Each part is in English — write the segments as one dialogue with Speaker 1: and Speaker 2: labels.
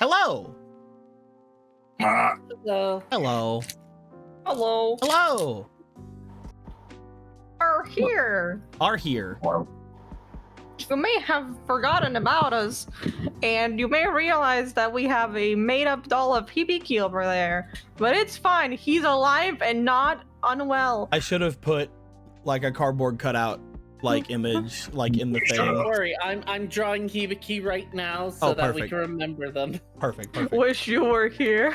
Speaker 1: Hello.
Speaker 2: Hello.
Speaker 1: Hello.
Speaker 3: Hello.
Speaker 1: Hello.
Speaker 3: Are here.
Speaker 1: Are here.
Speaker 3: You may have forgotten about us, and you may realize that we have a made-up doll of Hibiki over there. But it's fine. He's alive and not unwell.
Speaker 1: I should have put like a cardboard cutout like image like in the thing.
Speaker 2: Don't worry, I'm drawing Hibiki right now so that we
Speaker 1: perfect.
Speaker 2: can remember them.
Speaker 1: Perfect.
Speaker 3: Wish you were here.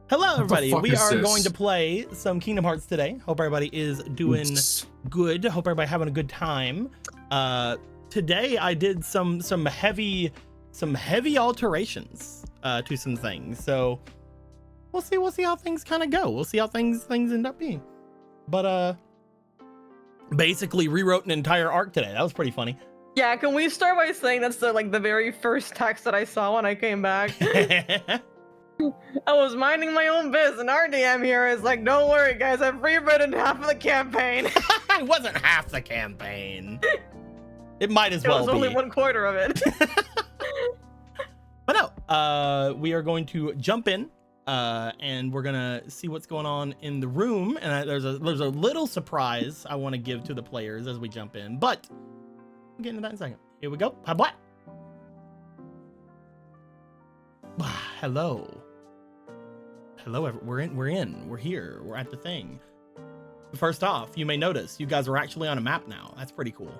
Speaker 1: Hello, everybody. We are
Speaker 4: this?
Speaker 1: going to play some Kingdom Hearts today. Hope everybody is doing good. Hope everybody having a good time. Today I did some heavy alterations to some things. So we'll see how things kind of go. We'll see how things end up being. But basically rewrote an entire arc today. That was pretty funny.
Speaker 3: Yeah, can we start by saying that's the very first text that I saw when I came back? I was minding my own biz, and our DM here is like, don't worry, guys, I've rewritten half of the campaign.
Speaker 1: It wasn't half the campaign. It might as well be.
Speaker 3: It was only 1/4 of it.
Speaker 1: But no, we are going to jump in, and we're gonna see what's going on in the room. And there's a little surprise I want to give to the players as we jump in, but we'll get into that in a second. Here we go. What? Hello. Hello, we're here. We're at the thing. First off, you may notice you guys are actually on a map now. That's pretty cool.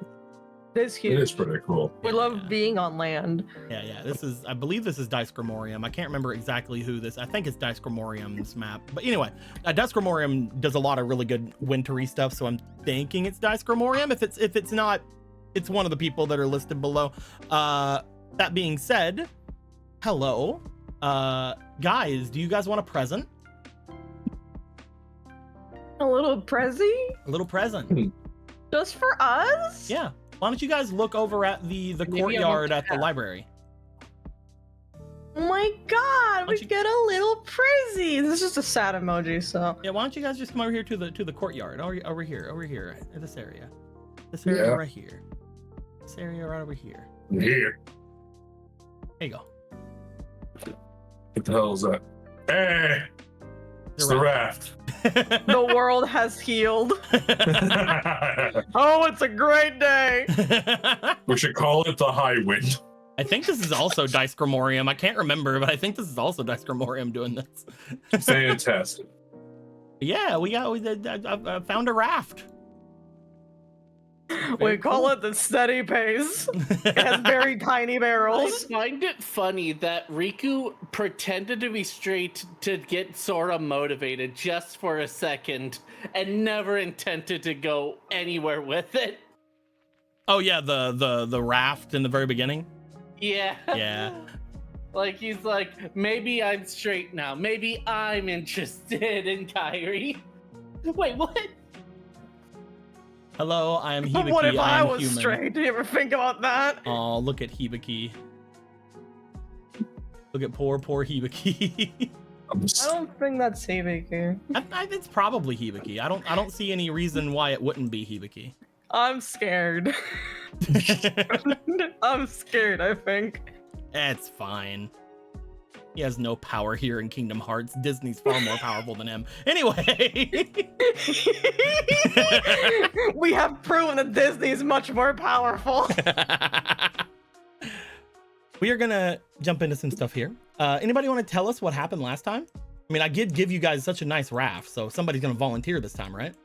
Speaker 3: It is huge.
Speaker 4: It is pretty cool.
Speaker 3: We love being on land.
Speaker 1: Yeah. I believe this is Dice Grimorium. I can't remember exactly who this. I think it's Dice Grimorium's map. But anyway, Dice Grimorium does a lot of really good wintry stuff, so I'm thinking it's Dice Grimorium. If it's not, it's one of the people that are listed below. That being said, hello. Guys, do you guys want a present?
Speaker 3: A little prezi?
Speaker 1: A little present.
Speaker 3: Just for us?
Speaker 1: Yeah. Why don't you guys look over at the courtyard at the library?
Speaker 3: Oh my god, we
Speaker 1: you-
Speaker 3: get a little prezi. This is just a sad emoji, so.
Speaker 1: Yeah, why don't you guys just come over here to the courtyard? Over here, this area. This area right here. This area right over here.
Speaker 4: Here.
Speaker 1: There you go.
Speaker 4: What the hell is that? Hey! It's the raft.
Speaker 3: The world has healed. Oh, it's a great day.
Speaker 4: We should call it the high wind.
Speaker 1: I think this is also Dice Grimorium. I can't remember, but I think this is also Dice Grimorium doing this.
Speaker 4: Fantastic.
Speaker 1: Yeah, I found a raft.
Speaker 3: We call it the steady pace. It has very tiny
Speaker 2: I
Speaker 3: barrels.
Speaker 2: find it funny that Riku pretended to be straight to get Sora motivated just for a second and never intended to go anywhere with it.
Speaker 1: Oh yeah, the raft in the very beginning.
Speaker 2: Yeah.
Speaker 1: Yeah.
Speaker 2: Like he's like, maybe I'm straight now. Maybe I'm interested in Kairi. Wait, what?
Speaker 1: Hello, I am Hibiki.
Speaker 3: What if I
Speaker 1: am
Speaker 3: was
Speaker 1: human.
Speaker 3: straight? Did you ever think about that?
Speaker 1: Oh, look at Hibiki. Look at poor Hibiki.
Speaker 3: I don't think that's Hibiki.
Speaker 1: It's probably Hibiki. I don't see any reason why it wouldn't be Hibiki.
Speaker 3: I'm scared. I'm scared, I think.
Speaker 1: It's fine. He has no power here in Kingdom Hearts. Disney's far more powerful than him. Anyway.
Speaker 3: We have proven that Disney is much more powerful.
Speaker 1: We are gonna jump into some stuff here. Anybody want to tell us what happened last time? I mean, I did give you guys such a nice raft, so somebody's gonna volunteer this time, right?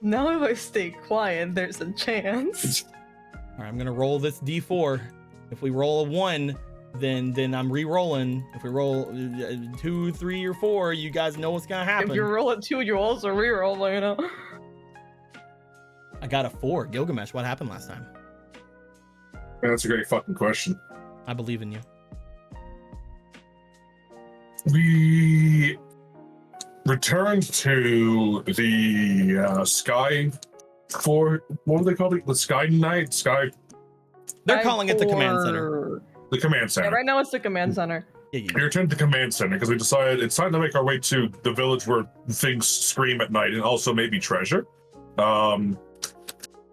Speaker 3: Now if I stay quiet, there's a chance.
Speaker 1: All right, I'm gonna roll this D4. If we roll a 1, then I'm re-rolling. If we roll 2, 3, or 4, you guys know what's gonna happen.
Speaker 3: If you roll a 2, you also reroll, you know.
Speaker 1: I got a 4. Gilgamesh, what happened last time?
Speaker 4: Man, that's a great fucking question.
Speaker 1: I believe in you.
Speaker 4: We returned to the Sky for what do they call it? The Sky Night? Sky.
Speaker 1: They're calling it the command center.
Speaker 4: The command
Speaker 3: Yeah,
Speaker 4: center.
Speaker 3: right now it's the command center.
Speaker 1: Yeah.
Speaker 4: We returned to the command center because we decided it's time to make our way to the village where things scream at night and also maybe treasure.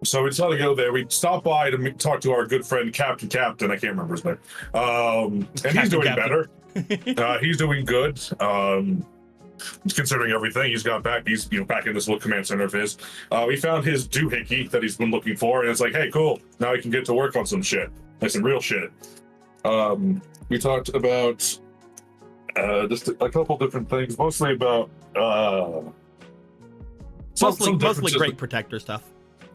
Speaker 4: So we decided to go there. We stopped by to talk to our good friend Captain. I can't remember his name. And he's doing better. He's doing good. Considering everything, he's got back. He's back in this little command center of his. We found his doohickey that he's been looking for, and it's like, hey, cool. Now he can get to work on some shit, like some real shit. We talked about just a couple different things, mostly about
Speaker 1: mostly Great Protector stuff.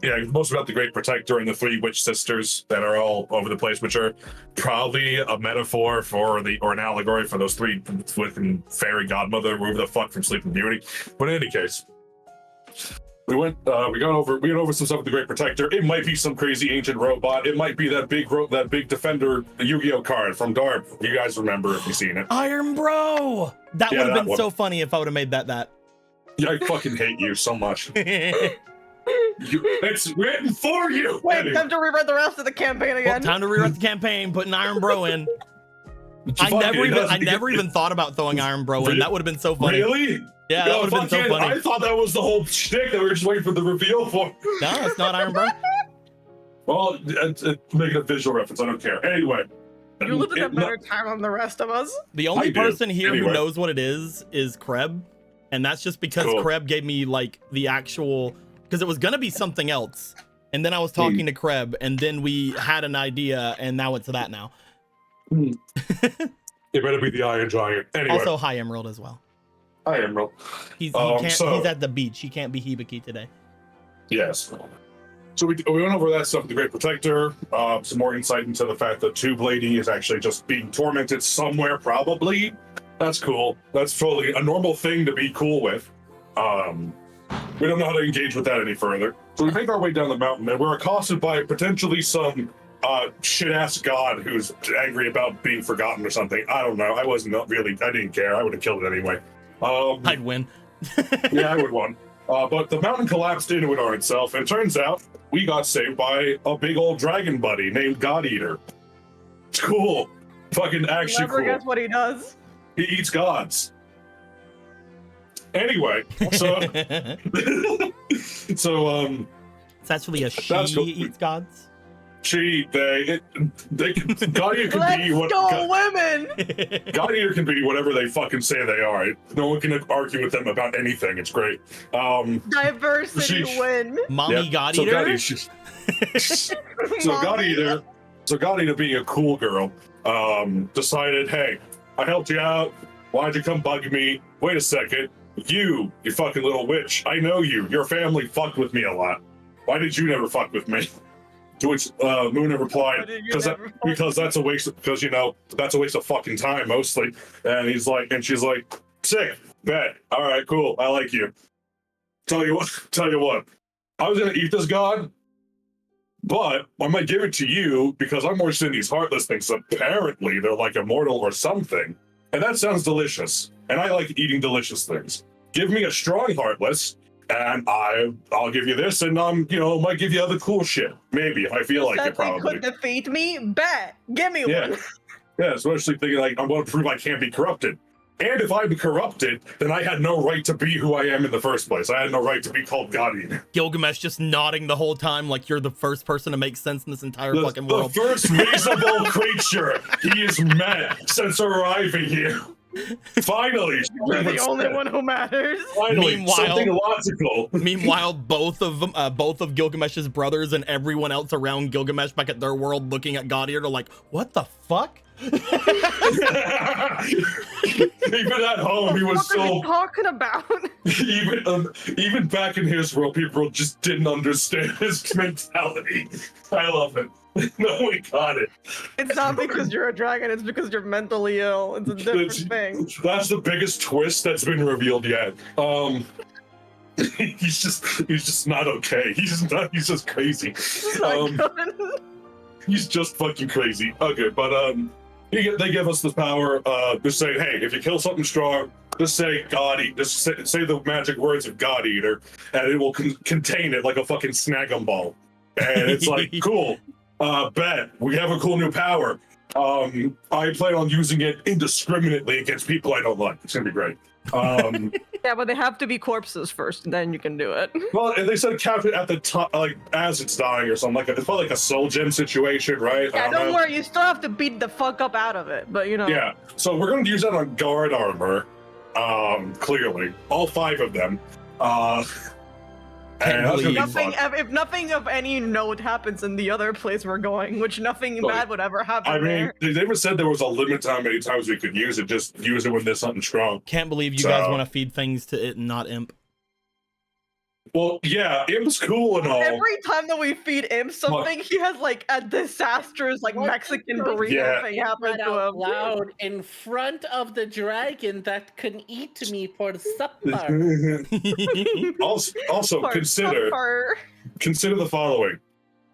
Speaker 4: Yeah, mostly about the Great Protector and the three witch sisters that are all over the place, which are probably a metaphor for or an allegory for those three fucking fairy godmother, whoever the fuck from Sleeping Beauty. But in any case, we went over some stuff with the Great Protector. It might be some crazy ancient robot. It might be that big Defender Yu-Gi-Oh card from DARP. You guys remember if you've seen it.
Speaker 1: Iron Bro! That would have been so funny if I would have made that.
Speaker 4: Yeah, I fucking hate you so much. It's written for you.
Speaker 3: Wait, anyway. Time to rewrite the rest of the campaign again.
Speaker 1: Well, time to rewrite the campaign, putting Iron Bro in. I never even thought about throwing Iron Bro in. That would have been so funny.
Speaker 4: Really?
Speaker 1: Yeah, that would have been so funny.
Speaker 4: I thought that was the whole shtick that we were just waiting for the reveal for.
Speaker 1: No, it's not Iron Bro.
Speaker 4: Well, make it a visual reference. I don't care. Anyway.
Speaker 3: You lived in a better time than the rest of us.
Speaker 1: The only person here who knows what it is Kreb. And that's just because Kreb gave me like the actual, because it was going to be something else. And then I was talking to Kreb, and then we had an idea, and now it's that now.
Speaker 4: It better be the Iron Giant. Anyway.
Speaker 1: Also, High Emerald as well.
Speaker 4: High Emerald.
Speaker 1: He's at the beach. He can't be Hibiki today.
Speaker 4: Yes. So we went over that stuff with the Great Protector. Some more insight into the fact that Tube Lady is actually just being tormented somewhere, probably. That's cool. That's totally a normal thing to be cool with. We don't know how to engage with that any further. So we make our way down the mountain, and we're accosted by potentially some shit-ass god who's angry about being forgotten or something. I don't know. I didn't care. I would have killed it anyway.
Speaker 1: I'd win.
Speaker 4: Yeah, I would win. But the mountain collapsed into it on itself, and it turns out we got saved by a big old dragon buddy named God Eater. It's cool. Fucking actually cool.
Speaker 3: Never guess what he does.
Speaker 4: He eats gods. Anyway, so
Speaker 1: it's actually a she eats gods.
Speaker 4: God Eater can be what.
Speaker 3: Women.
Speaker 4: God Eater can be whatever they fucking say they are. No one can argue with them about anything. It's great.
Speaker 3: Diversity win.
Speaker 1: Mommy God Eater.
Speaker 4: So God Eater being a cool girl, decided, hey, I helped you out. Why'd you come bug me? Wait a second. You fucking little witch. I know you. Your family fucked with me a lot. Why did you never fuck with me? To which Luna replied, because that's a waste of, that's a waste of fucking time mostly. And she's like, sick, bet. All right, cool. I like you. Tell you what. I was gonna eat this god, but I might give it to you because I'm more interested in these heartless things. Apparently, they're like immortal or something. And that sounds delicious. And I like eating delicious things. Give me a strong heartless, and I'll give you this, and might give you other cool shit. Maybe if I feel like it. Probably
Speaker 3: could defeat me. Bet. Give me one.
Speaker 4: Yeah. Especially thinking like I'm going to prove I can't be corrupted. And if I'm corrupted, then I had no right to be who I am in the first place. I had no right to be called God Eater.
Speaker 1: Gilgamesh just nodding the whole time like you're the first person to make sense in this entire fucking world.
Speaker 4: The first reasonable creature he has met since arriving here. Finally,
Speaker 3: you're the only one who matters.
Speaker 4: Finally, something logical.
Speaker 1: Meanwhile, both of Gilgamesh's brothers and everyone else around Gilgamesh back at their world looking at God Eater, like, what the fuck?
Speaker 4: Even at home, he was
Speaker 3: so. What are you talking about?
Speaker 4: Even back in his world, people just didn't understand his mentality. I love it. No, we got it.
Speaker 3: It's not because you're a dragon, it's because you're mentally ill. It's a different thing.
Speaker 4: That's the biggest twist that's been revealed yet. He's just not okay. He's just crazy. He's just fucking crazy. Okay, but they give us the power, just saying, hey, if you kill something strong, just say just say the magic words of God Eater, and it will contain it like a fucking snag-em ball. And it's like, cool. Bet we have a cool new power. I plan on using it indiscriminately against people I don't like. It's gonna be great.
Speaker 3: Yeah, but they have to be corpses first, and then you can do it.
Speaker 4: Well, they said capture it at the top, like as it's dying or something. It's probably like a soul gem situation, right?
Speaker 3: Yeah, don't worry, you still have to beat the fuck up out of it, but you know.
Speaker 4: Yeah, so we're going to use that on guard armor, clearly. All 5 of them. And that's gonna be fun.
Speaker 3: If nothing of any note happens in the other place we're going, which nothing bad would ever happen.
Speaker 4: I mean,
Speaker 3: there.
Speaker 4: they never said there was a limit to how many times we could use it. Just use it when there's something strong.
Speaker 1: Can't believe you guys want to feed things to it and not Imp.
Speaker 4: Well, yeah, Imp's cool and all.
Speaker 3: Every time that we feed Imp something, he has like a disastrous like Mexican burrito thing happen to him.
Speaker 2: Loud in front of the dragon that can eat me for supper.
Speaker 4: also consider the following.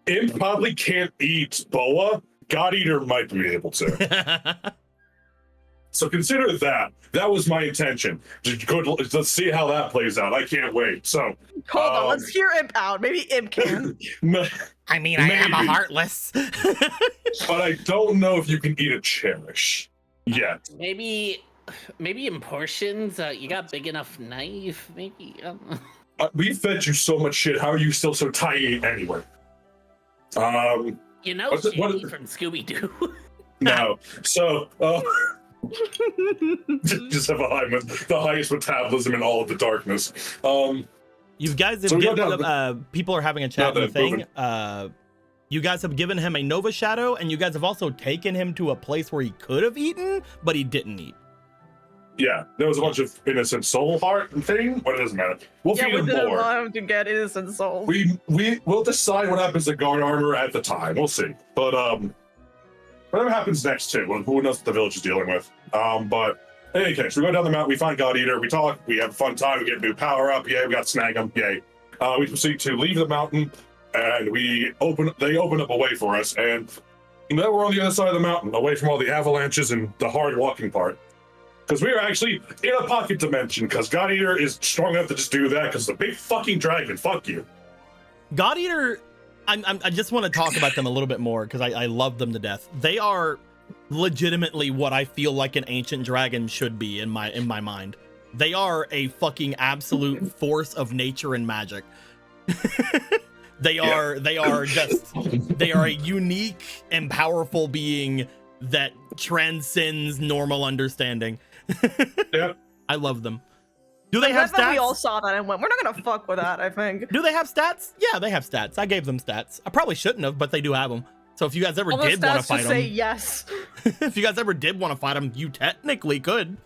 Speaker 4: Imp probably can't eat boa. God Eater might be able to. So consider that. That was my intention. Let's see how that plays out. I can't wait. So
Speaker 3: hold on, let's hear Imp out. Maybe Imp can.
Speaker 1: I mean, I am a heartless.
Speaker 4: But I don't know if you can eat a cherish yet.
Speaker 2: Maybe in portions. You got big enough knife. Maybe.
Speaker 4: We fed you so much shit. How are you still so tiny anyway?
Speaker 2: You know, Jimmy from Scooby Doo.
Speaker 4: No. So. Just have the highest metabolism in all of the darkness.
Speaker 1: You guys have people are having a chat in the thing. You guys have given him a Nova Shadow, and you guys have also taken him to a place where he could have eaten, but he didn't eat.
Speaker 4: Yeah, there was a bunch of innocent soul heart thing, but it doesn't matter. We'll feed him more.
Speaker 3: didn't want him to get innocent souls.
Speaker 4: We'll decide what happens to guard armor at the time. We'll see. But whatever happens next too, who knows what the village is dealing with. But in any case, we go down the mountain, we find God Eater, we talk, we have a fun time, we get a new power up, yay, we got snag him, yay. We proceed to leave the mountain, and they open up a way for us, and now we're on the other side of the mountain, away from all the avalanches and the hard walking part. Because we are actually in a pocket dimension, because God Eater is strong enough to just do that, because the big fucking dragon, fuck you.
Speaker 1: God Eater, I just want to talk about them a little bit more because I love them to death. They are legitimately what I feel like an ancient dragon should be in my mind. They are a fucking absolute force of nature and magic. They are a unique and powerful being that transcends normal understanding.
Speaker 4: Yeah.
Speaker 1: I love them. Do they have stats?
Speaker 3: We all saw that and went, we're not gonna fuck with that, I think.
Speaker 1: Do they have stats? Yeah, they have stats. I gave them stats. I probably shouldn't have, but they do have them. So if you guys ever did want to fight them,
Speaker 3: say yes.
Speaker 1: If you guys ever did want to fight them, you technically could.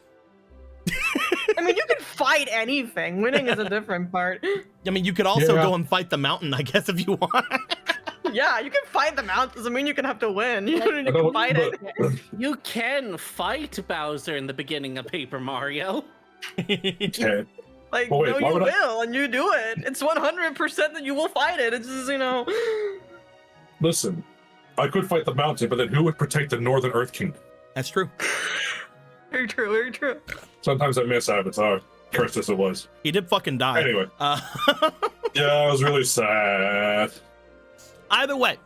Speaker 3: I mean, you can fight anything. Winning is a different part.
Speaker 1: I mean, you could also go and fight the mountain, I guess, if you want.
Speaker 3: Yeah, you can fight the mountain. Doesn't mean you can have to win. You can fight it.
Speaker 2: You can fight Bowser in the beginning of Paper Mario.
Speaker 4: Okay.
Speaker 3: Like, no, you will, and you do it. It's 100% that you will fight it. It's just, you know.
Speaker 4: Listen, I could fight the mountain, but then who would protect the Northern Earth Kingdom?
Speaker 1: That's true.
Speaker 3: Very true, very true.
Speaker 4: Sometimes I miss Avatar. Cursed as it was.
Speaker 1: He did fucking die.
Speaker 4: Anyway. Yeah, it was really sad.
Speaker 1: Either way.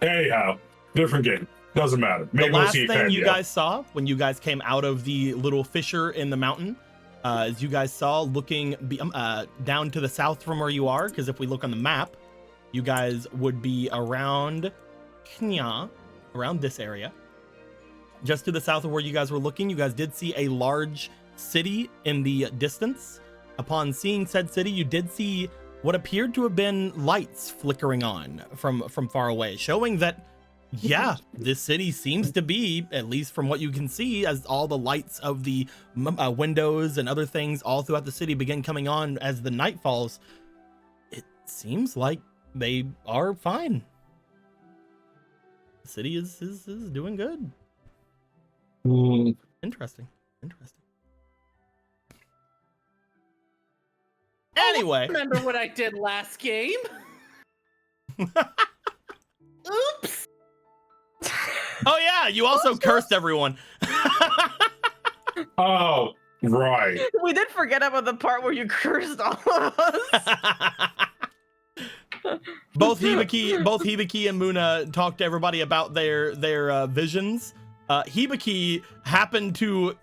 Speaker 4: Anyhow, different game. Doesn't matter.
Speaker 1: The last thing you guys saw when you guys came out of the little fissure in the mountain, as you guys saw looking down to the south from where you are, because if we look on the map, you guys would be around Knya, around this area. Just to the south of where you guys were looking, you guys did see a large city in the distance. Upon seeing said city, you did see what appeared to have been lights flickering on from far away, showing that, yeah, this city seems to be, at least from what you can see, as all the lights of the windows and other things all throughout the city begin coming on as the night falls. It seems like they are fine. The city is doing good. Interesting. Anyway.
Speaker 2: Remember what I did last game? Oops.
Speaker 1: Oh yeah, you also cursed everyone.
Speaker 4: Oh, right.
Speaker 3: We did forget about the part where you cursed all of us.
Speaker 1: Both Hibiki and Muna talked to everybody about their visions. Hibiki happened to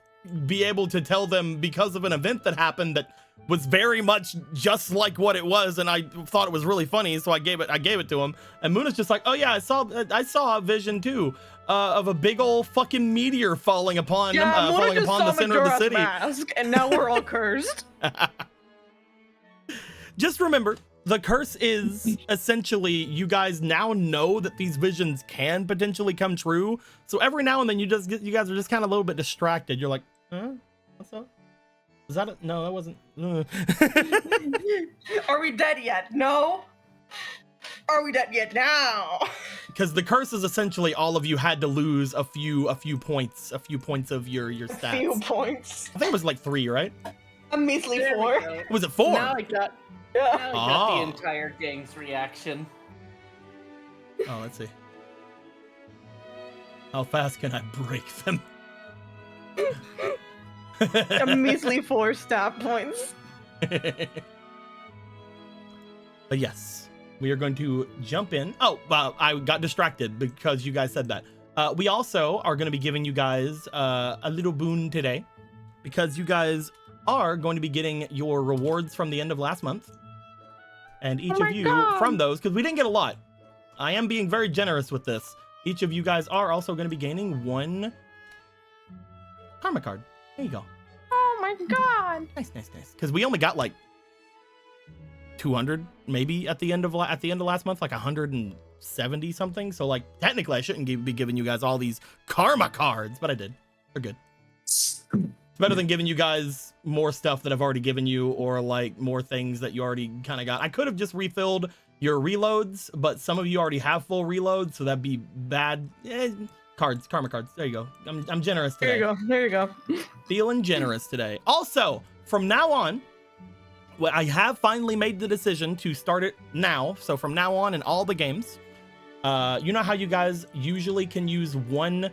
Speaker 1: be able to tell them because of an event that happened that was very much just like what it was, and I thought it was really funny, so I gave it to him. And Muna's just like, oh yeah, I saw a vision too of a big old fucking meteor falling upon the center of the city.
Speaker 3: Mask, and now we're all cursed.
Speaker 1: Just remember, the curse is essentially you guys now know that these visions can potentially come true. So every now and then you guys are just kind of a little bit distracted. You're like, huh? What's up? Is that it? No, that wasn't.
Speaker 3: Are we dead yet? No. Are we dead yet now?
Speaker 1: Because the curse is essentially all of you had to lose a few points of your stats.
Speaker 3: A few points.
Speaker 1: I think it was like 3, right?
Speaker 3: A measly 4.
Speaker 1: Was it 4?
Speaker 2: Now I got the entire gang's reaction.
Speaker 1: Oh, let's see. How fast can I break them?
Speaker 3: A measly 4 stat points.
Speaker 1: But yes, we are going to jump in. Oh, well, I got distracted because you guys said that. We also are going to be giving you guys a little boon today because you guys are going to be getting your rewards from the end of last month. And each of you from those, because we didn't get a lot. I am being very generous with this. Each of you guys are also going to be gaining 1 karma card. There you go.
Speaker 3: Oh my god.
Speaker 1: Nice. Because we only got like 200 maybe at the end of last month, like 170 something. So like technically I shouldn't be giving you guys all these karma cards, but I did. They're good. It's better than giving you guys more stuff that I've already given you or like more things that you already kind of got. I could have just refilled your reloads, but some of you already have full reloads, so that'd be bad. Karma cards. There you go. I'm generous today.
Speaker 3: There you go.
Speaker 1: Feeling generous today. Also, from now on, well, I have finally made the decision to start it now. So from now on in all the games, you know how you guys usually can use 1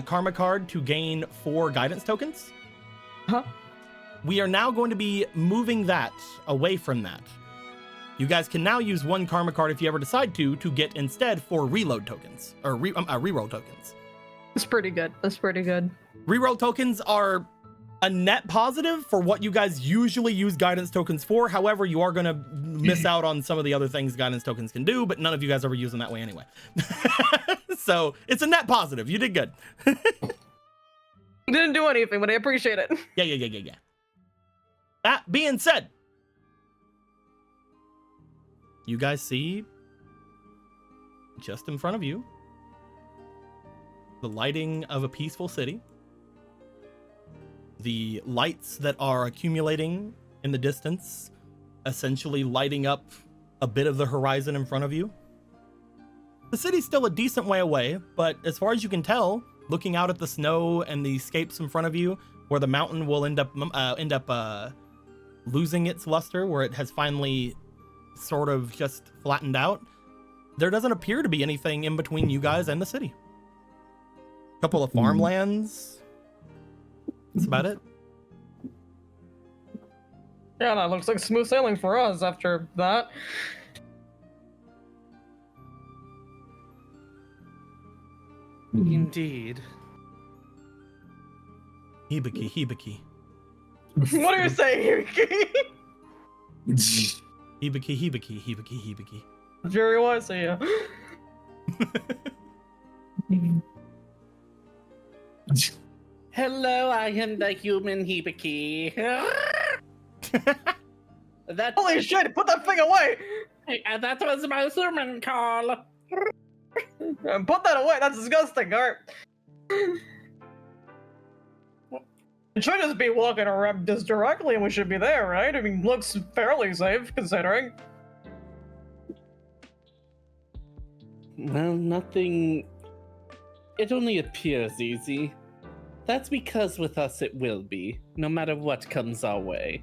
Speaker 1: karma card to gain 4 guidance tokens?
Speaker 3: Huh?
Speaker 1: We are now going to be moving that away from that. You guys can now use 1 karma card if you ever decide to get instead 4 reload tokens or reroll tokens.
Speaker 3: That's pretty good.
Speaker 1: Reroll tokens are a net positive for what you guys usually use guidance tokens for. However, you are going to miss out on some of the other things guidance tokens can do, but none of you guys ever use them that way anyway. So it's a net positive. You did good.
Speaker 3: Didn't do anything, but I appreciate it.
Speaker 1: Yeah. That being said, you guys see just in front of you the lighting of a peaceful city. The lights that are accumulating in the distance, essentially lighting up a bit of the horizon in front of you. The city's still a decent way away, but as far as you can tell, looking out at the snow and the scapes in front of you, where the mountain will end up losing its luster, where it has finally sort of just flattened out, there doesn't appear to be anything in between you guys and the city. A couple of farmlands. That's about it.
Speaker 3: Yeah, that looks like smooth sailing for us after that.
Speaker 2: Indeed.
Speaker 1: Hibiki.
Speaker 3: What are you saying, Hibiki?
Speaker 1: Hibiki.
Speaker 3: Jerry, what I say, yeah.
Speaker 2: Hello, I am the human Hibiki.
Speaker 3: Holy shit, put that thing away!
Speaker 2: That was my sermon call.
Speaker 3: Put that away, that's disgusting, alright. It should just be walking around just directly and we should be there, right? I mean, looks fairly safe, considering.
Speaker 2: Well, nothing... It only appears easy. That's because with us it will be, no matter what comes our way.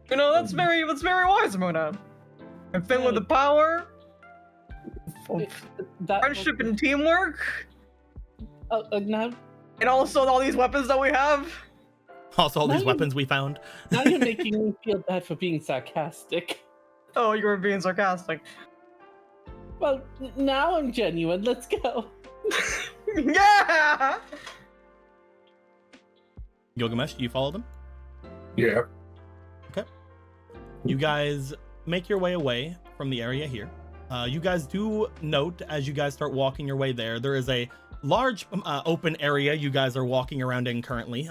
Speaker 3: You know, that's very wise, Muna. And filled with the power of friendship and teamwork.
Speaker 2: Now,
Speaker 3: and also all these weapons that we have.
Speaker 1: Also all these weapons we found.
Speaker 2: Now you're making me feel bad for being sarcastic.
Speaker 3: Oh, you were being sarcastic.
Speaker 2: Well, now I'm genuine. Let's go.
Speaker 3: Yeah.
Speaker 1: Gilgamesh, do you follow them?
Speaker 4: Yeah.
Speaker 1: You guys make your way away from the area here. You guys do note as you guys start walking your way there is a large open area you guys are walking around in currently.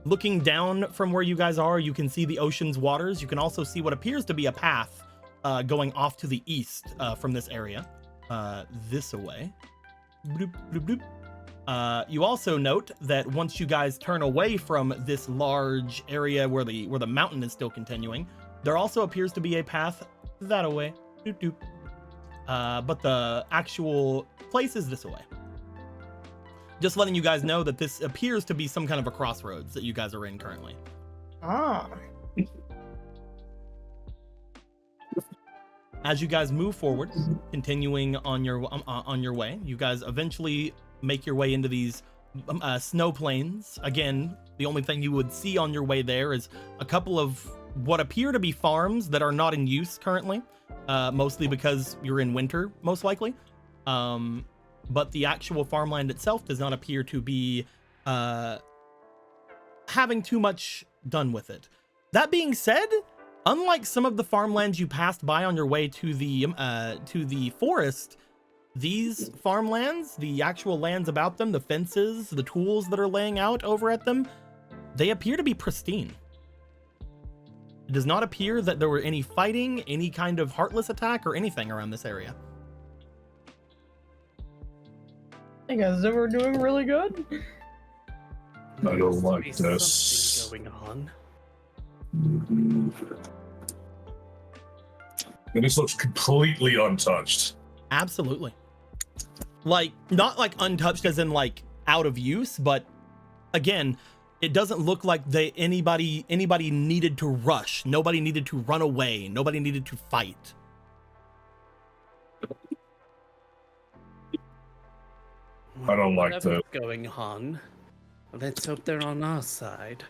Speaker 1: Looking down from where you guys are, you can see the ocean's waters. You can also see what appears to be a path going off to the east from this area. This away. Bloop, bloop, bloop. You also note that once you guys turn away from this large area where the mountain is still continuing, there also appears to be a path that away. Doop, doop. But the actual place is this way. Just letting you guys know that this appears to be some kind of a crossroads that you guys are in currently.
Speaker 3: Ah.
Speaker 1: As you guys move forward, continuing on your way, you guys eventually make your way into these snow plains. Again, the only thing you would see on your way there is a couple of what appear to be farms that are not in use currently, mostly because you're in winter, most likely. But the actual farmland itself does not appear to be having too much done with it. That being said, unlike some of the farmlands you passed by on your way to the forest, these farmlands, the actual lands about them, the fences, the tools that are laying out over at them, they appear to be pristine. It does not appear that there were any fighting, any kind of heartless attack or anything around this area.
Speaker 3: You guys are doing really good.
Speaker 4: I don't like
Speaker 2: There's
Speaker 4: this.
Speaker 2: something going on.
Speaker 4: And this looks completely untouched.
Speaker 1: Absolutely. Like, not like untouched as in like out of use, but again, it doesn't look like anybody needed to rush. Nobody needed to run away. Nobody needed to fight.
Speaker 4: I don't like
Speaker 2: Whatever's
Speaker 4: that.
Speaker 2: going on. Let's hope they're on our side.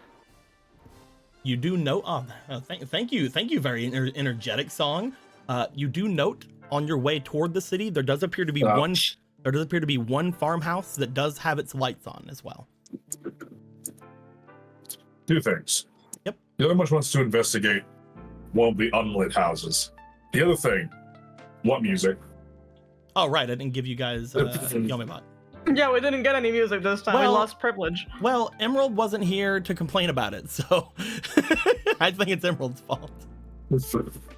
Speaker 1: You do note, thank you, very energetic song. You do note on your way toward the city, there does appear to be one farmhouse that does have its lights on as well.
Speaker 4: Two things.
Speaker 1: Yep.
Speaker 4: The other much wants to investigate one of the unlit houses. The other thing, what music?
Speaker 1: Oh, right, I didn't give you guys Yomibot.
Speaker 3: Yeah, we didn't get any music this time. We
Speaker 1: Well-
Speaker 3: lost privilege.
Speaker 1: Well, Emerald wasn't here to complain about it, so I think it's Emerald's fault.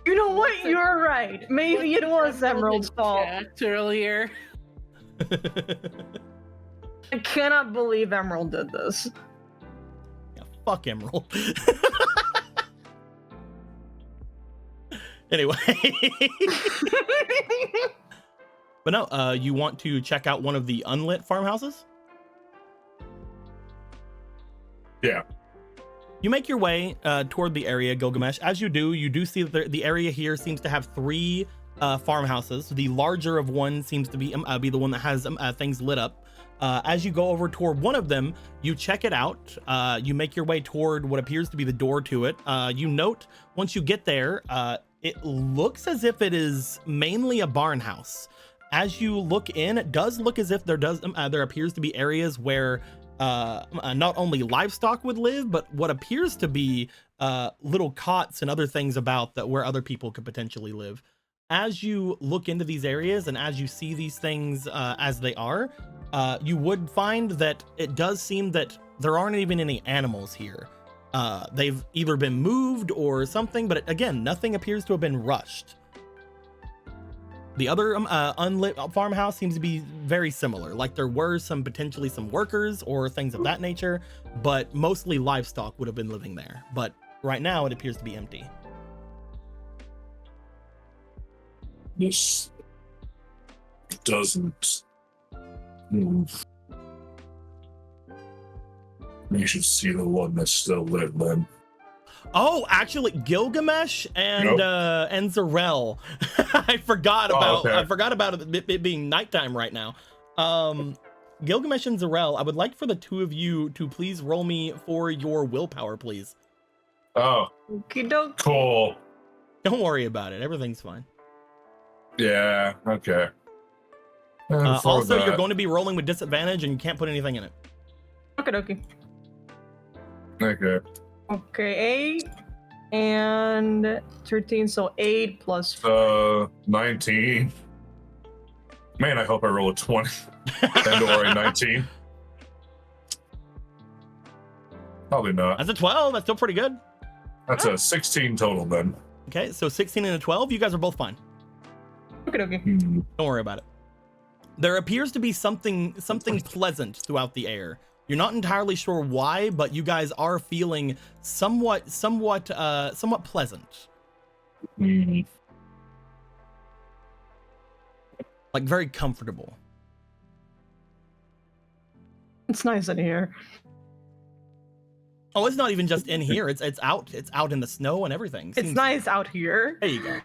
Speaker 3: You know what? You're right. Maybe it was Emerald's fault.
Speaker 2: Chat earlier.
Speaker 3: I cannot believe Emerald did this.
Speaker 1: Yeah, fuck Emerald. Anyway. But no, you want to check out one of the unlit farmhouses?
Speaker 4: Yeah.
Speaker 1: You make your way toward the area, Gilgamesh. As you do see that the area here seems to have three farmhouses. The larger of one seems to be the one that has things lit up. As you go over toward one of them, you check it out. You make your way toward what appears to be the door to it. You note once you get there, it looks as if it is mainly a barn house. As you look in, it does look as if there appears to be areas where not only livestock would live, but what appears to be little cots and other things about that where other people could potentially live. As you look into these areas and as you see these things as they are, you would find that it does seem that there aren't even any animals here. They've either been moved or something, but again, nothing appears to have been rushed. The other unlit farmhouse seems to be very similar. Like there were potentially some workers or things of that nature, but mostly livestock would have been living there. But right now it appears to be empty.
Speaker 4: This doesn't move. You should see the one that's still lit then.
Speaker 1: Oh, actually, Gilgamesh and Zarel. I forgot about it being nighttime right now. Gilgamesh and Zarel, I would like for the two of you to please roll me for your willpower, please.
Speaker 4: Oh,
Speaker 3: Okey-doke.
Speaker 4: cool.
Speaker 1: Don't worry about it. Everything's fine.
Speaker 4: Yeah, okay.
Speaker 1: Also, you're going to be rolling with disadvantage, and you can't put anything in it.
Speaker 3: Okay.
Speaker 4: Okay.
Speaker 3: Okay, 8 and 13, so 8 plus
Speaker 4: 19. Man, I hope I roll a 20 and or a 19. Probably not.
Speaker 1: That's a 12. That's still pretty good.
Speaker 4: That's a 16 total then.
Speaker 1: Okay, so 16 and a 12. You guys are both fine.
Speaker 3: Okay.
Speaker 1: Don't worry about it. There appears to be something pleasant throughout the air. You're not entirely sure why, but you guys are feeling somewhat pleasant. Like very comfortable.
Speaker 3: It's nice in here.
Speaker 1: Oh, it's not even just in here. It's out in the snow and everything.
Speaker 3: It's nice out here.
Speaker 1: There you go.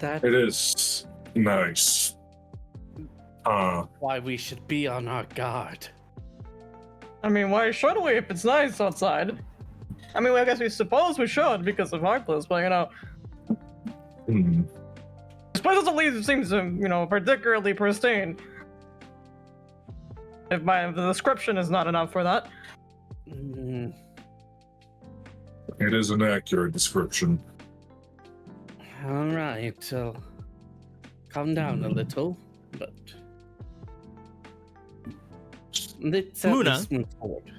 Speaker 4: It is nice.
Speaker 2: Why we should be on our guard.
Speaker 3: I mean, why should we if it's nice outside? I mean, I guess we suppose we should because of Heartless, but this place at least seems, particularly pristine. If the description is not enough for that.
Speaker 2: Mm,
Speaker 4: It is an accurate description.
Speaker 2: all right, so calm down a little, but let's
Speaker 1: Muna.
Speaker 2: move forward.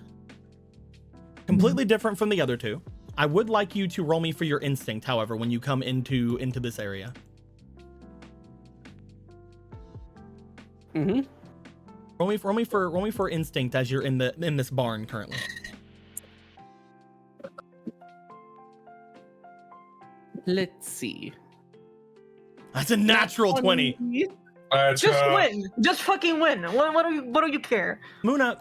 Speaker 1: Completely different from the other two. I would like you to roll me for your instinct, however, when you come into this area.
Speaker 2: Mm-hmm.
Speaker 1: Roll me for instinct as you're in this barn currently.
Speaker 2: Let's see.
Speaker 1: That's a natural 20.
Speaker 4: That's
Speaker 3: Just win. Just fucking win. What do you care?
Speaker 1: Muna,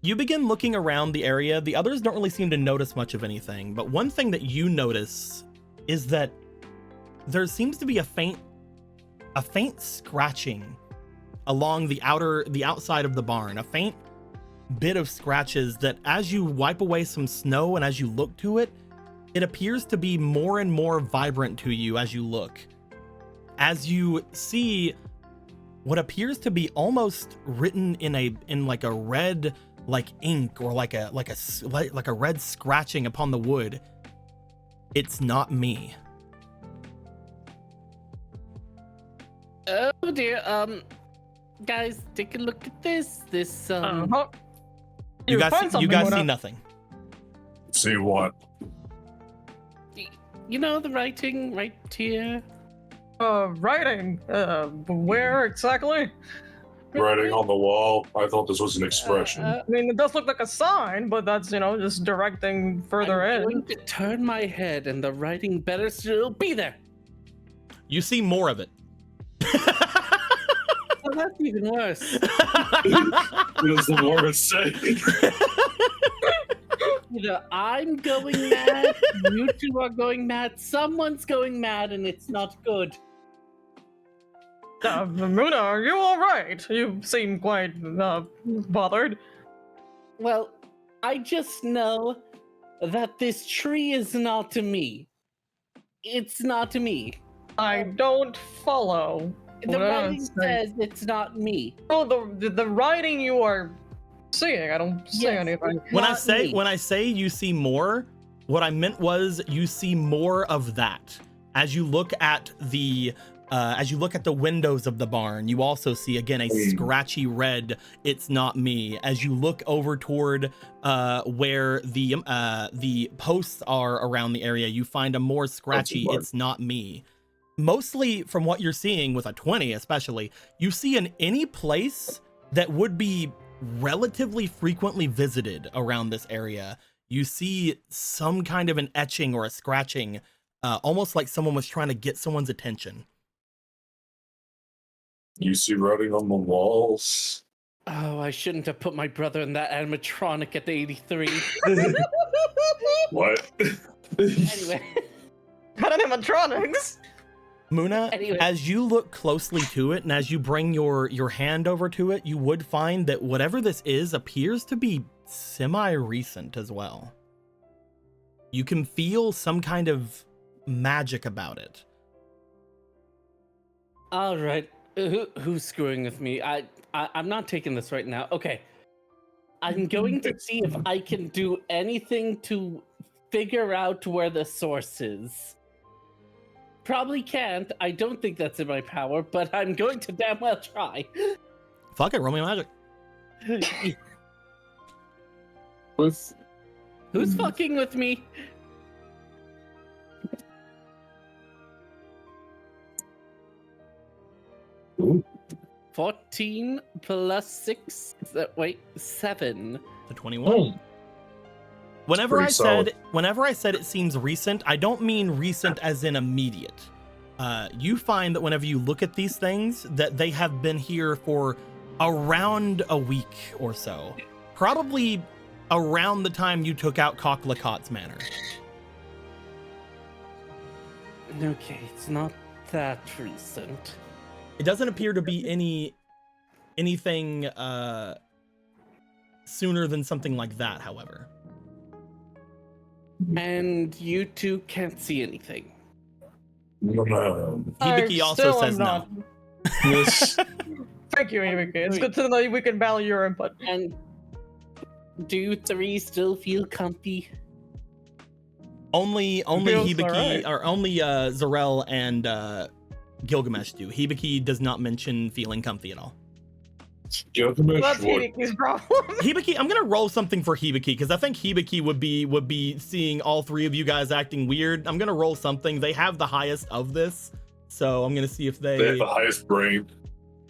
Speaker 1: you begin looking around the area. The others don't really seem to notice much of anything, but one thing that you notice is that there seems to be a faint scratching along the outside of the barn, a faint bit of scratches that as you wipe away some snow and as you look to it, it appears to be more and more vibrant to you as you look. As you see what appears to be almost written in like a red ink or like a red scratching upon the wood. It's not me.
Speaker 2: Oh dear, guys, take a look at this.
Speaker 1: You guys
Speaker 3: find something,
Speaker 1: see
Speaker 3: Mona.
Speaker 1: nothing.
Speaker 4: See what?
Speaker 2: You know the writing right here?
Speaker 3: Writing. Where exactly?
Speaker 4: Writing on the wall. I thought this was an expression.
Speaker 3: I mean, it does look like a sign, but that's, just directing further
Speaker 2: I'm
Speaker 3: in.
Speaker 2: going to turn my head and the writing better still be there.
Speaker 1: You see more of it.
Speaker 2: Well, that's even worse.
Speaker 4: Feels the more it's saying.
Speaker 2: I'm going mad, you two are going mad, someone's going mad, and it's not good.
Speaker 3: Muna, are you alright? You seem quite, bothered.
Speaker 2: Well, I just know that this tree is not to me. It's not to me.
Speaker 3: I don't follow.
Speaker 2: The
Speaker 3: What I
Speaker 2: writing
Speaker 3: say.
Speaker 2: says it's not me.
Speaker 3: Oh, the writing you are seeing, I don't see
Speaker 2: Yes.
Speaker 3: anything.
Speaker 1: When
Speaker 2: Not me.
Speaker 1: I say you see more, what I meant was you see more of that. As you look at the windows of the barn, you also see again a scratchy red "It's not me." As you look over toward where the posts are around the area, you find a more scratchy "It's not me." Mostly from what you're seeing with a 20 especially, you see in any place that would be relatively frequently visited around this area, you see some kind of an etching or a scratching, almost like someone was trying to get someone's attention.
Speaker 4: You see writing on the walls.
Speaker 2: Oh, I shouldn't have put my brother in that animatronic at the 83.
Speaker 4: What?
Speaker 2: Anyway.
Speaker 3: Got animatronics.
Speaker 1: Muna,
Speaker 2: Anyway.
Speaker 1: as you look closely to it and as you bring your hand over to it, you would find that whatever this is appears to be semi-recent as well. You can feel some kind of magic about it.
Speaker 2: All right. Who's screwing with me? I'm not taking this right now. Okay. I'm going to see if I can do anything to figure out where the source is. Probably can't. I don't think that's in my power, but I'm going to damn well try.
Speaker 1: Fuck it, roll me magic.
Speaker 2: Who's fucking with me?
Speaker 4: Ooh.
Speaker 2: 14 plus 6. Wait, 7.
Speaker 1: The 21. Whenever
Speaker 4: pretty solid.
Speaker 1: whenever I said it seems recent, I don't mean recent as in immediate. You find that whenever you look at these things, that they have been here for around a week or so. Probably around the time you took out Cocklecot's manor.
Speaker 2: Okay, it's not that recent.
Speaker 1: It doesn't appear to be anything sooner than something like that, however.
Speaker 2: And you two can't see anything.
Speaker 1: Hibiki also says no.
Speaker 4: Yes.
Speaker 3: Thank you, Hibiki. It's good to know we can value your input.
Speaker 2: And do you three still feel comfy?
Speaker 1: Only
Speaker 3: Feels
Speaker 1: Hibiki
Speaker 3: alright.
Speaker 1: or only Zarel and Gilgamesh do. Hibiki does not mention feeling comfy at all.
Speaker 4: Gilgamesh
Speaker 3: That's
Speaker 4: would.
Speaker 3: Hibiki's problem.
Speaker 1: Hibiki, I'm gonna roll something for Hibiki because I think Hibiki would be seeing all three of you guys acting weird. I'm gonna roll something. They have the highest of this, so I'm gonna see if
Speaker 4: They have the highest brain.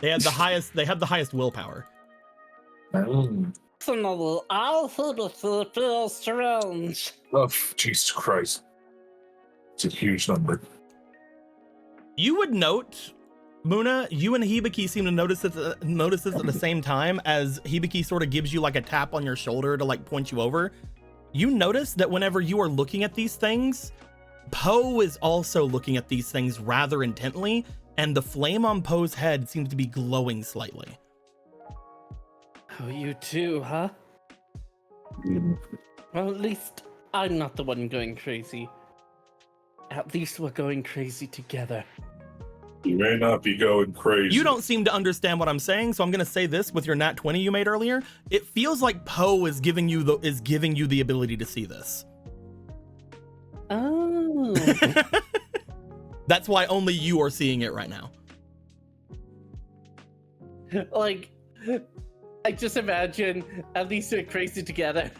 Speaker 1: they have the highest willpower.
Speaker 2: It's another. I'll feel strange.
Speaker 4: Oh, Jesus Christ. It's a huge number.
Speaker 1: You would note, Muna, you and Hibiki seem to notice this at the same time as Hibiki sort of gives you like a tap on your shoulder to like point you over. You notice that whenever you are looking at these things, Poe is also looking at these things rather intently, and the flame on Poe's head seems to be glowing slightly.
Speaker 2: Oh, you too, huh? Well, at least I'm not the one going crazy. At least we're going crazy together.
Speaker 4: You may not be going crazy.
Speaker 1: You don't seem to understand what I'm saying, so I'm going to say this with your nat 20 you made earlier. It feels like Poe is giving you the ability to see this.
Speaker 2: Oh.
Speaker 1: That's why only you are seeing it right now.
Speaker 2: Like, I just imagine at least we're crazy together.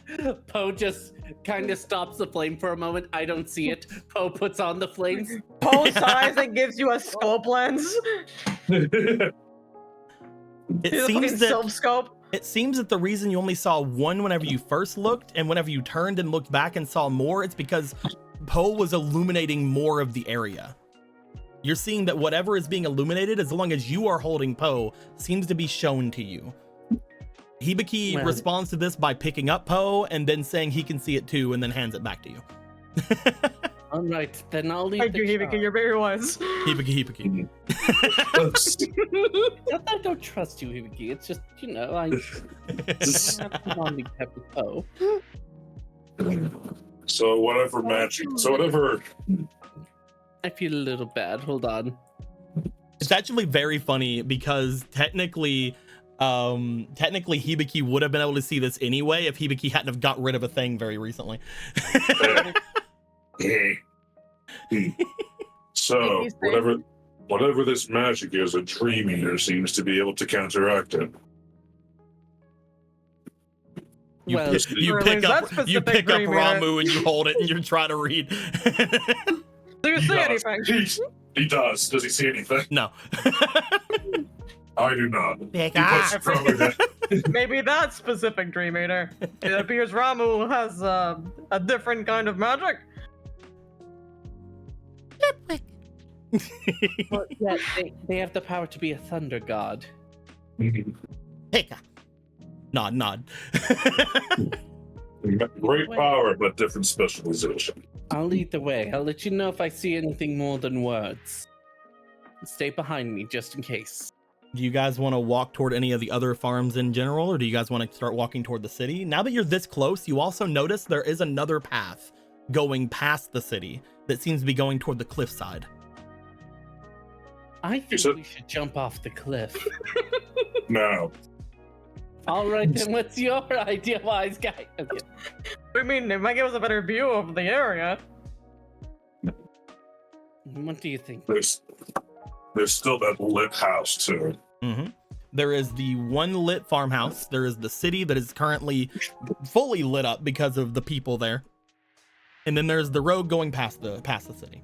Speaker 2: Poe just kind of stops the flame for a moment. I don't see it. Poe puts on the flames.
Speaker 3: Poe's eyes and gives you a scope lens.
Speaker 1: It seems that
Speaker 3: Scope.
Speaker 1: it seems that the reason you only saw one whenever you first looked, and whenever you turned and looked back and saw more, it's because Poe was illuminating more of the area. You're seeing that whatever is being illuminated, as long as you are holding Poe, seems to be shown to you. Hibiki
Speaker 2: Well,
Speaker 1: responds to this by picking up Poe and then saying he can see it too, and then hands it back to you.
Speaker 2: All right, then I'll leave.
Speaker 3: Thank you, Hibiki. You're very wise.
Speaker 1: Hibiki.
Speaker 2: Not that I don't trust you, Hibiki. It's just, you know, I have to bonding have with Poe.
Speaker 4: So whatever.
Speaker 2: I feel a little bad. Hold on.
Speaker 1: It's actually very funny because technically Hibiki would have been able to see this anyway if Hibiki hadn't have got rid of a thing very recently.
Speaker 4: So whatever this magic is, a dream eater seems to be able to counteract it.
Speaker 1: You
Speaker 2: Well,
Speaker 1: pick
Speaker 3: Really,
Speaker 1: up
Speaker 3: that's
Speaker 1: you
Speaker 3: specific
Speaker 1: pick up
Speaker 3: dream,
Speaker 1: Ramu and you hold it and you're trying to read.
Speaker 3: Do you
Speaker 4: He
Speaker 3: see
Speaker 4: does.
Speaker 3: anything?
Speaker 4: He does. Does he see anything?
Speaker 1: No.
Speaker 4: I do not. He
Speaker 1: Pick up.
Speaker 4: puts probably that.
Speaker 3: Maybe that specific Dream Eater. It appears Ramu has a different kind of magic.
Speaker 2: Well, yeah, they have the power to be a thunder god.
Speaker 1: Pick up. Nod.
Speaker 4: Great power, but different specialization.
Speaker 2: I'll lead the way. I'll let you know if I see anything more than words. Stay behind me just in case.
Speaker 1: Do you guys want to walk toward any of the other farms in general, or do you guys want to start walking toward the city? Now that you're this close, you also notice there is another path going past the city that seems to be going toward the cliffside.
Speaker 2: I think
Speaker 4: said-
Speaker 2: we should jump off the cliff.
Speaker 4: No.
Speaker 2: All right, then what's your idea, wise guy? Okay.
Speaker 3: I mean, it might give us a better view of the area.
Speaker 2: What do you think?
Speaker 4: There's still that lit house too.
Speaker 1: Mm-hmm. There is the one lit farmhouse. There is the city that is currently fully lit up because of the people there. And then there's the road going past the city.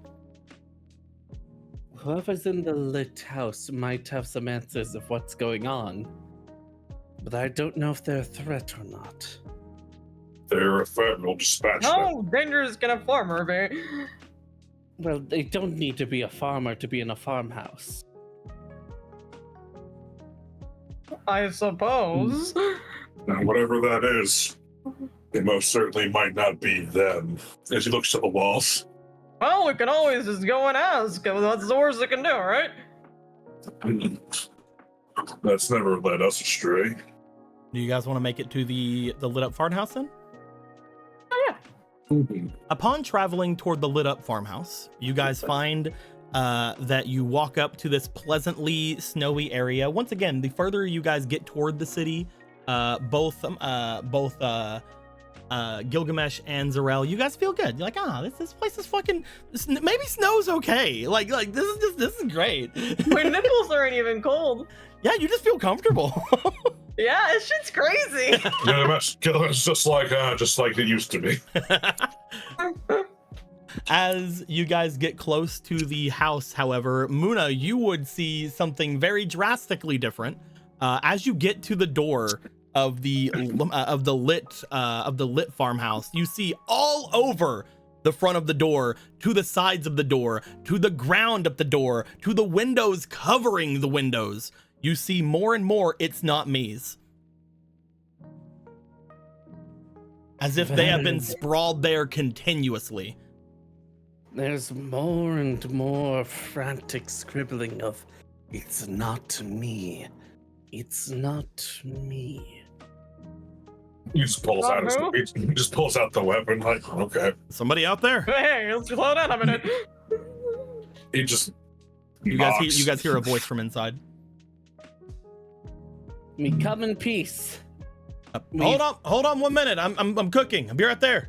Speaker 2: Whoever's in the lit house might have some answers of what's going on. But I don't know if they're a threat or not.
Speaker 4: They're a threat. We'll dispatch them.
Speaker 3: How dangerous can a farmer be?
Speaker 2: Well, they don't need to be a farmer to be in a farmhouse.
Speaker 3: I suppose.
Speaker 4: Now, whatever that is, it most certainly might not be them. As he looks to the walls.
Speaker 3: Well, we can always just go and ask. That's the worst they can do, right?
Speaker 4: That's never led us astray.
Speaker 1: Do you guys want to make it to the lit up farmhouse then?
Speaker 4: Mhm.
Speaker 1: Upon traveling toward the lit up farmhouse, you guys find that you walk up to this pleasantly snowy area. Once again, the further you guys get toward the city, both Gilgamesh and Zarel, you guys feel good. You're like, this place is fucking. Maybe snow's okay. Like this is great.
Speaker 3: My nipples aren't even cold.
Speaker 1: Yeah, you just feel comfortable.
Speaker 3: Yeah, this shit's crazy.
Speaker 4: It's just like it used to be.
Speaker 1: As you guys get close to the house, however, Muna, you would see something very drastically different. As you get to the door of the lit farmhouse, you see all over the front of the door, to the sides of the door, to the ground of the door, to the windows covering the windows. You see more and more "It's not me's," as if they have been sprawled there continuously.
Speaker 2: There's more and more frantic scribbling of, "It's not me. It's not me."
Speaker 4: He just pulls out the weapon. Like, okay.
Speaker 1: Somebody out there?
Speaker 3: Hey, let's slow down a minute.
Speaker 4: He just.
Speaker 1: You guys hear a voice from inside.
Speaker 2: Me come in peace.
Speaker 1: Hold on 1 minute. I'm cooking. I'll be right there.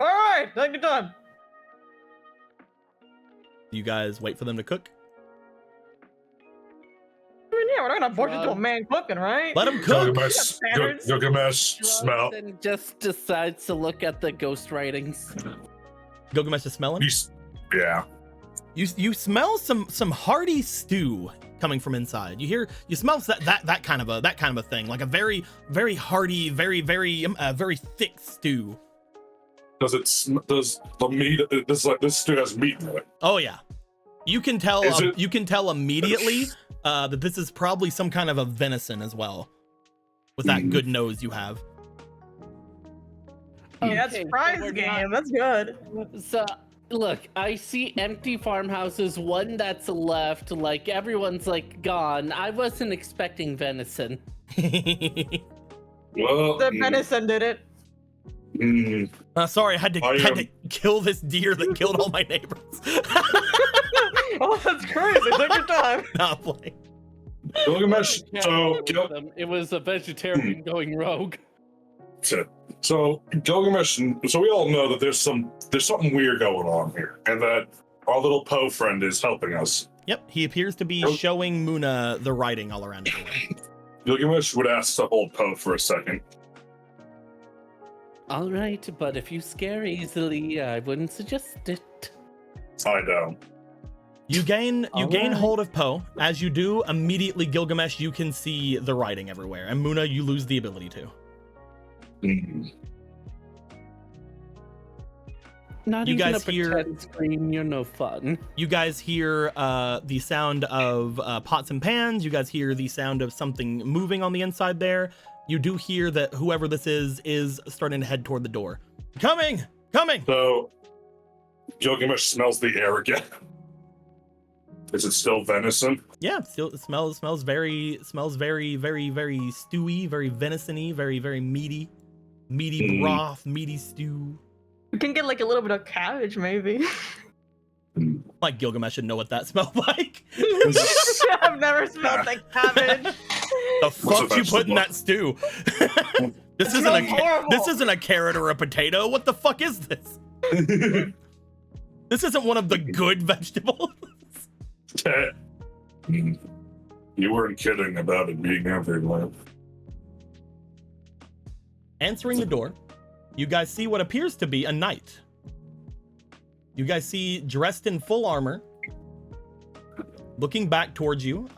Speaker 3: All right, take your time.
Speaker 1: You guys wait for them to cook.
Speaker 3: I mean, yeah, we're not gonna force it to a man cooking, right?
Speaker 1: Let them cook.
Speaker 4: Gilgamesh smell.
Speaker 2: And just decides to look at the ghost writings.
Speaker 1: Gilgamesh is smelling.
Speaker 4: Yeah.
Speaker 1: You smell some hearty stew coming from inside. You smell that kind of a thing, like a very hearty, very thick stew.
Speaker 4: Does the meat? This stew has meat in it.
Speaker 1: Oh yeah, you can tell. You can tell immediately that this is probably some kind of a venison as well, with that good nose you have.
Speaker 3: Yeah, that's prize game. That's good.
Speaker 2: So, look, I see empty farmhouses, one that's left, like everyone's like gone. I wasn't expecting venison.
Speaker 4: Well,
Speaker 3: The venison did it.
Speaker 1: Sorry, I had to kill this deer that killed all my neighbors.
Speaker 3: Oh, that's crazy. Take your time.
Speaker 1: Not playing.
Speaker 4: Gilgamesh.
Speaker 2: It was a vegetarian going rogue.
Speaker 4: So Gilgamesh. So we all know that there's something weird going on here, and that our little Poe friend is helping us.
Speaker 1: Yep, he appears to be showing Muna the writing all around everywhere.
Speaker 4: Gilgamesh would ask to hold Poe for a second.
Speaker 2: All right, but if you scare easily, I wouldn't suggest it.
Speaker 4: I know.
Speaker 1: You gain
Speaker 2: right.
Speaker 1: hold of Poe. As you do, immediately Gilgamesh, you can see the writing everywhere, and Muna, you lose the ability to.
Speaker 2: Not
Speaker 1: You
Speaker 2: even
Speaker 1: guys
Speaker 2: a
Speaker 1: hear-
Speaker 2: pretend scream. You're no fun.
Speaker 1: You guys hear the sound of pots and pans. You guys hear the sound of something moving on the inside there. You do hear that whoever this is starting to head toward the door. Coming!
Speaker 4: So Gilgamesh smells the air again. Is it still venison?
Speaker 1: Yeah, still it smells very stewy, very venison-y, very meaty broth, meaty stew.
Speaker 3: We can get like a little bit of cabbage, maybe.
Speaker 1: Like Gilgamesh should know what that smelled like.
Speaker 3: I've never smelled like cabbage.
Speaker 1: The fuck you put in that stew? This isn't
Speaker 3: horrible.
Speaker 1: this isn't a carrot or a potato. What the fuck is this? This isn't one of the good vegetables.
Speaker 4: You weren't kidding about it being everywhere.
Speaker 1: Answering the door, you guys see what appears to be a knight. You guys see dressed in full armor, looking back towards you,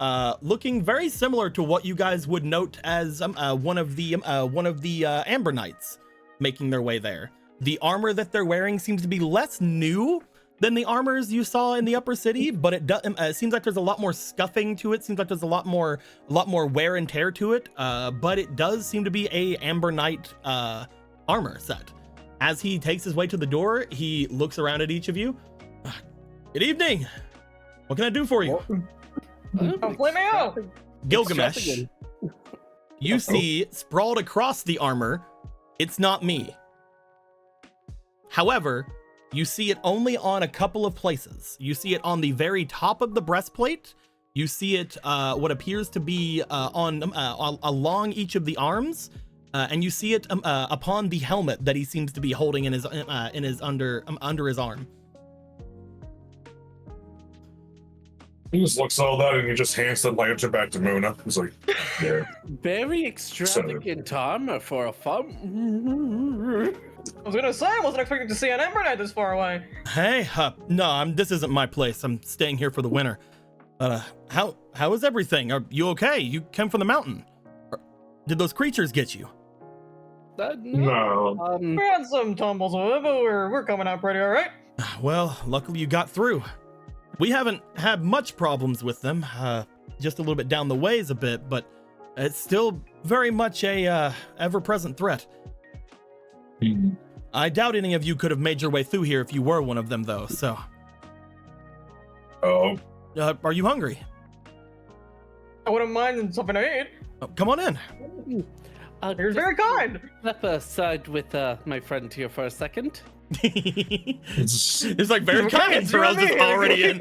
Speaker 1: looking very similar to what you guys would note as one of the Amber Knights making their way there. The armor that they're wearing seems to be less new than the armors you saw in the upper city, but it seems like there's a lot more scuffing to it. Seems like there's a lot more wear and tear to it. But it does seem to be a Amber Knight armor set. As he takes his way to the door, he looks around at each of you. Good evening. What can I do for you?
Speaker 3: Let me out.
Speaker 1: Gilgamesh, you see sprawled across the armor, it's not me. However, you see it only on a couple of places. You see it on the very top of the breastplate. You see it what appears to be along each of the arms, and you see it upon the helmet that he seems to be holding in his under his arm.
Speaker 4: He just looks at all that and he just hands the lantern back to Muna. He's like, yeah.
Speaker 2: Very extravagant armor for a farm.
Speaker 3: I was gonna say, I wasn't expecting to see an Ember Knight this far away.
Speaker 1: Hey, no, this isn't my place. I'm staying here for the winter. How is everything? Are you okay? You came from the mountain. Did those creatures get you?
Speaker 4: No.
Speaker 3: We had some tumbles with it, but we're coming out pretty all right.
Speaker 1: Well, luckily you got through. We haven't had much problems with them, just a little bit down the ways a bit, but it's still very much a ever-present threat.
Speaker 4: Mm-hmm.
Speaker 1: I doubt any of you could have made your way through here if you were one of them, though, so.
Speaker 4: Oh.
Speaker 1: Are you hungry?
Speaker 3: I wouldn't mind something to eat.
Speaker 1: Oh, come on in.
Speaker 3: You're very kind.
Speaker 2: Step aside with my friend here for a second.
Speaker 1: It's like very kind. Zerel's just already in.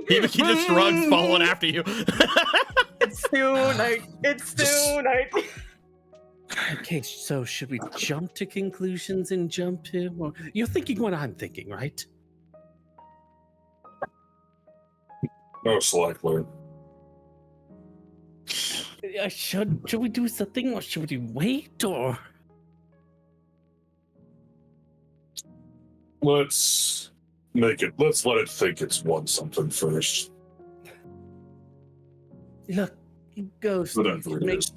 Speaker 1: he just shrugs, following after you.
Speaker 3: It's stew night. It's stew night.
Speaker 2: Okay, so should we jump to conclusions and jump him? Or you're thinking what I'm thinking, right?
Speaker 4: Most likely.
Speaker 2: Should we do something, or should we wait, or?
Speaker 4: Let's let it think it's won something first.
Speaker 2: Look, Ghost,
Speaker 4: Whatever it is.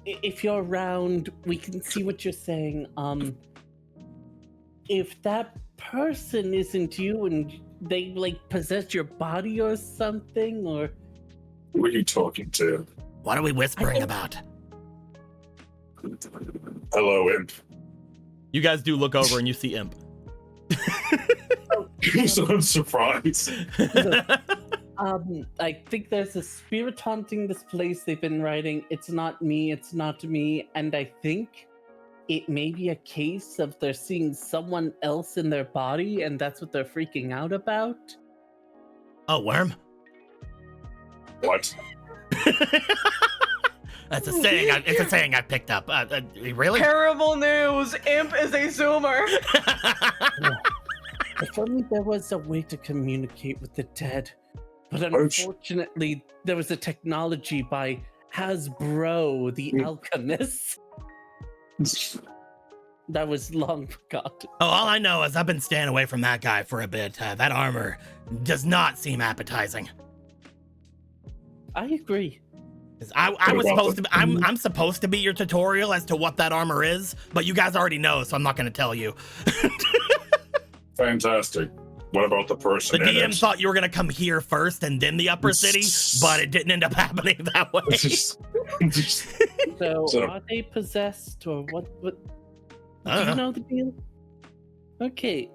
Speaker 2: if you're around, we can see what you're saying. If that person isn't you and they like possess your body or something, or
Speaker 4: Who are you talking to?
Speaker 1: What are we whispering about?
Speaker 4: Hello, Imp.
Speaker 1: You guys do look over and you see Imp.
Speaker 4: So I'm surprised.
Speaker 2: I think there's a spirit haunting this place. They've been writing, it's not me, and I think it may be a case of they're seeing someone else in their body, and that's what they're freaking out about.
Speaker 1: Oh, worm?
Speaker 4: What?
Speaker 1: That's a saying. It's a saying I picked up. Really?
Speaker 3: Terrible news. Imp is a zoomer.
Speaker 2: If only there was a way to communicate with the dead. But unfortunately, there was a technology by Hasbro, the alchemist, that was long forgotten.
Speaker 1: Oh, all I know is I've been staying away from that guy for a bit. That armor does not seem appetizing.
Speaker 2: I agree.
Speaker 1: I was supposed to. I'm supposed to be your tutorial as to what that armor is, but you guys already know, so I'm not going to tell you.
Speaker 4: Fantastic. What about the person?
Speaker 1: The DM thought you were going to come here first and then the upper city, but it didn't end up happening that way.
Speaker 2: So are they possessed or what? Do you know the deal? Okay,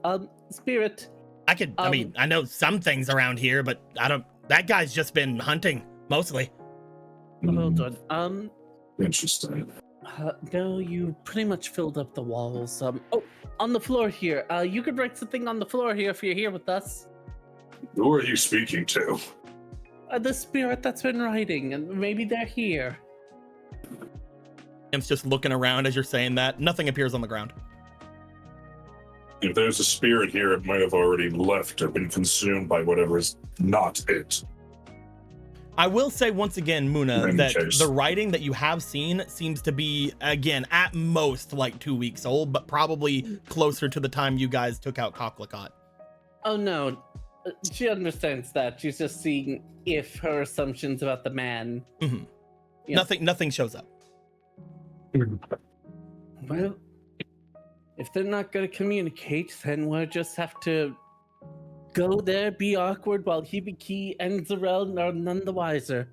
Speaker 2: Spirit.
Speaker 1: I mean, I know some things around here, but I don't. That guy's just been hunting mostly.
Speaker 2: Hold on.
Speaker 4: Interesting.
Speaker 2: No, you pretty much filled up the walls. Oh, on the floor here. You could write something on the floor here if you're here with us.
Speaker 4: Who are you speaking to?
Speaker 2: The spirit that's been writing, and maybe they're here.
Speaker 1: Im's just looking around as you're saying that. Nothing appears on the ground.
Speaker 4: If there's a spirit here, it might have already left or been consumed by whatever is not it.
Speaker 1: I will say once again, Muna,
Speaker 4: In any
Speaker 1: that
Speaker 4: case.
Speaker 1: the writing that you have seen seems to be, again, at most like 2 weeks old, but probably closer to the time you guys took out Cocklicot.
Speaker 2: Oh no, she understands that. She's just seeing if her assumptions about the man.
Speaker 1: Mhm.
Speaker 2: Yeah.
Speaker 1: Nothing shows up.
Speaker 2: Well, if they're not going to communicate, then we'll just have to go there, be awkward while Hibiki and Zarel are none the wiser.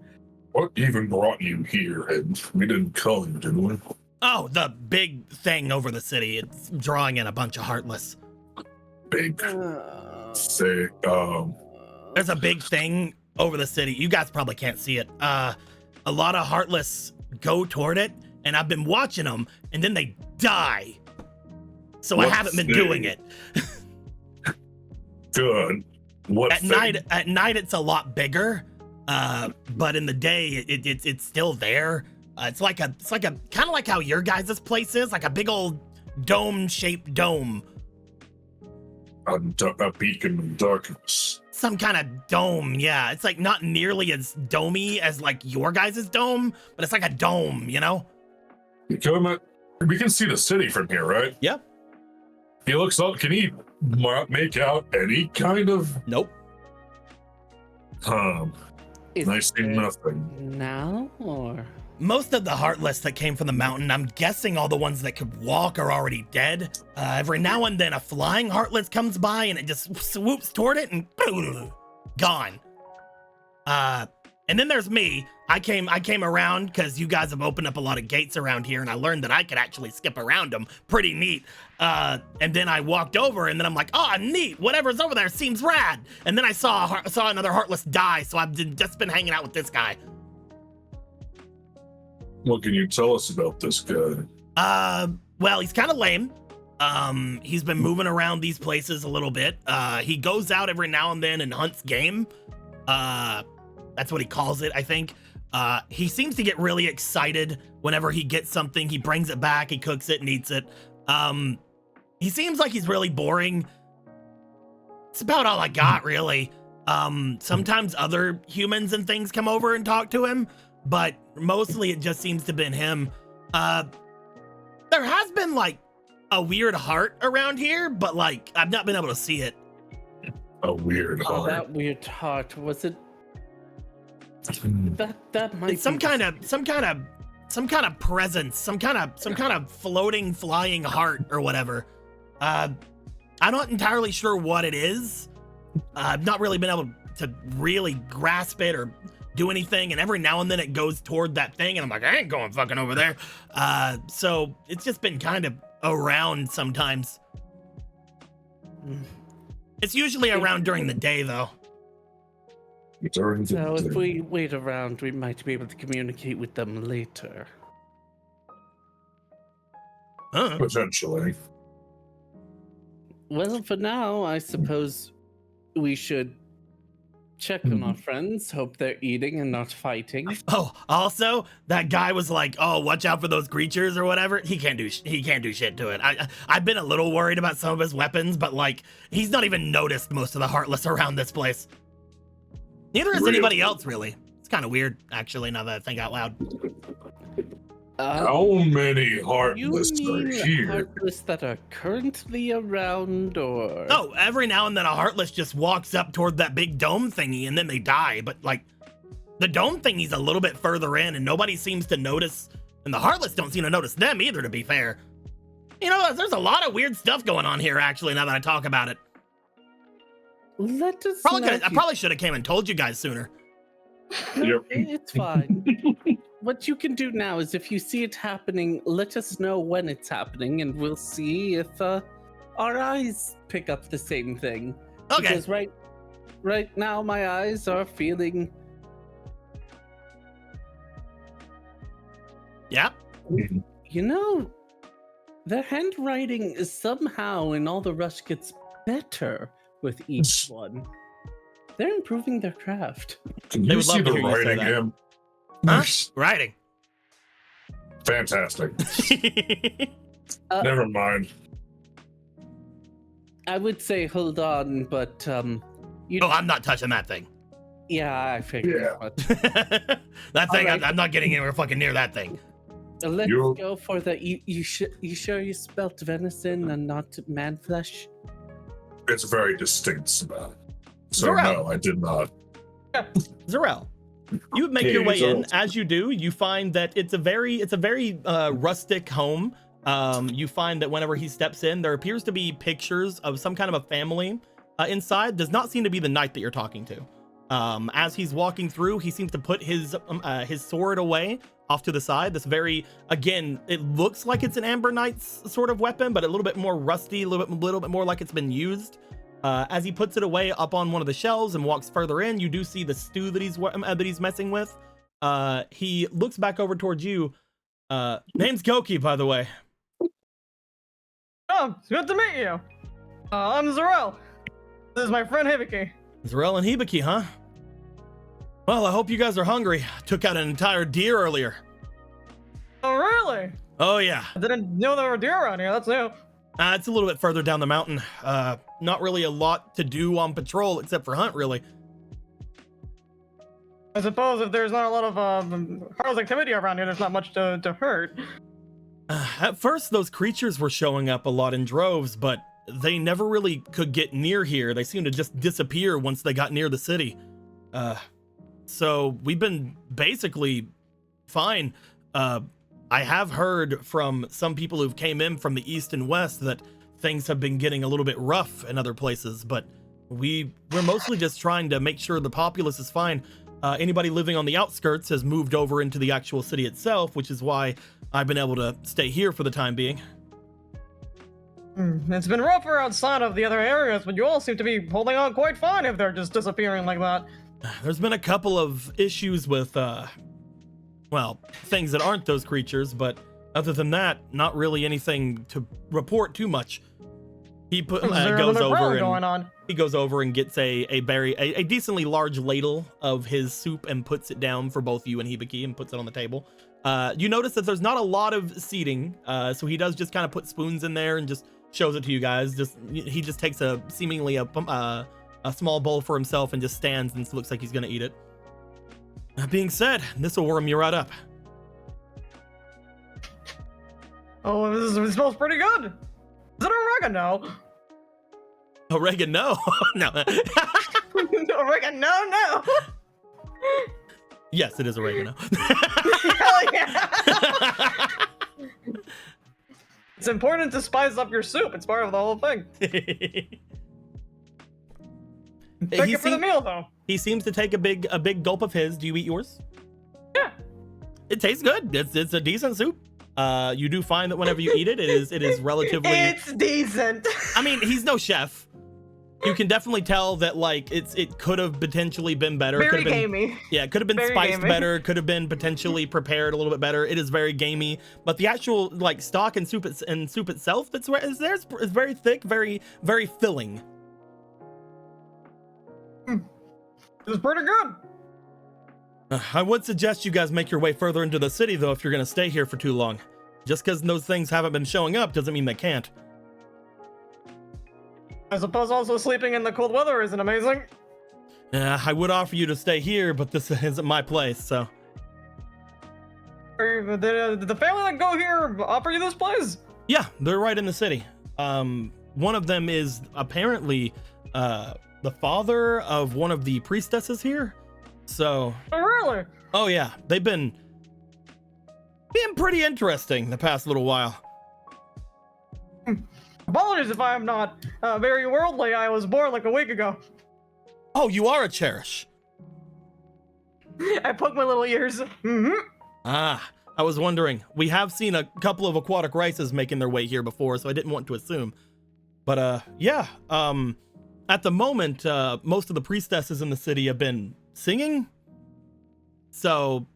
Speaker 4: What even brought you here? And we didn't call you, did we?
Speaker 1: Oh, the big thing over the city. It's drawing in a bunch of Heartless.
Speaker 4: Big say,
Speaker 1: There's a big thing over the city. You guys probably can't see it. A lot of Heartless go toward it, and I've been watching them, and then they die. So I
Speaker 4: What
Speaker 1: haven't been
Speaker 4: thing?
Speaker 1: doing it.
Speaker 4: good. What
Speaker 1: At
Speaker 4: thing?
Speaker 1: night it's a lot bigger, but in the day it's still there. It's like a kind of like how your guys' place is, like a big old dome-shaped dome.
Speaker 4: A beacon of darkness.
Speaker 1: Some kind of dome, yeah. It's like not nearly as domey as like your guys' dome, but it's like a dome, you know?
Speaker 4: We can see the city from here, right?
Speaker 1: Yeah.
Speaker 4: He looks up. Can he make out any kind of?
Speaker 1: Nope.
Speaker 2: Is
Speaker 4: I see
Speaker 2: it
Speaker 4: nothing.
Speaker 2: now or?
Speaker 1: Most of the Heartless that came from the mountain, I'm guessing all the ones that could walk are already dead. Every now and then a flying Heartless comes by and it just swoops toward it and gone. And then there's me. I came around because you guys have opened up a lot of gates around here, and I learned that I could actually skip around them. Pretty neat. And then I walked over, and then I'm like, oh, neat. Whatever's over there seems rad. And then I saw another Heartless die, so I've just been hanging out with this guy.
Speaker 4: What can you tell us about this guy?
Speaker 1: Well, he's kind of lame. He's been moving around these places a little bit. He goes out every now and then and hunts game. That's what he calls it, I think. He seems to get really excited whenever he gets something. He brings it back, he cooks it and eats it. He seems like he's really boring. It's about all I got, really. Sometimes other humans and things come over and talk to him, but mostly it just seems to have been him. There has been like a weird heart around here, but like I've not been able to see it.
Speaker 4: A weird
Speaker 2: Oh,
Speaker 4: heart.
Speaker 2: that weird heart. Was it? That might
Speaker 1: It's some
Speaker 2: be
Speaker 1: kind of presence, some kind of floating, flying heart or whatever. I'm not entirely sure what it is. I've not really been able to really grasp it or do anything, and every now and then it goes toward that thing, and I'm like, I ain't going fucking over there. So it's just been kind of around sometimes. It's usually around during the day, though.
Speaker 4: During the
Speaker 2: So if
Speaker 4: day.
Speaker 2: we wait around, we might be able to communicate with them later.
Speaker 1: Huh.
Speaker 4: Potentially.
Speaker 2: Well, for now, I suppose we should check on our friends, hope they're eating and not fighting.
Speaker 1: Oh, also, that guy was like, "Oh, watch out for those creatures or whatever." He can't do shit to it. I've been a little worried about some of his weapons, but like, he's not even noticed most of the Heartless around this place. Neither has
Speaker 4: Really?
Speaker 1: anybody else, really. It's kind of weird, actually, now that I think out loud.
Speaker 4: How many
Speaker 2: You
Speaker 4: heartless are
Speaker 2: mean
Speaker 4: here?
Speaker 2: heartless that are currently around, or?
Speaker 1: Oh, every now and then a Heartless just walks up toward that big dome thingy and then they die. But like, the dome thingy's a little bit further in and nobody seems to notice. And the Heartless don't seem to notice them either, to be fair. You know, there's a lot of weird stuff going on here, actually, now that I talk about it.
Speaker 2: Let us
Speaker 1: I
Speaker 2: know.
Speaker 1: probably should have came and told you guys sooner.
Speaker 4: Yep.
Speaker 2: It's fine. What you can do now is if you see it happening, let us know when it's happening, and we'll see if our eyes pick up the same thing.
Speaker 1: Okay.
Speaker 2: Because right now my eyes are feeling.
Speaker 1: Yeah.
Speaker 2: You know, their handwriting is somehow in all the rush gets better with each one. They're improving their craft.
Speaker 4: Can
Speaker 1: They
Speaker 4: you
Speaker 1: would
Speaker 4: see
Speaker 1: love to
Speaker 4: the
Speaker 1: hear you say
Speaker 4: writing,
Speaker 1: that.
Speaker 4: him?
Speaker 1: Huh? Writing.
Speaker 4: Fantastic.
Speaker 2: Uh,
Speaker 4: Never mind.
Speaker 2: I would say hold on, but you.
Speaker 1: Oh, I'm not touching that thing.
Speaker 2: Yeah, I figured.
Speaker 4: Yeah.
Speaker 2: But
Speaker 1: That thing,
Speaker 2: Alright.
Speaker 1: I'm not getting anywhere fucking near that thing.
Speaker 2: let's
Speaker 4: You-
Speaker 2: go for the. You sure you spelt venison and not man flesh?
Speaker 4: It's a very distinct smell. So
Speaker 1: Zero.
Speaker 4: no, I did not.
Speaker 1: Zarel, you would make
Speaker 4: Okay,
Speaker 1: your way in.
Speaker 4: so-
Speaker 1: As you do, you find that it's a very rustic home. You find that whenever he steps in, there appears to be pictures of some kind of a family inside. Does not seem to be the knight that you're talking to. As he's walking through, he seems to put his sword away off to the side. This very, again, it looks like it's an Amber Knight's sort of weapon, but a little bit more rusty, a little bit more like it's been used. As he puts it away up on one of the shelves and walks further in, you do see the stew that he's messing with. He looks back over towards you. Name's Goki, by the way.
Speaker 3: Oh, it's good to meet you. I'm Zarel. This is my friend Hibiki.
Speaker 1: Zarel and Hibiki, huh? Well, I hope you guys are hungry. Took out an entire deer earlier.
Speaker 3: Oh, really?
Speaker 1: Oh, yeah.
Speaker 3: I didn't know there were deer around here. That's new.
Speaker 1: It's a little bit further down the mountain. Not really a lot to do on patrol except for hunt, really.
Speaker 3: I suppose if there's not a lot of harmless activity around here, there's not much to hurt.
Speaker 1: At first, those creatures were showing up a lot in droves, but they never really could get near here. They seemed to just disappear once they got near the city. So we've been basically fine. I have heard from some people who've came in from the east and west that things have been getting a little bit rough in other places, but we're mostly just trying to make sure the populace is fine. Anybody living on the outskirts has moved over into the actual city itself, which is why I've been able to stay here for the time being.
Speaker 3: It's been rougher outside of the other areas, but you all seem to be holding on quite fine if they're just disappearing like that.
Speaker 1: There's been a couple of issues with, well, things that aren't those creatures, but other than that, not really anything to report too much. He
Speaker 3: Is there
Speaker 1: goes
Speaker 3: another brawl
Speaker 1: over
Speaker 3: going
Speaker 1: and
Speaker 3: on?
Speaker 1: he goes over and gets a decently large ladle of his soup and puts it down for both you and Hibiki and puts it on the table. You notice that there's not a lot of seating, so he does just kind of put spoons in there and just shows it to you guys. He just takes a seemingly a small bowl for himself and just stands and looks like he's gonna eat it. That being said, this will warm you right up.
Speaker 3: Oh, this smells pretty good. Is it oregano?
Speaker 1: Oregano? No.
Speaker 3: Oregano, no.
Speaker 1: Yes, it is oregano.
Speaker 3: Hell yeah. It's important to spice up your soup. It's part of the whole thing. Thank you for the meal, though.
Speaker 1: He seems to take a big gulp of his. Do you eat yours?
Speaker 3: Yeah.
Speaker 1: It tastes good. It's a decent soup. You do find that whenever you eat it, it is relatively.
Speaker 3: It's decent.
Speaker 1: I mean, he's no chef. You can definitely tell that like it could have potentially been better.
Speaker 3: Very
Speaker 1: Could have been,
Speaker 3: gamey.
Speaker 1: yeah, it could have been
Speaker 3: Very
Speaker 1: spiced
Speaker 3: gamey.
Speaker 1: better. Could have been potentially prepared a little bit better. It is very gamey, but the actual like stock and soup itself that's where is there is very thick, very filling.
Speaker 3: It was pretty good.
Speaker 1: I would suggest you guys make your way further into the city, though, if you're going to stay here for too long. Just because those things haven't been showing up doesn't mean they can't.
Speaker 3: I suppose also sleeping in the cold weather isn't amazing.
Speaker 1: I would offer you to stay here, but this isn't my place, so...
Speaker 3: Did the family that go here offer you this place?
Speaker 1: Yeah, they're right in the city. One of them is apparently the father of one of the priestesses here. So...
Speaker 3: Oh, really?
Speaker 1: Oh, yeah, they've been being pretty interesting the past little while.
Speaker 3: Apologies if I am not very worldly. I was born like a week ago.
Speaker 1: Oh, you are a Cherish.
Speaker 3: I poke my little ears. Mm-hmm.
Speaker 1: Ah, I was wondering. We have seen a couple of aquatic rices making their way here before, so I didn't want to assume. But yeah, at the moment, most of the priestesses in the city have been singing. So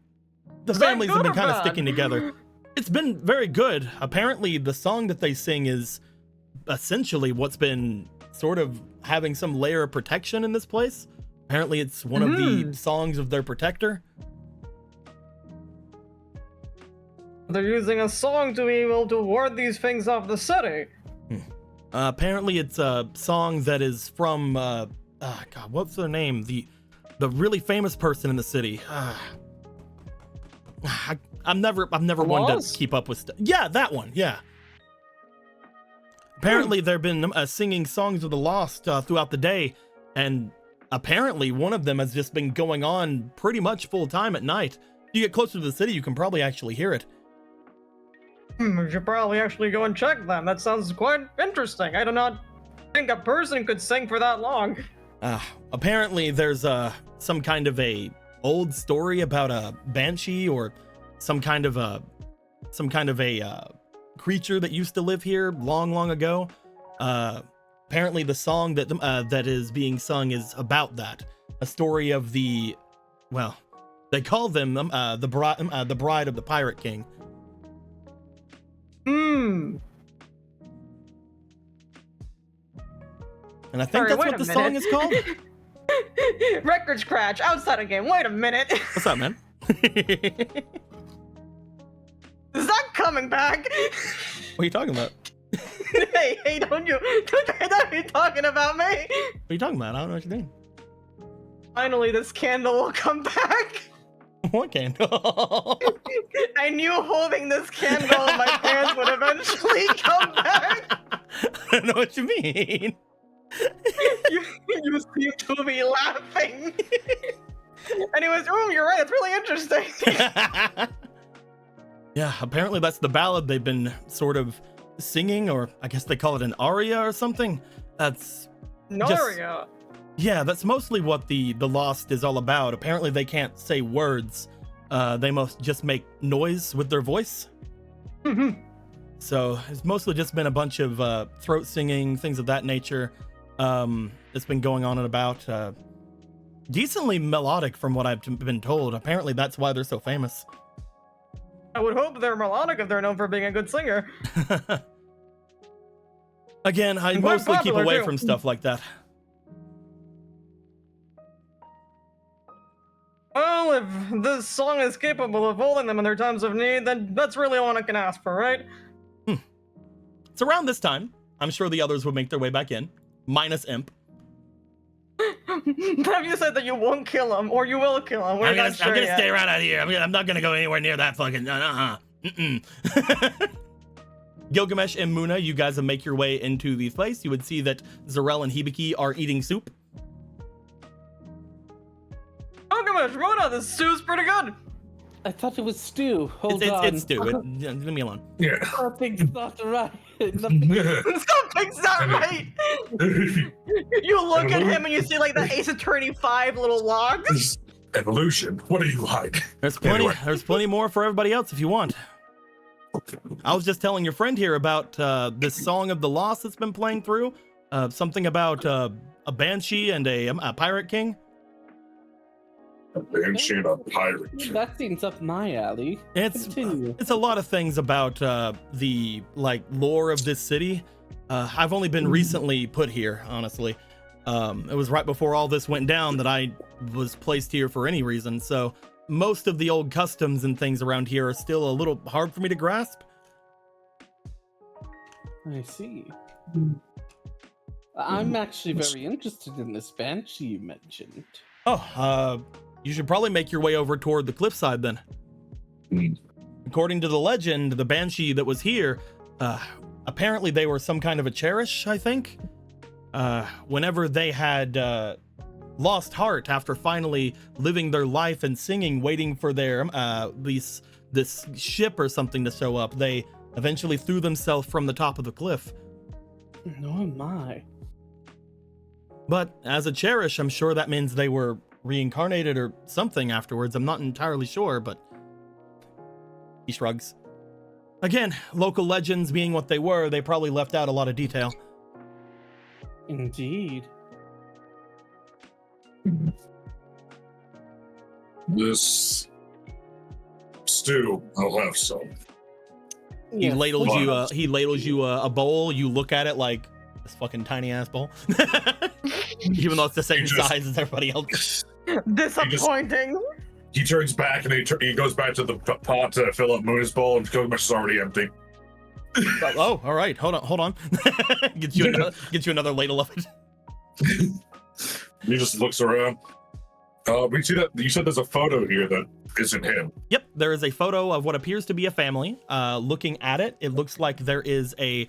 Speaker 1: the
Speaker 3: Is that
Speaker 1: families have
Speaker 3: good
Speaker 1: been
Speaker 3: or
Speaker 1: kind of
Speaker 3: bad?
Speaker 1: sticking together. It's been very good. Apparently, the song that they sing is essentially what's been sort of having some layer of protection in this place. Apparently, it's one of the songs of their protector.
Speaker 3: They're using a song to be able to ward these things off the city.
Speaker 1: Apparently, it's a song that is from God, what's their name? The really famous person in the city. I'm never one to keep up with stuff. Yeah, that one. Yeah. Apparently, they've been singing songs of the lost throughout the day, and apparently one of them has just been going on pretty much full time at night. If you get closer to the city, you can probably actually hear it.
Speaker 3: We should probably actually go and check them. That sounds quite interesting. I do not think a person could sing for that long.
Speaker 1: Apparently, there's some kind of a old story about a banshee or some kind of a creature that used to live here long ago. Apparently, the song that is being sung is about that. A story of they call them the bride of the Pirate King.
Speaker 3: Hmm.
Speaker 1: And I think that's what the song is called.
Speaker 3: Record scratch outside of game. Wait a minute.
Speaker 1: What's up, man?
Speaker 3: Is that coming back?
Speaker 1: What are you talking about?
Speaker 3: Hey, don't you be talking about me.
Speaker 1: What are you talking about? I don't know what you mean.
Speaker 3: Finally, this candle will come back.
Speaker 1: What candle?
Speaker 3: I knew holding this candle in my hands would eventually come back.
Speaker 1: I don't know what you mean.
Speaker 3: You seem to be laughing. Anyways, you're right. It's really interesting.
Speaker 1: Yeah, apparently that's the ballad they've been sort of singing, or I guess they call it an aria or something. That's
Speaker 3: Naria.
Speaker 1: Yeah, that's mostly what the Lost is all about. Apparently they can't say words. They must just make noise with their voice.
Speaker 3: Mm-hmm.
Speaker 1: So it's mostly just been a bunch of throat singing, things of that nature. It's been going on and about. Decently melodic from what I've been told. Apparently that's why they're so famous.
Speaker 3: I would hope they're melodic if they're known for being a good singer.
Speaker 1: Again, I
Speaker 3: And quite
Speaker 1: mostly keep
Speaker 3: popular,
Speaker 1: away
Speaker 3: too.
Speaker 1: from stuff like that.
Speaker 3: Well, if this song is capable of holding them in their times of need, then that's really all I can ask for, right?
Speaker 1: It's around this time. I'm sure the others would make their way back in. Minus Imp.
Speaker 3: Have you said that you won't kill him, or you will kill him? We're
Speaker 1: I'm
Speaker 3: not sure
Speaker 1: gonna
Speaker 3: yet.
Speaker 1: stay right out here. I'm not gonna go anywhere near that fucking. Gilgamesh and Muna, you guys will make your way into the place. You would see that Zarel and Hibiki are eating soup.
Speaker 3: Gilgamesh, Muna, this stew's pretty good.
Speaker 2: I thought it was stew. Hold on.
Speaker 1: It's stew. Leave me alone.
Speaker 4: Yeah.
Speaker 2: Something's not right.
Speaker 3: Something's not right. You look at him and you see like the Ace Attorney 5 little logs.
Speaker 4: Evolution. What are you hiding?
Speaker 1: There's plenty.
Speaker 4: Anyway.
Speaker 1: There's plenty more for everybody else if you want. I was just telling your friend here about this song of the lost that's been playing through. Something about a banshee and a pirate king.
Speaker 4: A banshee and a pirate.
Speaker 2: That seems up my alley. Continue.
Speaker 1: It's a lot of things about the lore of this city. I've only been recently put here, honestly. It was right before all this went down that I was placed here for any reason. So most of the old customs and things around here are still a little hard for me to grasp.
Speaker 2: I see. I'm actually very interested in this banshee you mentioned.
Speaker 1: Oh, you should probably make your way over toward the cliffside then. According to the legend, the banshee that was here, apparently they were some kind of a Cherished, I think. Whenever they had lost heart after finally living their life and singing, waiting for their this ship or something to show up, they eventually threw themselves from the top of the cliff.
Speaker 2: No, my.
Speaker 1: But as a Cherish, I'm sure that means they were reincarnated or something afterwards. I'm not entirely sure, but he shrugs. Again, local legends being what they were, they probably left out a lot of detail.
Speaker 2: Indeed.
Speaker 4: This stew, I'll have some.
Speaker 1: He
Speaker 2: Yes,
Speaker 1: ladles
Speaker 2: please.
Speaker 1: you a bowl. You look at it like this fucking tiny ass bowl. even though it's the same
Speaker 4: He just-
Speaker 1: size as everybody else.
Speaker 3: Disappointing.
Speaker 4: He turns back and he goes back to the pot to fill up Moon's bowl, and Gilgamesh is already empty.
Speaker 1: Oh, all right. Hold on. Get you another ladle of it.
Speaker 4: He just looks around. We see that you said there's a photo here that isn't him.
Speaker 1: Yep, there is a photo of what appears to be a family. Looking at it, it looks like there is a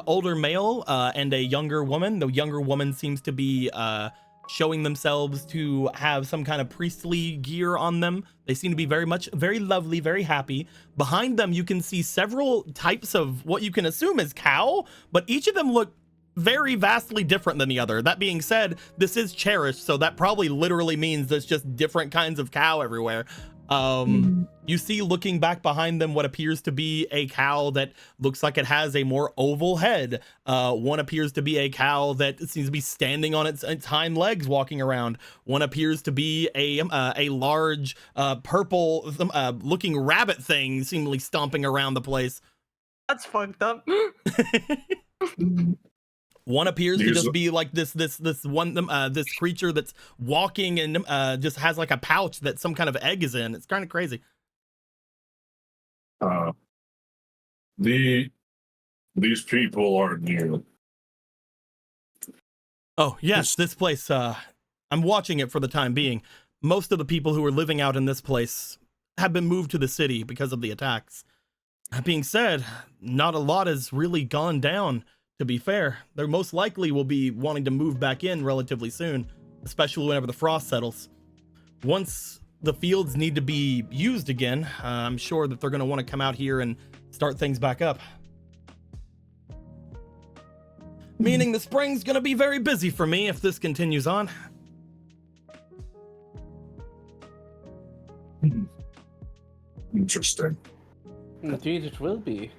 Speaker 1: older male and a younger woman. The younger woman seems to be showing themselves to have some kind of priestly gear on them. They seem to be very lovely, very happy. Behind them, you can see several types of what you can assume is cow, but each of them look very vastly different than the other. That being said, this is Cherished, so that probably literally means there's just different kinds of cow everywhere. You see looking back behind them what appears to be a cow that looks like it has a more oval head. One appears to be a cow that seems to be standing on its hind legs walking around. One appears to be a large purple looking rabbit thing seemingly stomping around the place.
Speaker 3: That's fucked up.
Speaker 1: One appears to just be like this creature that's walking and just has like a pouch that some kind of egg is in. It's kind of crazy.
Speaker 4: These people are new.
Speaker 1: Oh yes, this place. I'm watching it for the time being. Most of the people who are living out in this place have been moved to the city because of the attacks. That being said, not a lot has really gone down. To be fair, they most likely will be wanting to move back in relatively soon, especially whenever the frost settles. Once the fields need to be used again, I'm sure that they're going to want to come out here and start things back up. Meaning the spring's going to be very busy for me if this continues on.
Speaker 4: Interesting.
Speaker 2: Indeed, it will be.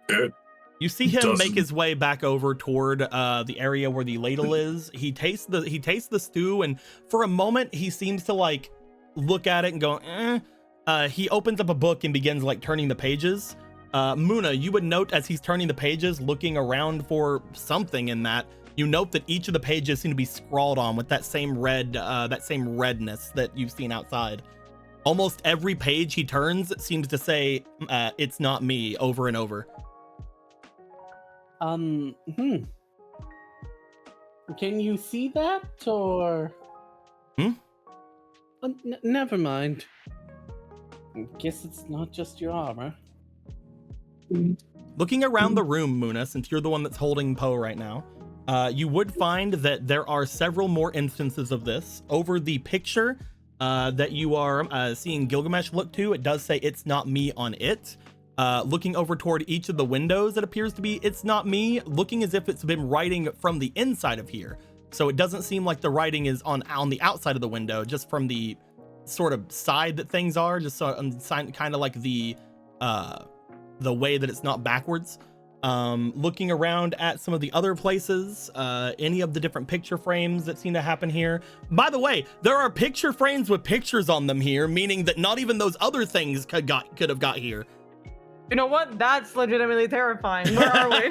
Speaker 4: Good.
Speaker 1: You see him make his way back over toward the area where the ladle is. He tastes the stew, and for a moment he seems to like look at it and go, eh. He opens up a book and begins like turning the pages. Muna, you would note as he's turning the pages, looking around for something in that, you note that each of the pages seem to be scrawled on with that same redness that you've seen outside. Almost every page he turns seems to say, "It's not me," over and over.
Speaker 2: Can you see that, or? Never mind. Guess it's not just your armor.
Speaker 1: Looking around the room, Muna, since you're the one that's holding Poe right now, you would find that there are several more instances of this. Over the picture that you are seeing Gilgamesh look to, it does say "It's not me" on it. Looking over toward each of the windows, it appears to be "It's not me," looking as if it's been writing from the inside of here. So it doesn't seem like the writing is on the outside of the window, just from the sort of side that things are, just so kind of like the way that it's not backwards. Looking around at some of the other places, any of the different picture frames that seem to happen here. By the way, there are picture frames with pictures on them here, meaning that not even those other things could have got here.
Speaker 3: You know what? That's legitimately terrifying. Where are we?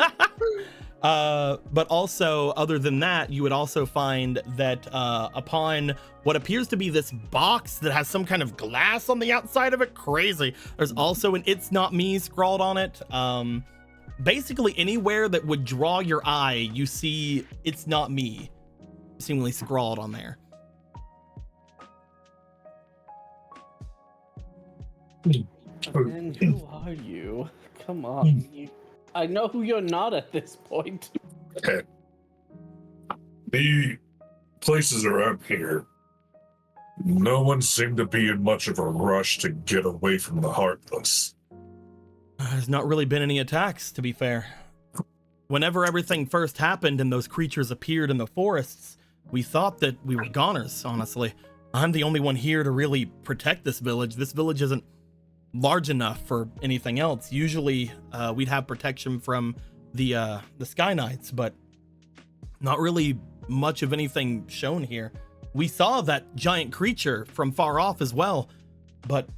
Speaker 1: But also, other than that, you would also find that upon what appears to be this box that has some kind of glass on the outside of it, crazy, there's also an "It's not me" scrawled on it. Basically anywhere that would draw your eye, you see "It's not me" seemingly scrawled on there.
Speaker 2: And who are you? Come on. I know who you're not at this point.
Speaker 4: Okay. The places around here, no one seemed to be in much of a rush to get away from the Heartless.
Speaker 1: There's not really been any attacks, to be fair. Whenever everything first happened and those creatures appeared in the forests, we thought that we were goners, honestly. I'm the only one here to really protect this village. This village isn't large enough for anything else. Usually we'd have protection from the Sky Knights, but not really much of anything shown here. We saw that giant creature from far off as well, but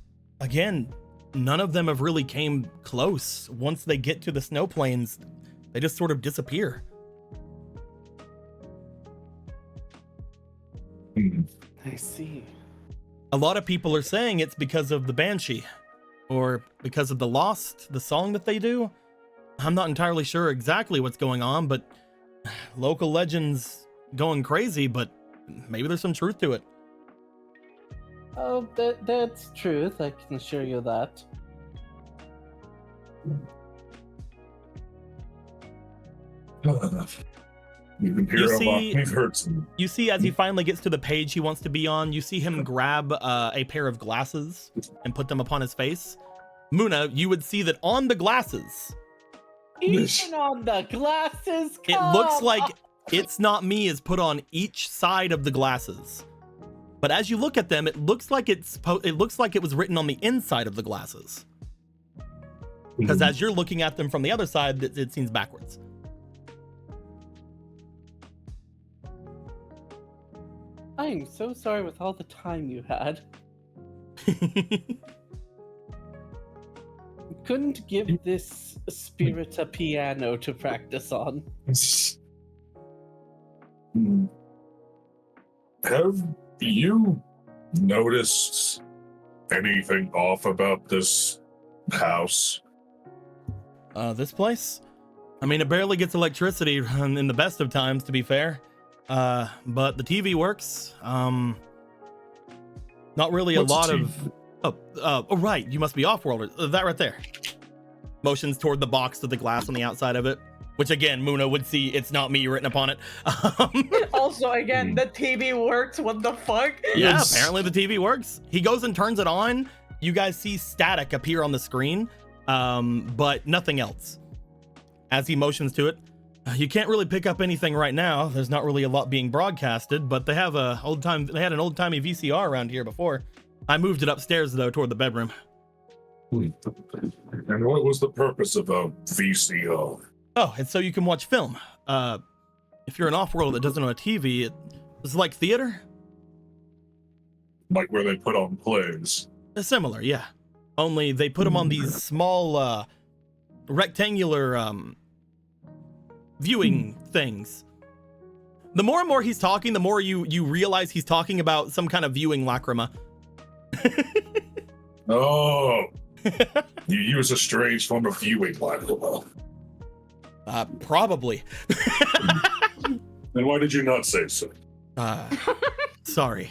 Speaker 1: again, none of them have really came close. Once they get to the snow plains, they just sort of disappear.
Speaker 2: I see.
Speaker 1: A lot of people are saying it's because of the Banshee, or because of the Lost, the song that they do. I'm not entirely sure exactly what's going on, but local legends going crazy, but maybe there's some truth to it.
Speaker 2: Oh, that's truth. I can assure you that.
Speaker 4: You can hear
Speaker 1: You
Speaker 4: a lot.
Speaker 1: see-
Speaker 4: We've heard some.
Speaker 1: You see, as he finally gets to the page he wants to be on, you see him grab a pair of glasses and put them upon his face. Muna, you would see that on the glasses,
Speaker 2: Even on the glasses,
Speaker 1: it looks
Speaker 2: come
Speaker 1: like
Speaker 2: on.
Speaker 1: It's Not Me is put on each side of the glasses. But as you look at them, it looks like it was written on the inside of the glasses. Because as you're looking at them from the other side, it seems backwards.
Speaker 2: I am so sorry with all the time you had. Couldn't give this spirit a piano to practice on.
Speaker 4: Have you noticed anything off about this house?
Speaker 1: This place? I mean, it barely gets electricity in the best of times, to be fair. But the TV works. Not really
Speaker 4: What's
Speaker 1: a lot
Speaker 4: TV?
Speaker 1: of... Oh, right. You must be off-worlder. That right there. Motions toward the box to the glass on the outside of it. Which, again, Muna would see It's Not Me written upon it.
Speaker 3: Also, again, the TV works. What the fuck?
Speaker 1: Yeah,
Speaker 4: Yes.
Speaker 1: apparently the TV works. He goes and turns it on. You guys see static appear on the screen, but nothing else. As he motions to it, you can't really pick up anything right now. There's not really a lot being broadcasted, but they have an old-timey VCR around here before. I moved it upstairs though toward the bedroom.
Speaker 4: And what was the purpose of a VCR?
Speaker 1: Oh, it's so you can watch film. If you're an off-world that doesn't know a TV, it's like theater.
Speaker 4: Like where they put on plays?
Speaker 1: It's similar, yeah. Only they put them on these small, rectangular viewing things. The more and more he's talking, the more you realize he's talking about some kind of viewing lacrima.
Speaker 4: Oh, you use a strange form of viewing, Michael.
Speaker 1: Probably.
Speaker 4: Then why did you not say so?
Speaker 1: Sorry.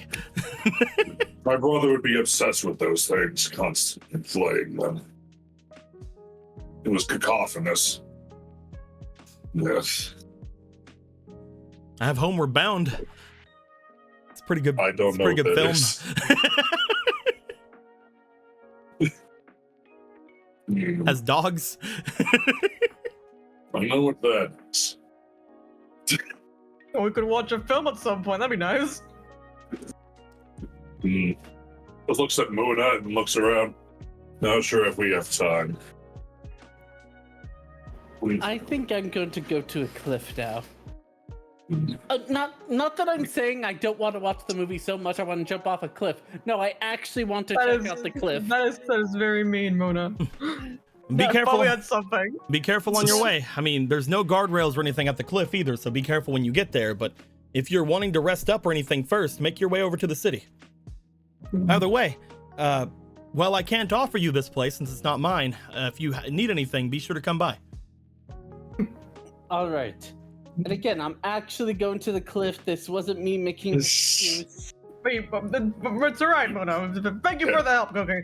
Speaker 4: My brother would be obsessed with those things, constantly playing them. It was cacophonous. Yes.
Speaker 1: I have Homeward Bound. It's pretty good.
Speaker 4: I don't
Speaker 1: It's
Speaker 4: know
Speaker 1: pretty
Speaker 4: what
Speaker 1: good
Speaker 4: that
Speaker 1: film.
Speaker 4: is.
Speaker 1: Has dogs.
Speaker 4: I know what that is.
Speaker 3: We could watch a film at some point. That'd be nice.
Speaker 4: It looks at Muna and looks around. Not sure if we have time.
Speaker 2: I think I'm going to go to a cliff now. Not that I'm saying I don't want to watch the movie so much I want to jump off a cliff. No, I actually want to check out the cliff.
Speaker 3: That is very mean, Mona.
Speaker 1: Be careful.
Speaker 3: Probably had something.
Speaker 1: Be careful on your way. I mean, there's no guardrails or anything at the cliff either, so be careful when you get there. But if you're wanting to rest up or anything first, make your way over to the city. Either way, well, I can't offer you this place since it's not mine. If you need anything, be sure to come by.
Speaker 2: All right. And again, I'm actually going to the cliff. This wasn't me making an excuse.
Speaker 3: Wait, but it's alright, Mona. Thank you for the help, Cookie.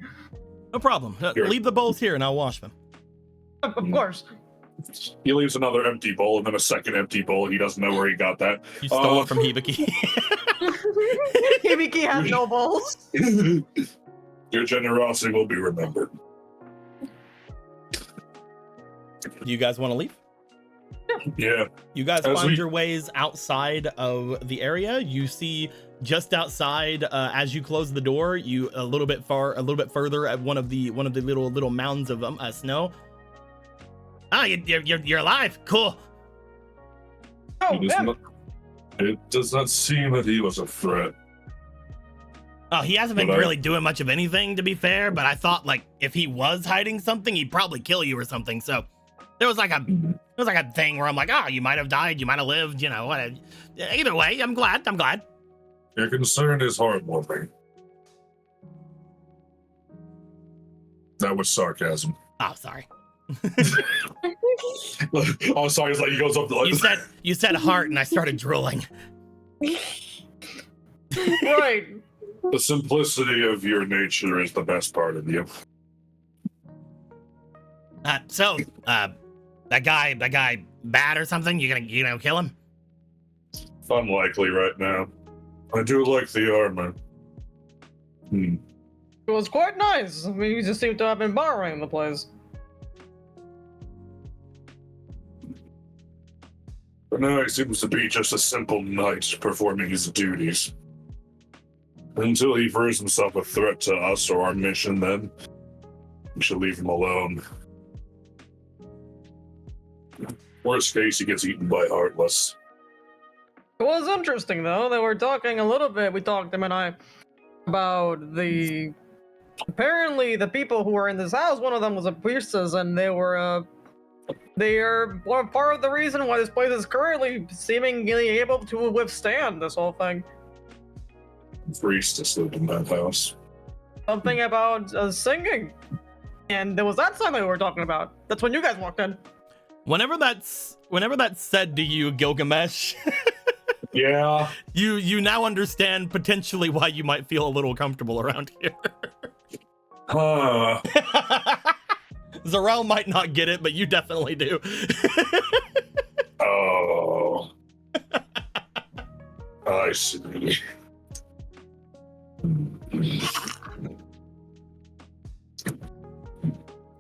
Speaker 1: No problem.
Speaker 4: Here.
Speaker 1: Leave the bowls here and I'll wash them.
Speaker 3: Of course.
Speaker 4: He leaves another empty bowl and then a second empty bowl. He doesn't know where he got that.
Speaker 1: You stole it from Hibiki.
Speaker 3: Hibiki has no balls.
Speaker 4: Your generosity will be remembered.
Speaker 1: Do you guys want to leave?
Speaker 4: Yeah.
Speaker 1: You guys
Speaker 4: As
Speaker 1: find
Speaker 4: we-
Speaker 1: your ways outside of the area. You see just outside, as you close the door, you a little bit further at one of the little mounds of snow. Ah, you're alive. Cool.
Speaker 3: Oh,
Speaker 4: It does not seem that he was a threat.
Speaker 1: Oh, he hasn't been
Speaker 4: But I-
Speaker 1: really doing much of anything, to be fair. But I thought, like, if he was hiding something, he'd probably kill you or something. So there was like a thing where I'm like, oh, you might have died, you might have lived, you know. What? Either way, I'm glad.
Speaker 4: Your concern is heartwarming. That was sarcasm.
Speaker 1: Oh, sorry.
Speaker 4: Oh, sorry. It's like he goes up to
Speaker 1: You said heart, and I started drooling.
Speaker 3: Right.
Speaker 4: The simplicity of your nature is the best part of you.
Speaker 1: That guy bad or something? You gonna kill him?
Speaker 4: Unlikely right now. I do like the armor.
Speaker 3: It was quite nice. I mean, you just seem to have been borrowing the place.
Speaker 4: But now he seems to be just a simple knight performing his duties. Until he proves himself a threat to us or our mission, then we should leave him alone. Worst case, he gets eaten by Heartless.
Speaker 3: It was interesting, though. They were talking a little bit, him and I, about the... Apparently, the people who were in this house, one of them was a priestess, and they are part of the reason why this place is currently seemingly able to withstand this whole thing.
Speaker 4: Priestess lived in that house.
Speaker 3: Something about singing. And there was that song that we were talking about. That's when you guys walked in.
Speaker 1: Whenever that's said to you, Gilgamesh,
Speaker 4: Yeah.
Speaker 1: you now understand potentially why you might feel a little comfortable around here.
Speaker 4: Huh.
Speaker 1: Zarel might not get it, but you definitely do.
Speaker 4: Oh. I see.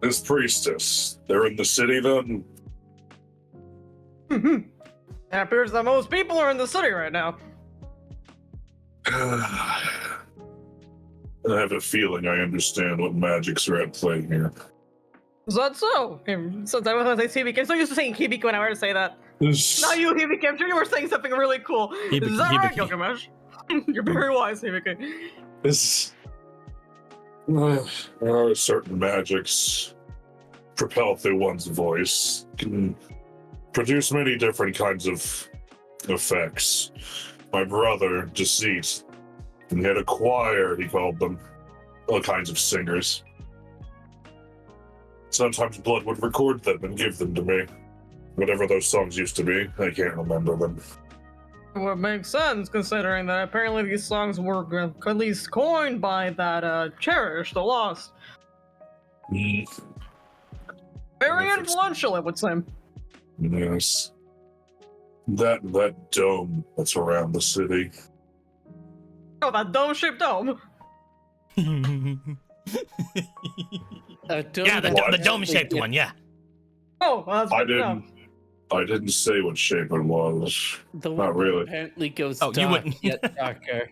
Speaker 4: This priestess, they're in the city then?
Speaker 3: It appears that most people are in the city right now.
Speaker 4: I have a feeling I understand what magics are at play here.
Speaker 3: Is that so? So that was I say Hibiki. I'm so used to saying Hibiki when I were to say that. Not you, Hibiki. I'm sure you were saying something really cool. Is that right, Gilgamesh? You're very wise, Hibiki.
Speaker 4: There are certain magics propel through one's voice, can produce many different kinds of effects. My brother, Deceit, he had a choir, he called them, all kinds of singers. Sometimes Blood would record them and give them to me. Whatever those songs used to be, I can't remember them.
Speaker 3: Well, it makes sense, considering that apparently these songs were at least coined by that Cherished, the Lost. Very influential, I would say.
Speaker 4: Yes. That dome that's around the city.
Speaker 3: Oh, that dome-shaped dome.
Speaker 1: The dome-shaped one, yeah.
Speaker 3: Oh, well, that's good to know.
Speaker 4: I didn't say what shape it was.
Speaker 2: The
Speaker 4: Not
Speaker 2: one
Speaker 4: really.
Speaker 2: apparently goes
Speaker 1: Oh, you
Speaker 2: dark,
Speaker 1: wouldn't-
Speaker 2: yet darker.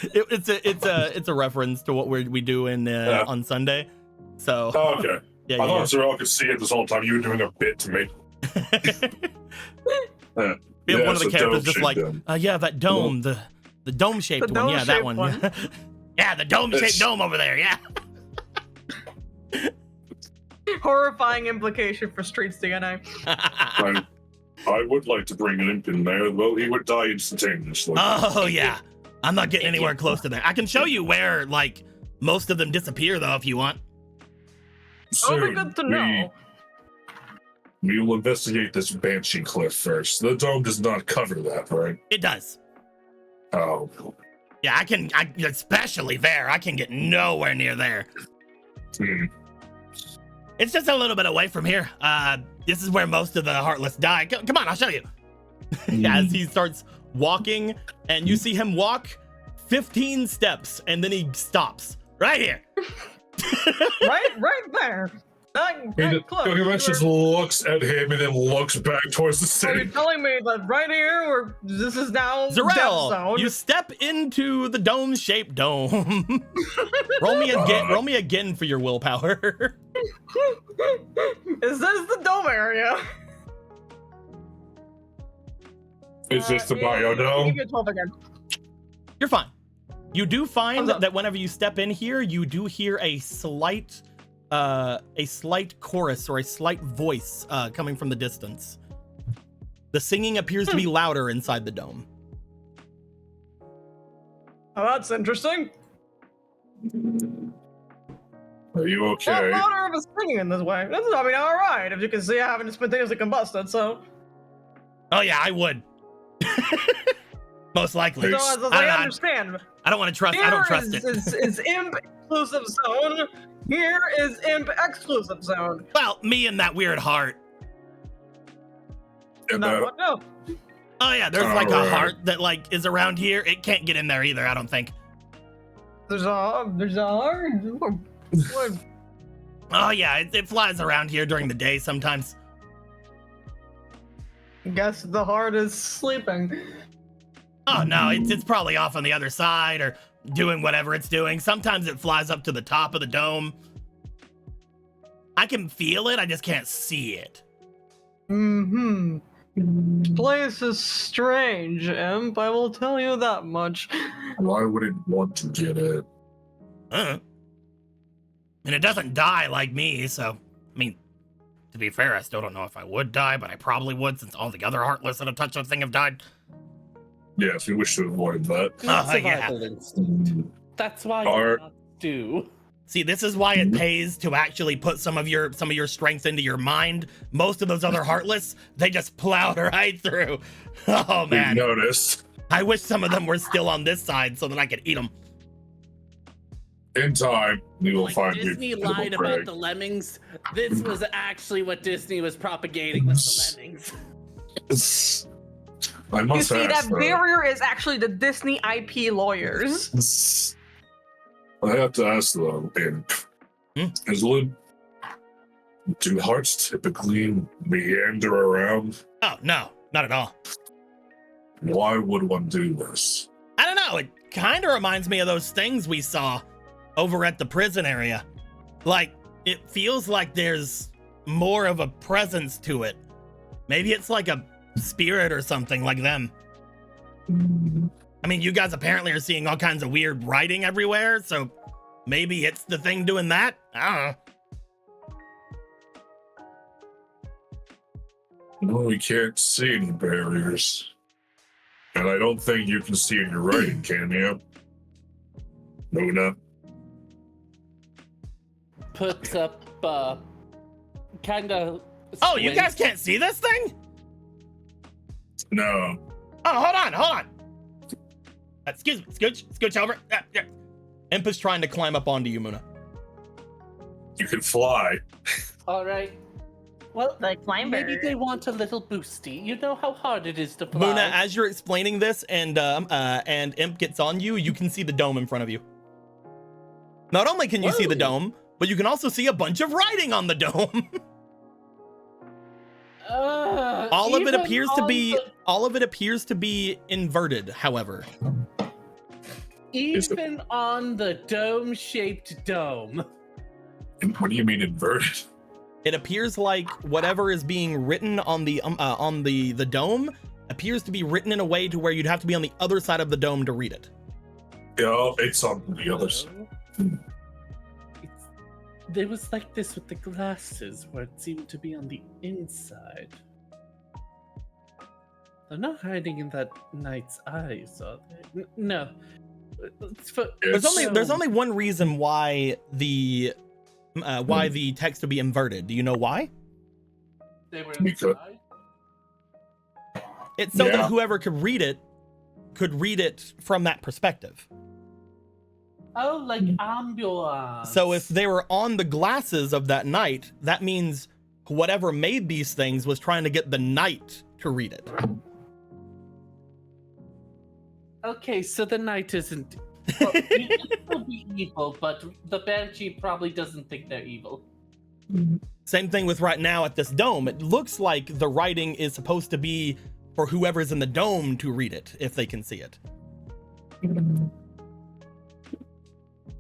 Speaker 1: It's a reference to what we do in on Sunday. So
Speaker 4: Oh, okay.
Speaker 1: yeah,
Speaker 4: I thought Zarel could see it this whole time. You were doing a bit to me.
Speaker 1: We have one of the
Speaker 4: it's a
Speaker 1: characters just
Speaker 4: dome-shaped
Speaker 1: like,
Speaker 4: dome.
Speaker 1: yeah, that dome, the dome-shaped
Speaker 3: The
Speaker 1: one, yeah, that one.
Speaker 3: dome-shaped one.
Speaker 1: Yeah, the dome-shaped
Speaker 4: It's-
Speaker 1: dome over there, yeah.
Speaker 3: Horrifying implication for Streets DNA.
Speaker 4: I would like to bring an imp in there. Well, he would die instantaneously.
Speaker 1: Oh yeah, I'm not getting anywhere close to that. I can show you where like most of them disappear though, if you want.
Speaker 3: That would be good to know.
Speaker 4: We will investigate this Banshee cliff first. The dome does not cover that, right?
Speaker 1: It does.
Speaker 4: Oh.
Speaker 1: Yeah, I especially there. I can get nowhere near there.
Speaker 4: Hmm.
Speaker 1: It's just a little bit away from here. This is where most of the Heartless die. Come on, I'll show you. As he starts walking, and you see him walk 15 steps, and then he stops right here.
Speaker 3: right there.
Speaker 4: Gilgamesh just looks at him and then looks back towards the
Speaker 3: So you're
Speaker 4: city.
Speaker 3: telling me that right here, where this is now death
Speaker 1: Zarel,
Speaker 3: zone?
Speaker 1: you step into the dome-shaped dome. Roll me again for your willpower.
Speaker 3: Is this the dome area?
Speaker 4: Is this the
Speaker 3: Give
Speaker 4: biodome?
Speaker 3: me a 12 again.
Speaker 1: You're fine. You do find
Speaker 3: Thumbs up.
Speaker 1: that whenever you step in here, you do hear a slight chorus or a slight voice coming from the distance. The singing appears to be louder inside the dome.
Speaker 3: Oh, that's interesting.
Speaker 4: Are you
Speaker 3: Well,
Speaker 4: okay?
Speaker 3: not heard of us thinking in this way. That's, I mean, all right. If you can see, I haven't spontaneously combusted, so.
Speaker 1: Oh yeah, I would. Most likely.
Speaker 3: So
Speaker 4: Please.
Speaker 3: as I understand,
Speaker 1: I don't want to trust. I don't trust it.
Speaker 3: is imp exclusive zone. Here is imp exclusive zone.
Speaker 1: Well, me and that weird heart.
Speaker 4: And
Speaker 3: No,
Speaker 4: that,
Speaker 3: what? No.
Speaker 1: Oh yeah, there's like a
Speaker 4: Alright.
Speaker 1: heart that like is around here. It can't get in there either. I don't think.
Speaker 3: There's a what?
Speaker 1: Oh yeah, it flies around here during the day sometimes.
Speaker 3: Guess the heart is sleeping.
Speaker 1: Oh no, it's probably off on the other side or doing whatever it's doing. Sometimes it flies up to the top of the dome. I can feel it, I just can't see it.
Speaker 3: Mm-hmm. This place is strange, Imp. I will tell you that much.
Speaker 4: why would it want to get it?
Speaker 1: And it doesn't die like me, so I mean, to be fair, I still don't know if I would die, but I probably would since all the other heartless that have touched the thing have died.
Speaker 4: Yeah, if you wish to avoid that.
Speaker 2: Survival instinct. That's why
Speaker 4: Are-
Speaker 2: you not do.
Speaker 1: See, this is why it pays to actually put some of your strength into your mind. Most of those other heartless, they just plowed right through. Oh
Speaker 4: We've
Speaker 1: man,
Speaker 4: noticed.
Speaker 1: I wish some of them were still on this side so that I could eat them.
Speaker 4: In time, we will find you.
Speaker 2: Disney lied about the lemmings. This was actually what Disney was propagating with the lemmings.
Speaker 4: I
Speaker 3: You
Speaker 4: must
Speaker 3: see,
Speaker 4: ask,
Speaker 3: that barrier is actually the Disney IP lawyers.
Speaker 4: I have to ask though, and Island, do hearts typically meander around?
Speaker 1: Oh no, not at all.
Speaker 4: Why would one do this?
Speaker 1: I don't know. It kind of reminds me of those things we saw over at the prison area. Like, it feels like there's more of a presence to it. Maybe it's like a spirit or something like them. I mean, you guys apparently are seeing all kinds of weird writing everywhere, so maybe it's the thing doing that? I don't know.
Speaker 4: No, we can't see any barriers. And I don't think you can see in your writing, can you? Luna?
Speaker 2: Puts up, kind of.
Speaker 1: Oh, you guys can't see this thing?
Speaker 4: No.
Speaker 1: Oh, hold on. Excuse me, scooch over. Yeah. Imp is trying to climb up onto you, Muna.
Speaker 4: You can fly.
Speaker 2: All right. Well,
Speaker 3: The climber.
Speaker 2: maybe they want a little boosty. You know how hard it is to fly.
Speaker 1: Muna, as you're explaining this and Imp gets on you, you can see the dome in front of you. Not only can you see the
Speaker 2: Whoa.
Speaker 1: dome, but you can also see a bunch of writing on the dome. All of it appears to be inverted, however.
Speaker 2: Even on the dome-shaped dome.
Speaker 4: What do you mean inverted?
Speaker 1: It appears like whatever is being written on the dome appears to be written in a way to where you'd have to be on the other side of the dome to read it.
Speaker 4: Yeah, it's on the other side.
Speaker 2: There was like this with the glasses, where it seemed to be on the inside. They're not hiding in that knight's eyes, are they? No.
Speaker 1: There's only one reason why the text would be inverted. Do you know why?
Speaker 2: They were
Speaker 4: We could-
Speaker 2: inside.
Speaker 1: It's so
Speaker 4: Yeah.
Speaker 1: that whoever could read it from that perspective.
Speaker 2: Oh, like ambulance.
Speaker 1: So if they were on the glasses of that knight, that means whatever made these things was trying to get the knight to read it.
Speaker 2: Okay, so the knight isn't. Well, he can still be evil, but the banshee probably doesn't think they're evil.
Speaker 1: Same thing with right now at this dome. It looks like the writing is supposed to be for whoever's in the dome to read it, if they can see it.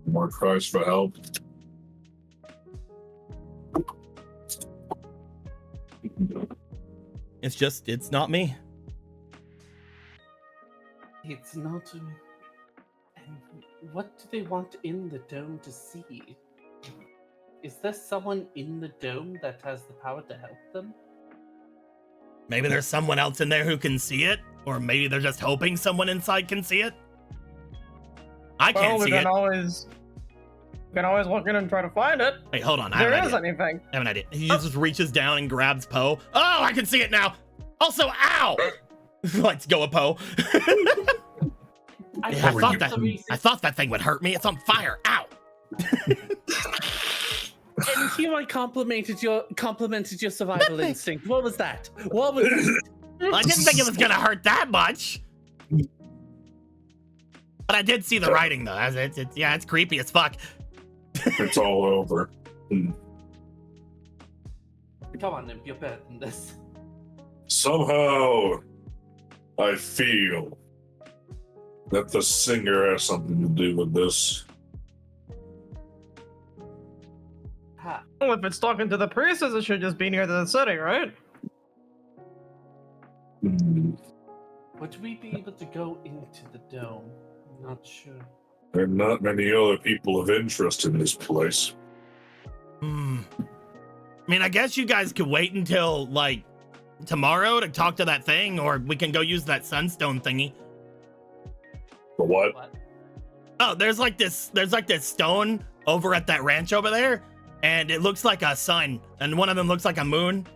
Speaker 4: More cries for help.
Speaker 1: It's not me.
Speaker 2: It's not. And what do they want in the dome to see? Is there someone in the dome that has the power to help them?
Speaker 1: Maybe there's someone else in there who can see it, or maybe they're just hoping someone inside can see it. I can't
Speaker 3: we
Speaker 1: see
Speaker 3: can
Speaker 1: it.
Speaker 3: always look in and try to find it.
Speaker 1: Hey, hold on.
Speaker 3: If there is anything.
Speaker 1: I have an idea. He just reaches down and grabs Poe. Oh, I can see it now. Also, ow! Let's go, Poe.
Speaker 2: I
Speaker 1: Yeah, I
Speaker 2: thought
Speaker 1: thought that thing would hurt me. It's on fire. Ow!
Speaker 2: And here I complimented your survival instinct. What was that? What was that?
Speaker 1: I didn't think it was gonna hurt that much. But I did see the writing though. It's creepy as fuck.
Speaker 4: It's all over.
Speaker 2: Come on, Imp, you're better than this.
Speaker 4: Somehow, I feel that the singer has something to do with this.
Speaker 2: Ha.
Speaker 3: Well, if it's talking to the priestess, it should just be near the city, right?
Speaker 4: Hmm.
Speaker 2: Would we be able to go into the dome? I'm not sure.
Speaker 4: There are not many other people of interest in this place.
Speaker 1: I mean, I guess you guys could wait until like tomorrow to talk to that thing, or we can go use that sunstone thingy.
Speaker 4: But what?
Speaker 2: What?
Speaker 1: Oh, there's like this stone over at that ranch over there, and it looks like a sun, and one of them looks like a moon.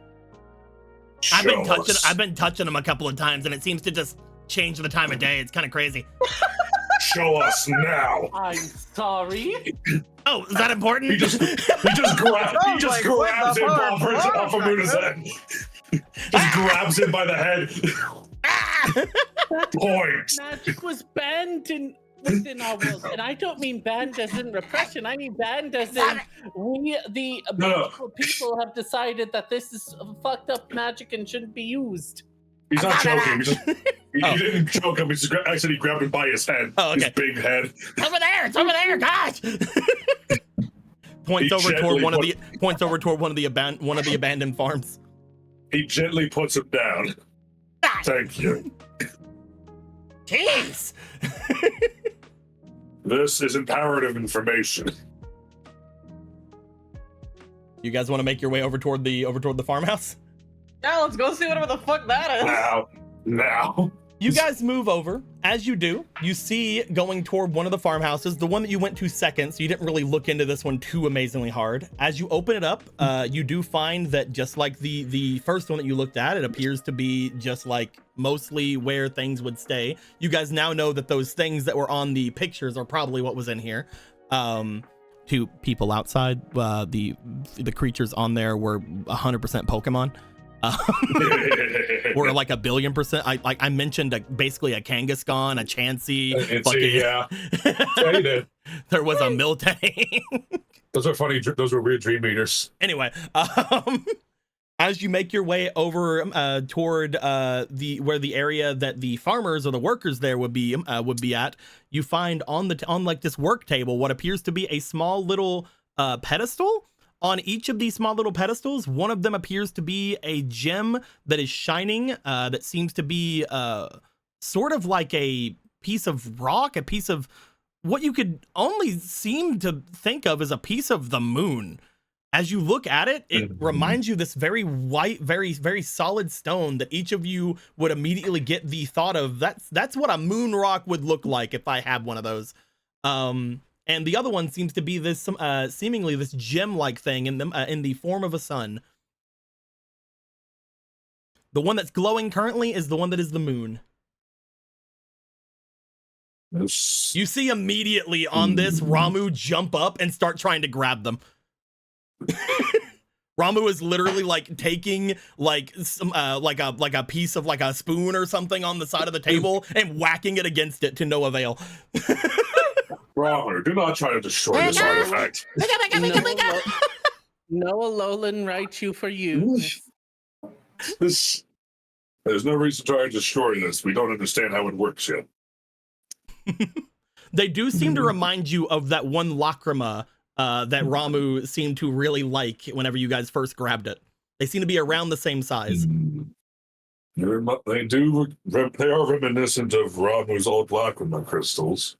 Speaker 1: I've been touching them a couple of times, and it seems to just change the time of day. It's kind of crazy.
Speaker 4: Show us now.
Speaker 2: I'm sorry.
Speaker 1: Oh, is that important?
Speaker 4: He just grabs him off of Muna's head. Just grabs him by the head. Point.
Speaker 2: Magic was banned within our world, and I don't mean banned as in repression. I mean banned as in we, the magical people, have decided that this is fucked up magic and shouldn't be used.
Speaker 4: He's not joking. He didn't choke him. I said he grabbed him by his head.
Speaker 1: Oh, okay.
Speaker 4: His big head.
Speaker 1: It's over there, guys. Points over toward one of the abandoned farms.
Speaker 4: He gently puts him down. Thank you.
Speaker 1: Jeez.
Speaker 4: This is imperative information.
Speaker 1: You guys want to make your way over toward the farmhouse?
Speaker 3: Yeah, let's go see whatever the fuck that is.
Speaker 4: Now.
Speaker 1: You guys move over. As you do, you see going toward one of the farmhouses, the one that you went to second, so you didn't really look into this one too amazingly hard. As you open it up, you do find that just like the first one that you looked at, it appears to be just like mostly where things would stay. You guys now know that those things that were on the pictures are probably what was in here. To people outside, the creatures on there were 100% Pokemon. Or like 1,000,000,000%. I mentioned basically a Kangaskhan, a Chansey.
Speaker 4: Yeah, you did.
Speaker 1: There was a Miltank.
Speaker 4: Those are funny. Those were weird dream eaters.
Speaker 1: Anyway, as you make your way over toward where the area that the farmers or the workers there would be at, you find on like this work table what appears to be a small little pedestal. On each of these small little pedestals, one of them appears to be a gem that is shining, that seems to be sort of like a piece of rock, a piece of what you could only seem to think of as a piece of the moon. As you look at it, it reminds you this very white, very, very solid stone that each of you would immediately get the thought of. That's what a moon rock would look like if I had one of those. And the other one seems to be this seemingly this gem-like thing in the form of a sun. The one that's glowing currently is the one that is the moon. You see immediately on this Ramu jump up and start trying to grab them. Ramu is literally like taking like some like a piece of like a spoon or something on the side of the table and whacking it against it to no avail.
Speaker 4: Ramu, do not try to destroy this artifact.
Speaker 2: Noah Lolan writes you for you.
Speaker 4: There's no reason to try to destroy this. We don't understand how it works yet.
Speaker 1: They do seem to remind you of that one lacrima that Ramu seemed to really like whenever you guys first grabbed it. They seem to be around the same size.
Speaker 4: They are reminiscent of Ramu's old lacrima crystals.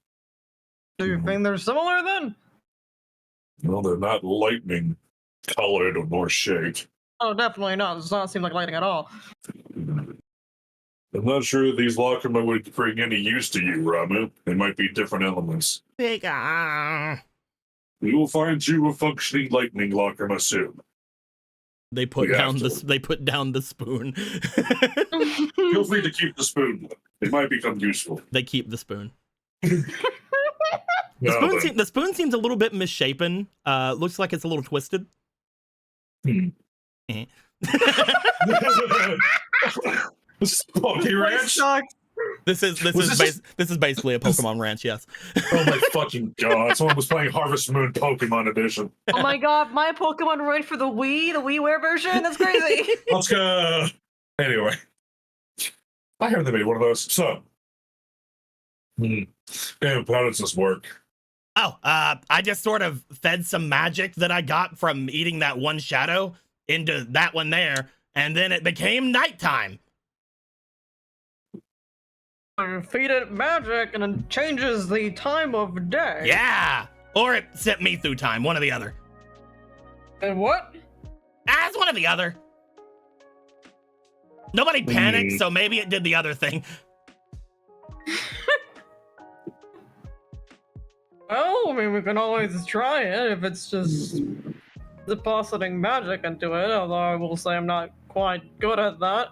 Speaker 3: Do you think they're similar then?
Speaker 4: No, they're not lightning colored or nor shaped.
Speaker 3: Oh, definitely not. It does not seem like lightning at all.
Speaker 4: I'm not sure these Lacryma would bring any use to you, Ramu. They might be different elements.
Speaker 1: Bigger.
Speaker 4: We will find you a functioning lightning Lacryma soon.
Speaker 1: They put
Speaker 4: We have
Speaker 1: down
Speaker 4: to.
Speaker 1: they put down the spoon.
Speaker 4: Feel free to keep the spoon. It might become useful.
Speaker 1: They keep the spoon.
Speaker 4: Now then.
Speaker 1: The spoon seems a little bit misshapen. Looks like it's a little twisted. Eh.
Speaker 4: Spunky Ranch?
Speaker 3: Sucks.
Speaker 1: This is basically a Pokemon Ranch, yes.
Speaker 4: Oh my fucking god! Someone was playing Harvest Moon Pokemon Edition.
Speaker 3: Oh my god, my Pokemon ran for the WiiWare version? That's crazy.
Speaker 4: Let's go. Anyway, I heard they made one of those. So, damn, how does this work?
Speaker 1: Oh, I just sort of fed some magic that I got from eating that one shadow into that one there, and then it became nighttime.
Speaker 3: You feed it magic and it changes the time of day.
Speaker 1: Yeah! Or it sent me through time, one or the other.
Speaker 3: And what?
Speaker 1: It's one or the other. Nobody panicked, so maybe it did the other thing.
Speaker 3: Well, I mean, we can always try it if it's just depositing magic into it, although I will say I'm not quite good at that.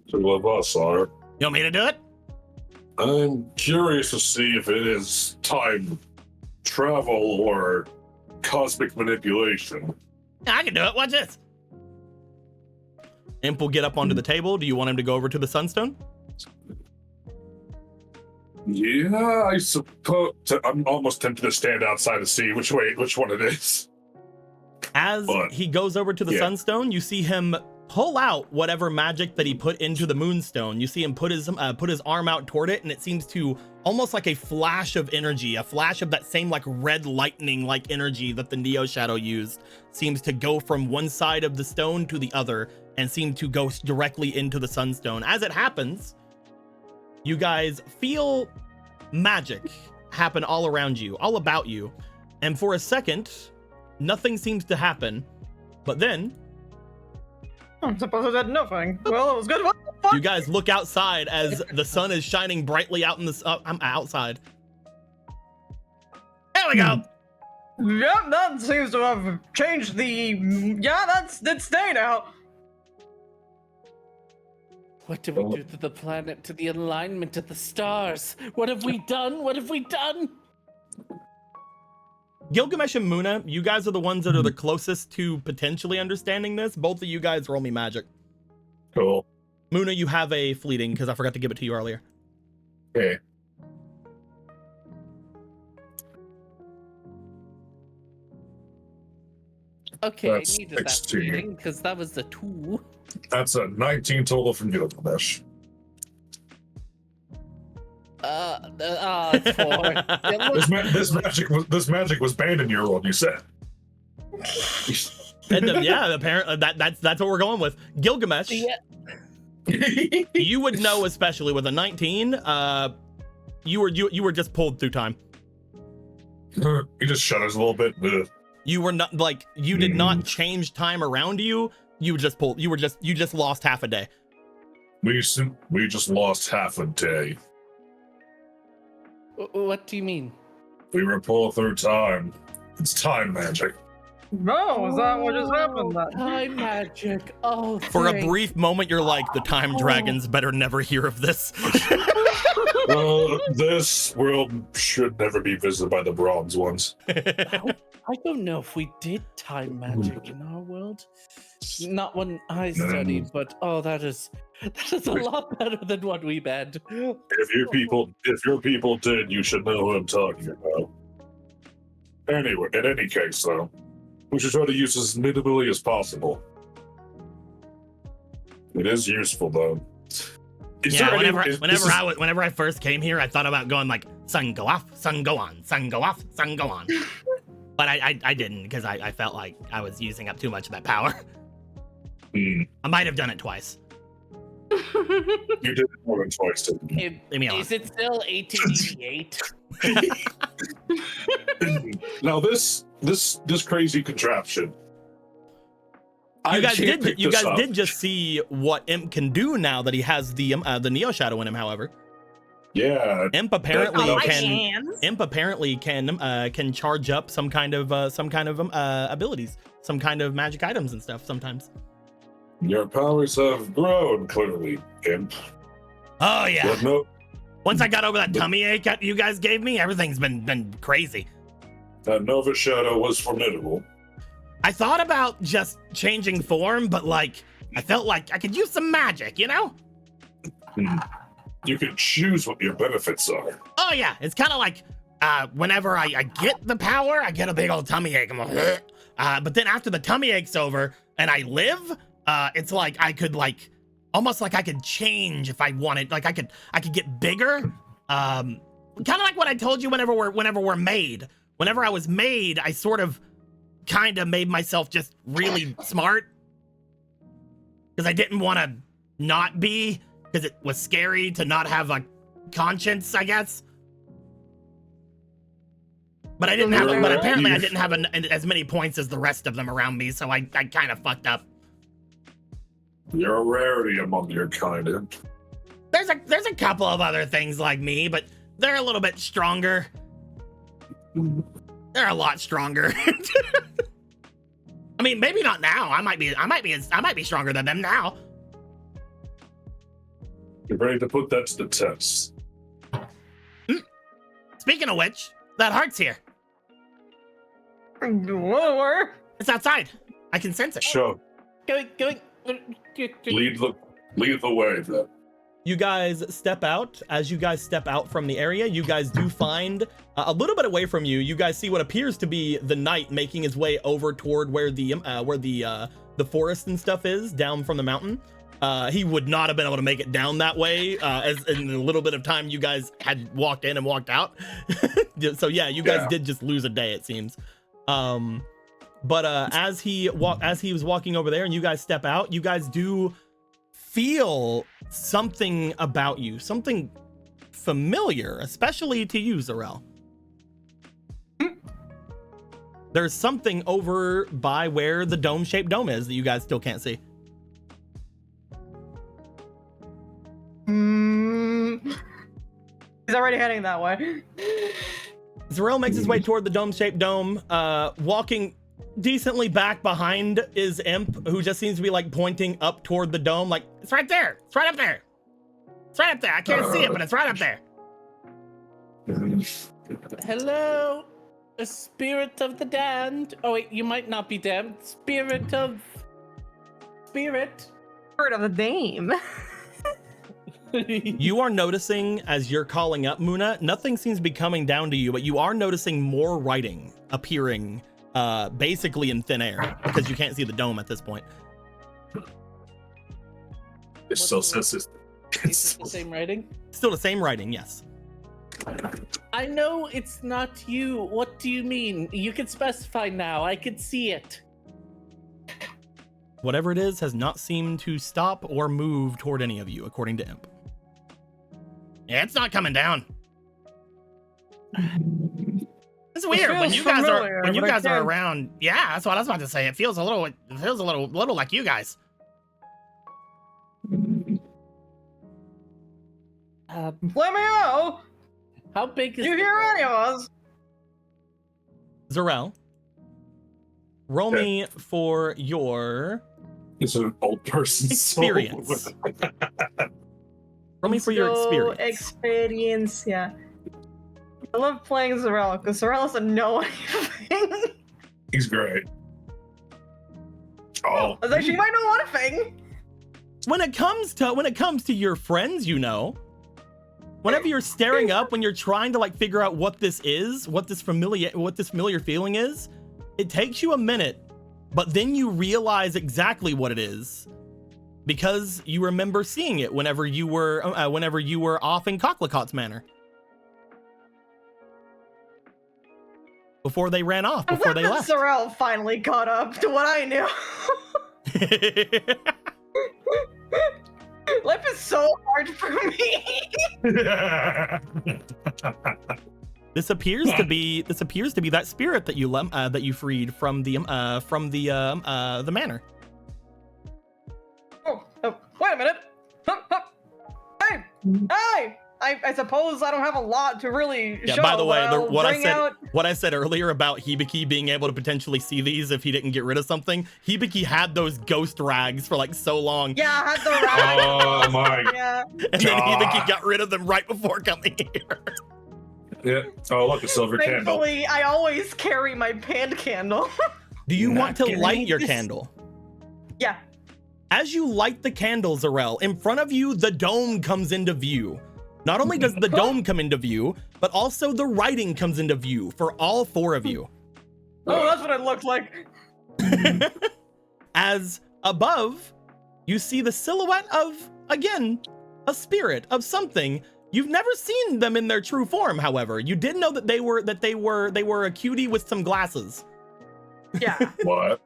Speaker 4: Two of us are.
Speaker 1: You want me to do it?
Speaker 4: I'm curious to see if it is time travel or cosmic manipulation.
Speaker 1: Yeah, I can do it. Watch this. Imp will get up onto the table. Do you want him to go over to the Sunstone?
Speaker 4: Yeah, I suppose. I'm almost tempted to stand outside to see which one it is.
Speaker 1: As he goes over to the Sunstone, you see him pull out whatever magic that he put into the Moonstone. You see him put his arm out toward it, and it seems to almost like a flash of energy, a flash of that same like red lightning like energy that the Neo Shadow used, seems to go from one side of the stone to the other and seem to go directly into the Sunstone. As it happens, you guys feel magic happen all around you, all about you, and for a second, nothing seems to happen, but then
Speaker 3: I'm supposed to do nothing. Well, it was good. What the fuck?
Speaker 1: you guys look outside as the sun is shining brightly out in the I'm outside. There we go.
Speaker 3: Yep, that seems to have changed the. Yeah, that's day now.
Speaker 2: What do we do to the planet, to the alignment of the stars? What have we done? What have we done?
Speaker 1: Gilgamesh and Muna, you guys are the ones that are the closest to potentially understanding this. Both of you guys roll me magic.
Speaker 4: Cool.
Speaker 1: Muna, you have a fleeting because I forgot to give it to you earlier.
Speaker 4: Okay.
Speaker 2: Okay,
Speaker 4: That's
Speaker 2: I needed that
Speaker 4: 16.
Speaker 2: reading because that was the 2.
Speaker 4: That's a 19 total from Gilgamesh.
Speaker 2: It's 4.
Speaker 4: This magic was banned in your world, you said.
Speaker 1: And, yeah, apparently that's what we're going with. Gilgamesh,
Speaker 2: Yeah.
Speaker 1: you would know, especially with a 19, you were just pulled through time.
Speaker 4: He just shudders a little bit.
Speaker 1: You were not like you did not change time around you. You just lost half a day.
Speaker 4: We just lost half a day.
Speaker 2: What do you mean?
Speaker 4: We were pulled through time. It's time magic.
Speaker 3: No, is that what just happened then?
Speaker 2: Time magic. Oh,
Speaker 1: For a
Speaker 2: thank-
Speaker 1: brief moment, you're like, the time dragons better never hear of this.
Speaker 4: This world should never be visited by the bronze ones.
Speaker 2: I don't know if we did time magic in our world. Not when I studied, but that is a lot better than what we banned.
Speaker 4: If your people did, you should know who I'm talking about. Anyway, in any case, though, we should try to use as minimally as possible. It is useful, though.
Speaker 1: Yeah, whenever I first came here, I thought about going like, sun go off, sun go on, sun go off, sun go on. But I didn't because I felt like I was using up too much of that power. I might have done it twice.
Speaker 4: You did it more than twice, didn't you?
Speaker 1: Leave me alone.
Speaker 2: Is it still 1888?
Speaker 4: Now this crazy contraption.
Speaker 1: You guys
Speaker 4: can't pick
Speaker 1: you
Speaker 4: this
Speaker 1: guys
Speaker 4: up.
Speaker 1: did just see what Imp can do now that he has the Neo Shadow in him. However,
Speaker 4: Yeah.
Speaker 1: Imp apparently
Speaker 4: Oh, my
Speaker 1: can charge up some kind of abilities, some kind of magic items and stuff sometimes.
Speaker 4: Your powers have grown, clearly, Imp.
Speaker 1: Oh yeah.
Speaker 4: But no,
Speaker 1: Once I got over that tummy ache you guys gave me, everything's been crazy.
Speaker 4: that Nova Shadow was formidable.
Speaker 1: I thought about just changing form, but like I felt like I could use some magic, you know?
Speaker 4: You can choose what your benefits are.
Speaker 1: Oh yeah, it's kind of like whenever I get the power, I get a big old tummy ache. I'm like, but then after the tummy ache's over and I live, it's like I could like almost like I could change if I wanted. Like I could get bigger. Kind of like what I told you whenever we're made. Whenever I was made, I sort of kind of made myself just really smart because I didn't want to not be, because it was scary to not have a conscience, I guess. But I didn't have, but apparently I didn't have as many points as the rest of them around me, so I kind of fucked up.
Speaker 4: You're a rarity among your kind, Imp.
Speaker 1: There's a couple of other things like me, but they're a little bit stronger. They're a lot stronger. I mean, maybe not now. I might be stronger than them now.
Speaker 4: You're ready to put that to the test.
Speaker 1: Speaking of which, that heart's here.
Speaker 3: Whoa.
Speaker 1: It's outside. I can sense it.
Speaker 4: Sure.
Speaker 2: Going.
Speaker 4: Lead the way, then.
Speaker 1: You guys step out. As you guys step out from the area, you guys do find a little bit away from you. You guys see what appears to be the knight making his way over toward where the forest and stuff is down from the mountain. He would not have been able to make it down that way as in the little bit of time you guys had walked in and walked out. So yeah, you guys did just lose a day, it seems. But as he was walking over there and you guys step out, you guys do feel something about you, something familiar, especially to you, Zarel. There's something over by where the dome-shaped dome is that you guys still can't see.
Speaker 3: He's already heading that way.
Speaker 1: Zarel makes his way toward the dome-shaped dome, walking decently back behind is Imp, who just seems to be like pointing up toward the dome, like, it's right there, it's right up there. It's right up there. I can't see it, but it's right up there.
Speaker 2: Hello, a spirit of the damned. Oh wait, you might not be damned. Spirit.
Speaker 3: Word of the dame.
Speaker 1: You are noticing as you're calling up Muna, nothing seems to be coming down to you, but you are noticing more writing appearing basically in thin air because you can't see the dome at this point.
Speaker 4: It still says
Speaker 2: Is it the same writing?
Speaker 1: Still the same writing, yes.
Speaker 2: I know it's not you. What do you mean? You can specify now. I can see it.
Speaker 1: Whatever it is has not seemed to stop or move toward any of you, according to Imp. Yeah, it's not coming down. It's weird when you guys are around. Yeah, that's what I was about to say. It feels a little like you guys.
Speaker 3: Let me know.
Speaker 2: How big is
Speaker 3: You hear any of us?
Speaker 1: Zarel, roll me for your
Speaker 4: It's an old person's
Speaker 1: experience. Roll me for your experience.
Speaker 3: Experience, yeah. I love playing Zarel because Zarel doesn't know anything.
Speaker 4: He's great. Oh,
Speaker 3: I was like, she might know one thing.
Speaker 1: When it comes to your friends, you know, whenever you're staring up, when you're trying to like figure out what this is, what this familiar feeling is, it takes you a minute, but then you realize exactly what it is because you remember seeing it whenever you were off in Cocklicot's Manor. Before they ran off, before they left.
Speaker 3: Zarel finally caught up to what I knew. Life is so hard for me.
Speaker 1: This appears to be that spirit that you freed from the manor.
Speaker 3: Hey, I suppose I don't have a lot to really
Speaker 1: Yeah,
Speaker 3: show.
Speaker 1: by the way,
Speaker 3: but
Speaker 1: what I said earlier about Hibiki being able to potentially see these if he didn't get rid of something, Hibiki had those ghost rags for like so long.
Speaker 3: Yeah, I had the rag.
Speaker 4: Oh my
Speaker 3: Yeah.
Speaker 1: And then Hibiki got rid of them right before coming here.
Speaker 4: Yeah. Oh, look, a silver candle.
Speaker 3: Thankfully, I always carry my pan candle.
Speaker 1: Do you
Speaker 2: Not
Speaker 1: want to
Speaker 2: getting
Speaker 1: light your
Speaker 2: this-
Speaker 1: candle?
Speaker 3: Yeah.
Speaker 1: As you light the candle, Zarel, in front of you, the dome comes into view. Not only does the dome come into view, but also the writing comes into view for all four of you.
Speaker 3: Oh, that's what it looked like.
Speaker 1: As above, you see the silhouette of, again, a spirit of something. You've never seen them in their true form, however. You did know that they were a cutie with some glasses.
Speaker 3: Yeah.
Speaker 4: What?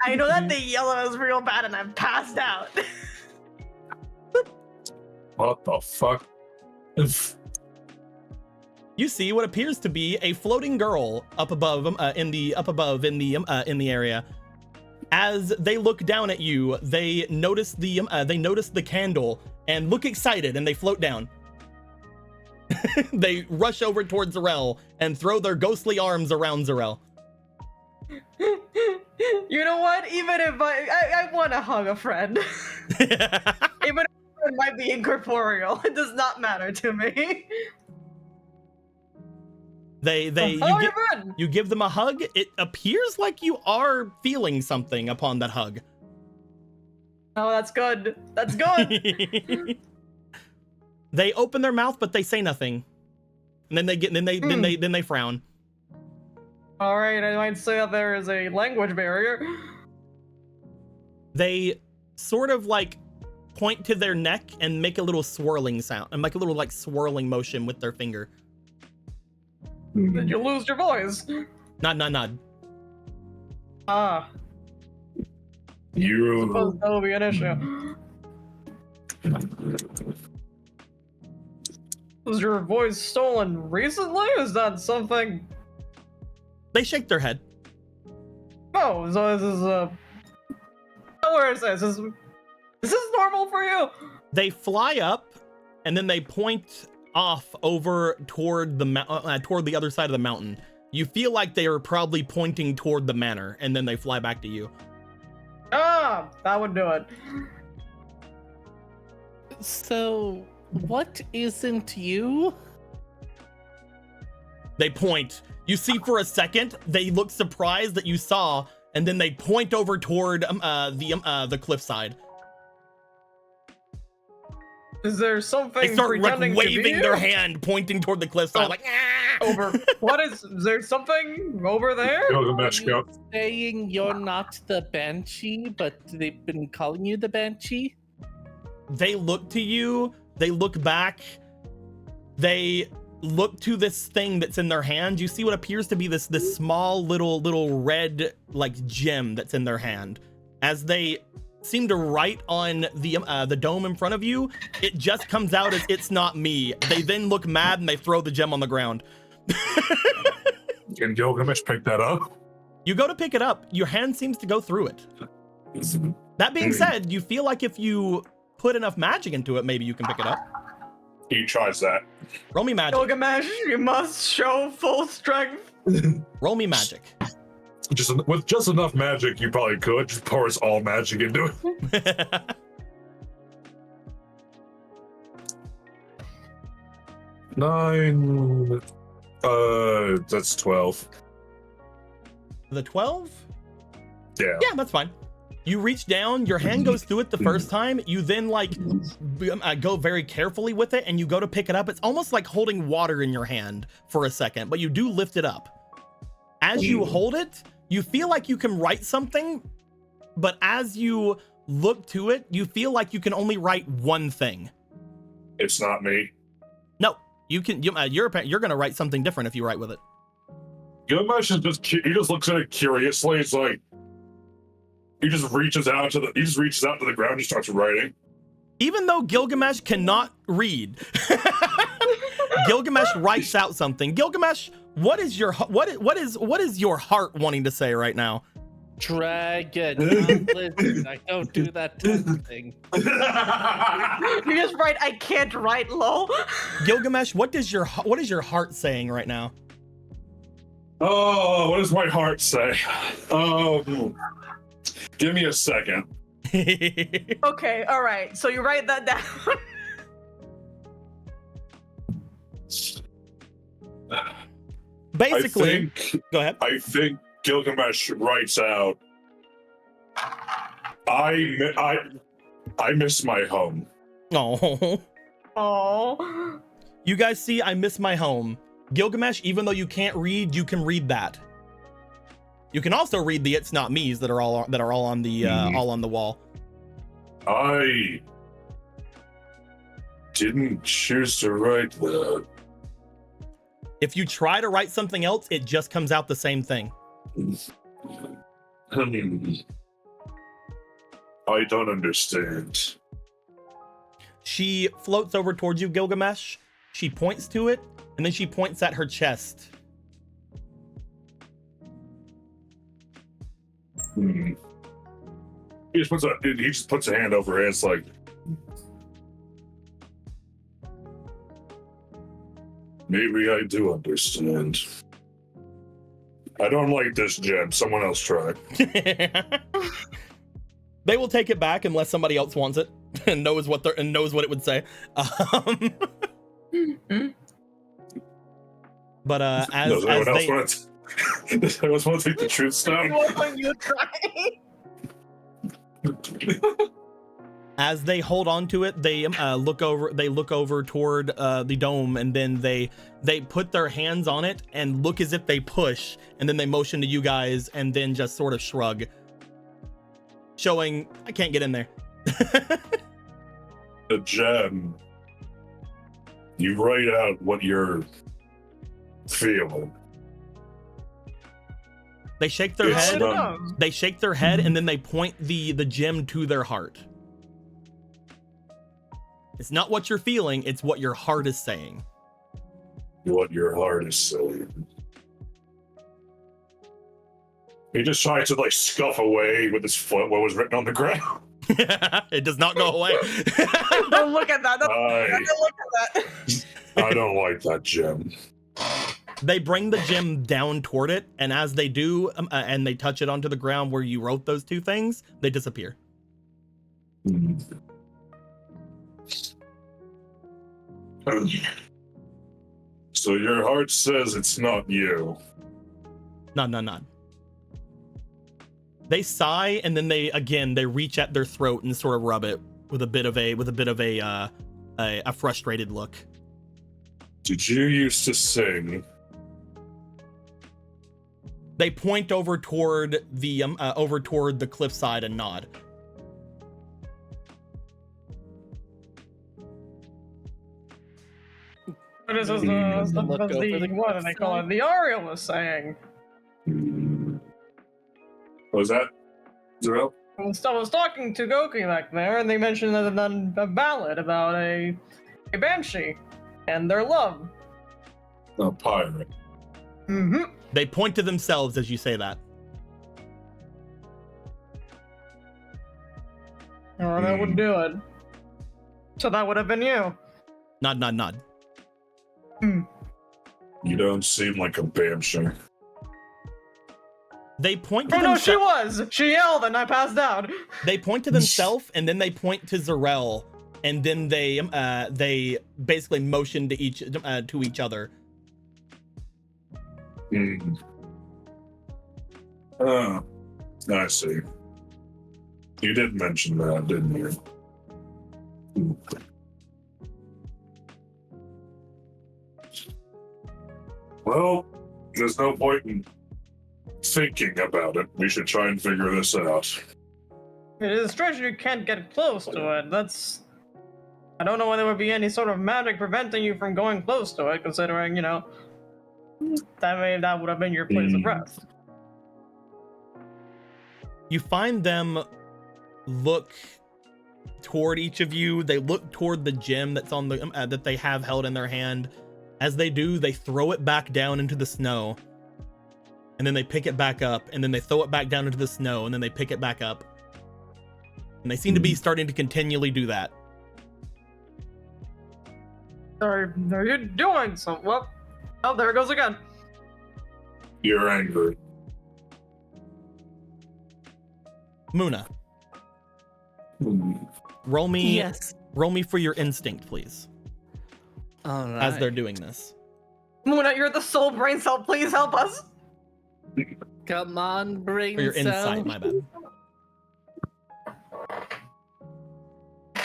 Speaker 3: I know that the yellow is real bad and I'm passed out.
Speaker 4: What the fuck?
Speaker 1: You see what appears to be a floating girl up above in the area. As they look down at you, they notice the candle and look excited, and they float down. They rush over towards Zarel and throw their ghostly arms around Zarel.
Speaker 3: You know what? Even if I want to hug a friend. Even if it might be incorporeal, it does not matter to me.
Speaker 1: You give them a hug. It appears like you are feeling something upon that hug.
Speaker 3: Oh, that's good. That's good.
Speaker 1: They open their mouth, but they say nothing, and then they frown.
Speaker 3: All right, I might say that there is a language barrier.
Speaker 1: They sort of like point to their neck and make a little swirling sound and make a little like swirling motion with their finger.
Speaker 3: Did you lose your voice?
Speaker 1: Nod.
Speaker 3: Ah,
Speaker 4: You.
Speaker 3: suppose that will be an issue. Was your voice stolen recently? Is that something?
Speaker 1: They shake their head.
Speaker 3: Oh, so this is where is this? Is this normal for you?
Speaker 1: They fly up, and then they point off over toward the other side of the mountain. You feel like they are probably pointing toward the manor, and then they fly back to you.
Speaker 3: Ah, that would do it.
Speaker 2: So, what isn't you?
Speaker 1: They point. You see for a second, they look surprised that you saw, and then they point over toward the cliffside.
Speaker 3: Is there something
Speaker 1: They start like
Speaker 3: pretending to be
Speaker 1: waving
Speaker 3: you?
Speaker 1: their hand, pointing toward the cliffside,
Speaker 3: Oh.
Speaker 1: like ah!
Speaker 3: Over. What is there something over there?
Speaker 4: Gilgamesh,
Speaker 2: Are
Speaker 4: go.
Speaker 2: you saying you're not the Banshee, but they've been calling you the Banshee?
Speaker 1: They look to you, they look back, they look to this thing that's in their hand. You see what appears to be this small little red like gem that's in their hand. As they seem to write on the dome in front of you, it just comes out as "it's not me." They then look mad and they throw the gem on the ground.
Speaker 4: Can Gilgamesh pick that up?
Speaker 1: You go to pick it up, your hand seems to go through it. That being said, you feel like if you put enough magic into it, maybe you can pick it up.
Speaker 4: He tries that.
Speaker 1: Roll me magic.
Speaker 3: Gilgamesh, you must show full strength.
Speaker 1: Roll me magic.
Speaker 4: With just enough magic, you probably could. Just pours all magic into it. 9. That's 12.
Speaker 1: The 12?
Speaker 4: Yeah.
Speaker 1: Yeah, that's fine. You reach down, your hand goes through it the first time, you then like go very carefully with it and you go to pick it up. It's almost like holding water in your hand for a second, but you do lift it up. As you hold it, you feel like you can write something, but as you look to it, you feel like you can only write one thing.
Speaker 4: It's not me.
Speaker 1: No, you're gonna write something different if you write with it.
Speaker 4: Gilgamesh is he just looks at it curiously. It's like he just reaches out to the ground and starts writing.
Speaker 1: Even though Gilgamesh cannot read, Gilgamesh writes out something. Gilgamesh, what is your heart wanting to say right now?
Speaker 2: Dragon, not lizard. I don't do that testing.
Speaker 3: You just write, I can't write, lol.
Speaker 1: Gilgamesh, what is your heart saying right now?
Speaker 4: Oh, what does my heart say? Give me a second.
Speaker 3: Okay, all right. So you write that down.
Speaker 1: Basically, go ahead.
Speaker 4: I think Gilgamesh writes out, I miss my home.
Speaker 1: Oh.
Speaker 3: Oh.
Speaker 1: You guys see, I miss my home. Gilgamesh, even though you can't read, you can read that. You can also read the "It's not me's" that are all on the all on the wall.
Speaker 4: I didn't choose to write that.
Speaker 1: If you try to write something else, it just comes out the same thing.
Speaker 4: I don't understand.
Speaker 1: She floats over towards you, Gilgamesh. She points to it, and then she points at her chest.
Speaker 4: He just puts a hand over his, like, maybe I do understand. I don't like this gem. Someone else try.
Speaker 1: They will take it back unless somebody else wants it and knows what it would say. But
Speaker 4: Does anyone else want to take the truth stone?
Speaker 3: What you trying?
Speaker 1: As they hold on to it, they look over toward the dome, and then they put their hands on it and look as if they push, and then they motion to you guys and then just sort of shrug, showing I can't get in there.
Speaker 4: The gem. You write out what you're feeling.
Speaker 1: They shake their
Speaker 4: It's
Speaker 1: head.
Speaker 4: not-
Speaker 1: They shake their head, and then they point the gem to their heart. It's not what you're feeling, it's what your heart is saying.
Speaker 4: What your heart is saying. He just tried to, like, scuff away with his foot what was written on the ground.
Speaker 1: It does not go away.
Speaker 3: Don't look at that. Don't look at that.
Speaker 4: I don't like that gem.
Speaker 1: They bring the gem down toward it, and as they do, and they touch it onto the ground where you wrote those two things, they disappear.
Speaker 4: So your heart says it's not you.
Speaker 1: None. They sigh, and then they reach at their throat and sort of rub it with a bit of a frustrated look.
Speaker 4: Did you used to sing?
Speaker 1: They point over toward the cliffside and nod.
Speaker 3: What is this? What do they call it? The Ariel was saying.
Speaker 4: What was that? Zero?
Speaker 3: I was talking to Goki back there, and they mentioned a ballad about a banshee and their love.
Speaker 4: A pirate.
Speaker 3: Mm-hmm.
Speaker 1: They point to themselves as you say that.
Speaker 3: Or that would do it. So that would have been you.
Speaker 1: Nod.
Speaker 4: You don't seem like a banshee.
Speaker 1: They point to
Speaker 3: Oh no, she was! She yelled and I passed out.
Speaker 1: They point to themselves, and then they point to Zarel, and then they basically motion to each other.
Speaker 4: Oh, I see. You did mention that, didn't you? Well, there's no point in thinking about it. We should try and figure this out.
Speaker 3: It is strange you can't get close to it. I don't know why there would be any sort of magic preventing you from going close to it, considering, that would have been your place of rest.
Speaker 1: You find them look toward each of you. They look toward the gem that's on the that they have held in their hand. As they do, they throw it back down into the snow. and then they pick it back up, and then they throw it back down into the snow, and then they pick it back up. And they seem to be starting to continually do that.
Speaker 3: Are you doing something? Well, oh, there it goes again.
Speaker 4: You're angry.
Speaker 1: Muna,
Speaker 4: Hmm.
Speaker 1: roll me
Speaker 2: Yes.
Speaker 1: roll me for your instinct, please,
Speaker 2: All right.
Speaker 1: as they're doing this.
Speaker 3: Muna, you're the soul brain cell. Please help us.
Speaker 2: Come on, brain
Speaker 1: For your
Speaker 2: cell.
Speaker 1: insight, my bad.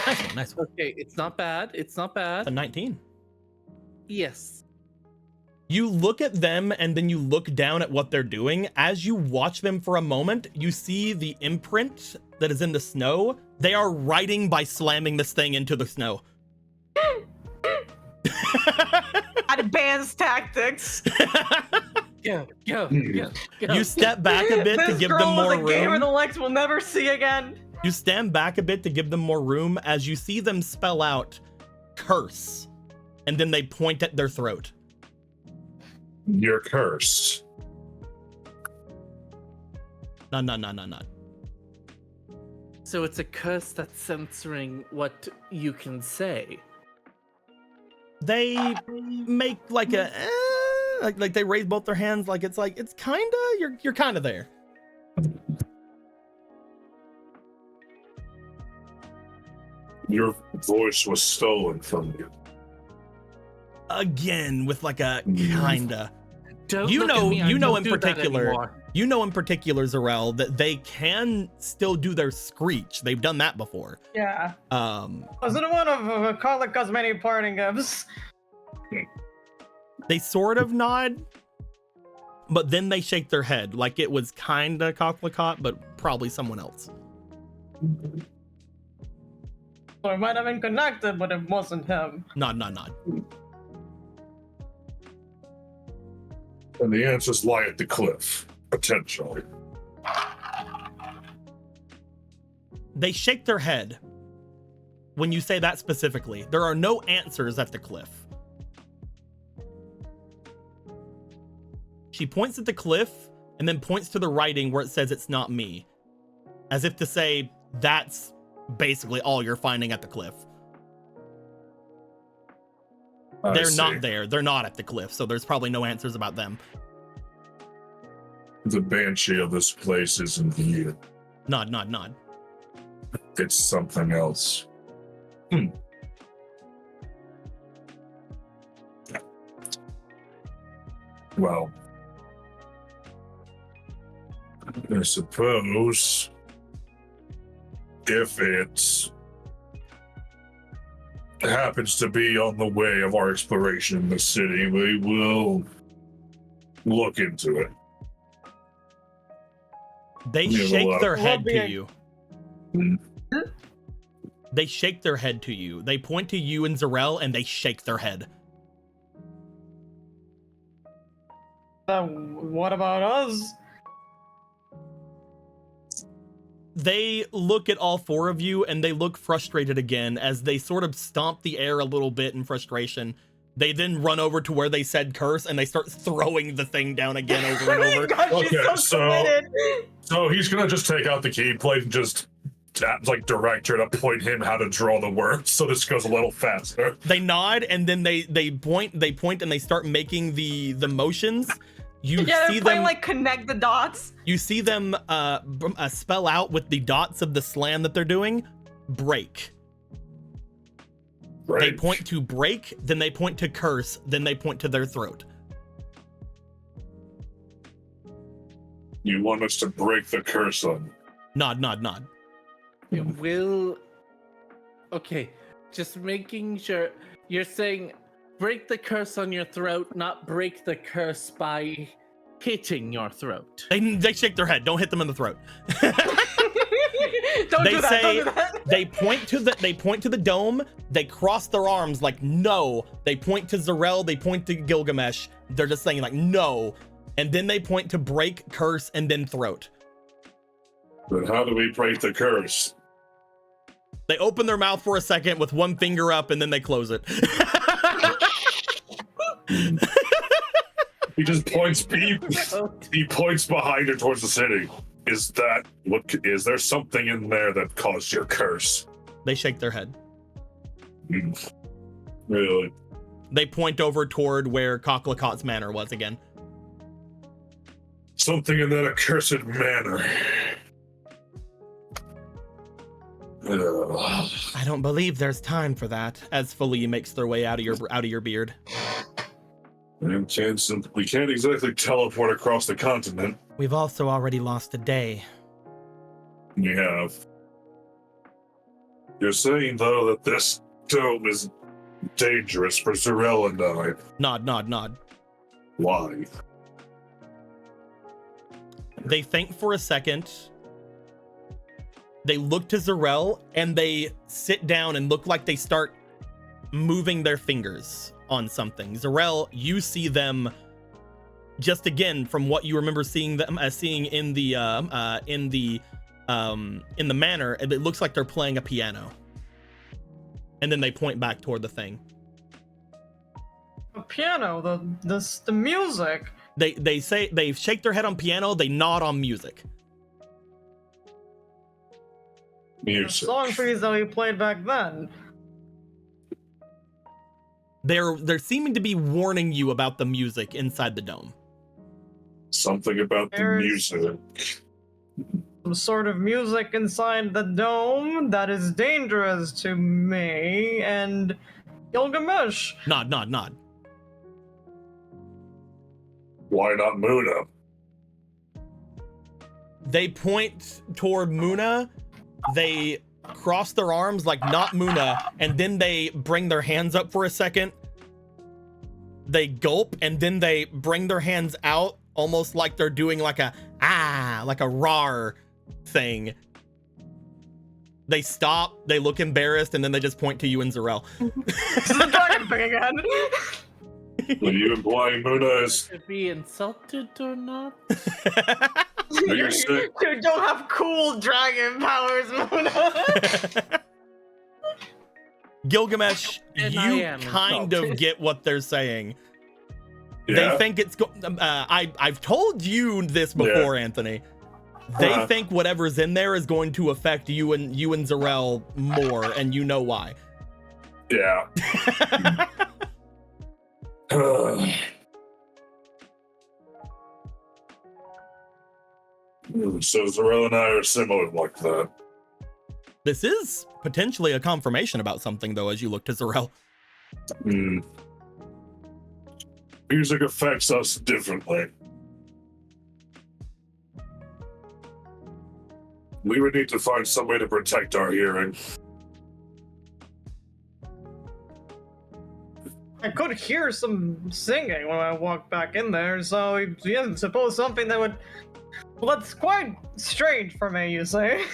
Speaker 1: Nice one, nice one.
Speaker 2: Okay, it's not bad. It's not bad.
Speaker 1: A 19.
Speaker 2: Yes.
Speaker 1: You look at them and then you look down at what they're doing. As you watch them for a moment, you see the imprint that is in the snow. They are writing by slamming this thing into the snow.
Speaker 3: Advanced tactics.
Speaker 2: Go.
Speaker 1: You step back a bit to
Speaker 3: This
Speaker 1: give
Speaker 3: girl
Speaker 1: them more
Speaker 3: was a gamer
Speaker 1: room.
Speaker 3: the Lex will never see again.
Speaker 1: You stand back a bit to give them more room as you see them spell out curse. And then they point at their throat.
Speaker 4: You're cursed.
Speaker 1: No.
Speaker 2: So it's a curse that's censoring what you can say.
Speaker 1: They make like a like they raise both their hands like it's kinda you're kinda there.
Speaker 4: Your voice was stolen from you.
Speaker 1: Again with like a kinda.
Speaker 2: Don't
Speaker 1: You
Speaker 2: look
Speaker 1: know-
Speaker 2: at me, I
Speaker 1: you know
Speaker 2: don't
Speaker 1: in
Speaker 2: do that
Speaker 1: particular-
Speaker 2: anymore.
Speaker 1: You know in particular, Zarel, that they can still do their screech. They've done that before.
Speaker 3: Yeah.
Speaker 1: Um,
Speaker 3: Wasn't it one of Carla Cosmany parting gifts?
Speaker 1: they sort of nod, but then they shake their head like it was kinda Cocklicott, but probably someone else.
Speaker 3: Or it might have been connected, but it wasn't him.
Speaker 1: Nod.
Speaker 4: And the answers lie at the cliff, potentially.
Speaker 1: They shake their head when you say that specifically. There are no answers at the cliff. She points at the cliff and then points to the writing where it says it's not me. As if to say that's basically all you're finding at the cliff. They're not there. They're not at the cliff, so there's probably no answers about them.
Speaker 4: The banshee of this place isn't you.
Speaker 1: Nod.
Speaker 4: It's something else. Well, I suppose if it happens to be on the way of our exploration in the city, we will look into it.
Speaker 1: They
Speaker 4: Yeah,
Speaker 1: shake
Speaker 4: well,
Speaker 1: their head to
Speaker 3: being-
Speaker 1: you.
Speaker 4: Hmm.
Speaker 1: They shake their head to you. They point to you and Zarel and they shake their head.
Speaker 3: What about us?
Speaker 1: They look at all four of you and they look frustrated again as they sort of stomp the air a little bit in frustration. They then run over to where they said curse and they start throwing the thing down again over and over.
Speaker 3: God, she's
Speaker 4: Okay,
Speaker 3: so committed.
Speaker 4: So he's gonna just take out the keyblade and just direct her to point him how to draw the words, so this goes a little faster.
Speaker 1: They nod and then they point and they start making the motions. You
Speaker 3: Yeah,
Speaker 1: see
Speaker 3: they're playing
Speaker 1: them
Speaker 3: like connect the dots.
Speaker 1: you see them spell out with the dots of the slam that they're doing, break.
Speaker 4: Right?
Speaker 1: They point to break, then they point to curse, then they point to their throat.
Speaker 4: You want us to break the curse on?
Speaker 1: Nod.
Speaker 2: It will. Okay, just making sure you're saying break the curse on your throat, not break the curse by hitting your throat.
Speaker 1: They shake their head. Don't hit them in the throat.
Speaker 3: Don't
Speaker 1: They
Speaker 3: do that.
Speaker 1: say-
Speaker 3: Don't do that.
Speaker 1: They point to the dome. They cross their arms like no. They point to Zarel. They point to Gilgamesh. They're just saying like no, and then they point to break, curse, and then throat.
Speaker 4: But how do we break the curse?
Speaker 1: They open their mouth for a second with one finger up, and then they close it.
Speaker 4: He just points. He points behind her towards the city. Is there something in there that caused your curse?
Speaker 1: They shake their head.
Speaker 4: Really?
Speaker 1: They point over toward where Cocklecot's manor was again.
Speaker 4: Something in that accursed manor.
Speaker 1: I don't believe there's time for that. As Fully makes their way out of your beard.
Speaker 4: And Jansen, we can't exactly teleport across the continent.
Speaker 1: We've also already lost a day.
Speaker 4: We have. You're saying though that this dome is dangerous for Zarel and I.
Speaker 1: Nod.
Speaker 4: Why?
Speaker 1: They think for a second. They look to Zarel and they sit down and look like they start moving their fingers on something. Zarel, you see them just again from what you remember seeing them seeing in the manor. It looks like they're playing a piano. And then they point back toward the thing.
Speaker 3: The piano, the music.
Speaker 1: They say they shake their head on piano. They nod on music.
Speaker 3: The song trees that we played back then.
Speaker 1: They're seeming to be warning you about the music inside the dome.
Speaker 4: Something about the music.
Speaker 3: Some sort of music inside the dome that is dangerous to me and Gilgamesh.
Speaker 1: Nod.
Speaker 4: Why not Muna?
Speaker 1: They point toward Muna. They cross their arms like not Muna, and then they bring their hands up for a second. They gulp, and then they bring their hands out almost like they're doing like a rar thing. They stop, they look embarrassed, and then they just point to you and Zarel.
Speaker 3: This is the dragon thing again.
Speaker 4: Are you implying Muna is...
Speaker 2: To be insulted or not?
Speaker 4: Are you saying...
Speaker 3: You don't have cool dragon powers, Mona.
Speaker 1: Gilgamesh,
Speaker 2: And
Speaker 1: you kind of get what they're saying.
Speaker 4: Yeah.
Speaker 1: They think it's I've told you this before, Anthony. They think whatever's in there is going to affect you and Zarel more, and you know why.
Speaker 4: Yeah. So Zarel and I are similar like that.
Speaker 1: This is potentially a confirmation about something, though, as you look to Zarel.
Speaker 4: Music affects us differently. We would need to find some way to protect our hearing.
Speaker 3: I could hear some singing when I walked back in there, so yeah, suppose something that would... Well, that's quite strange for me, you say.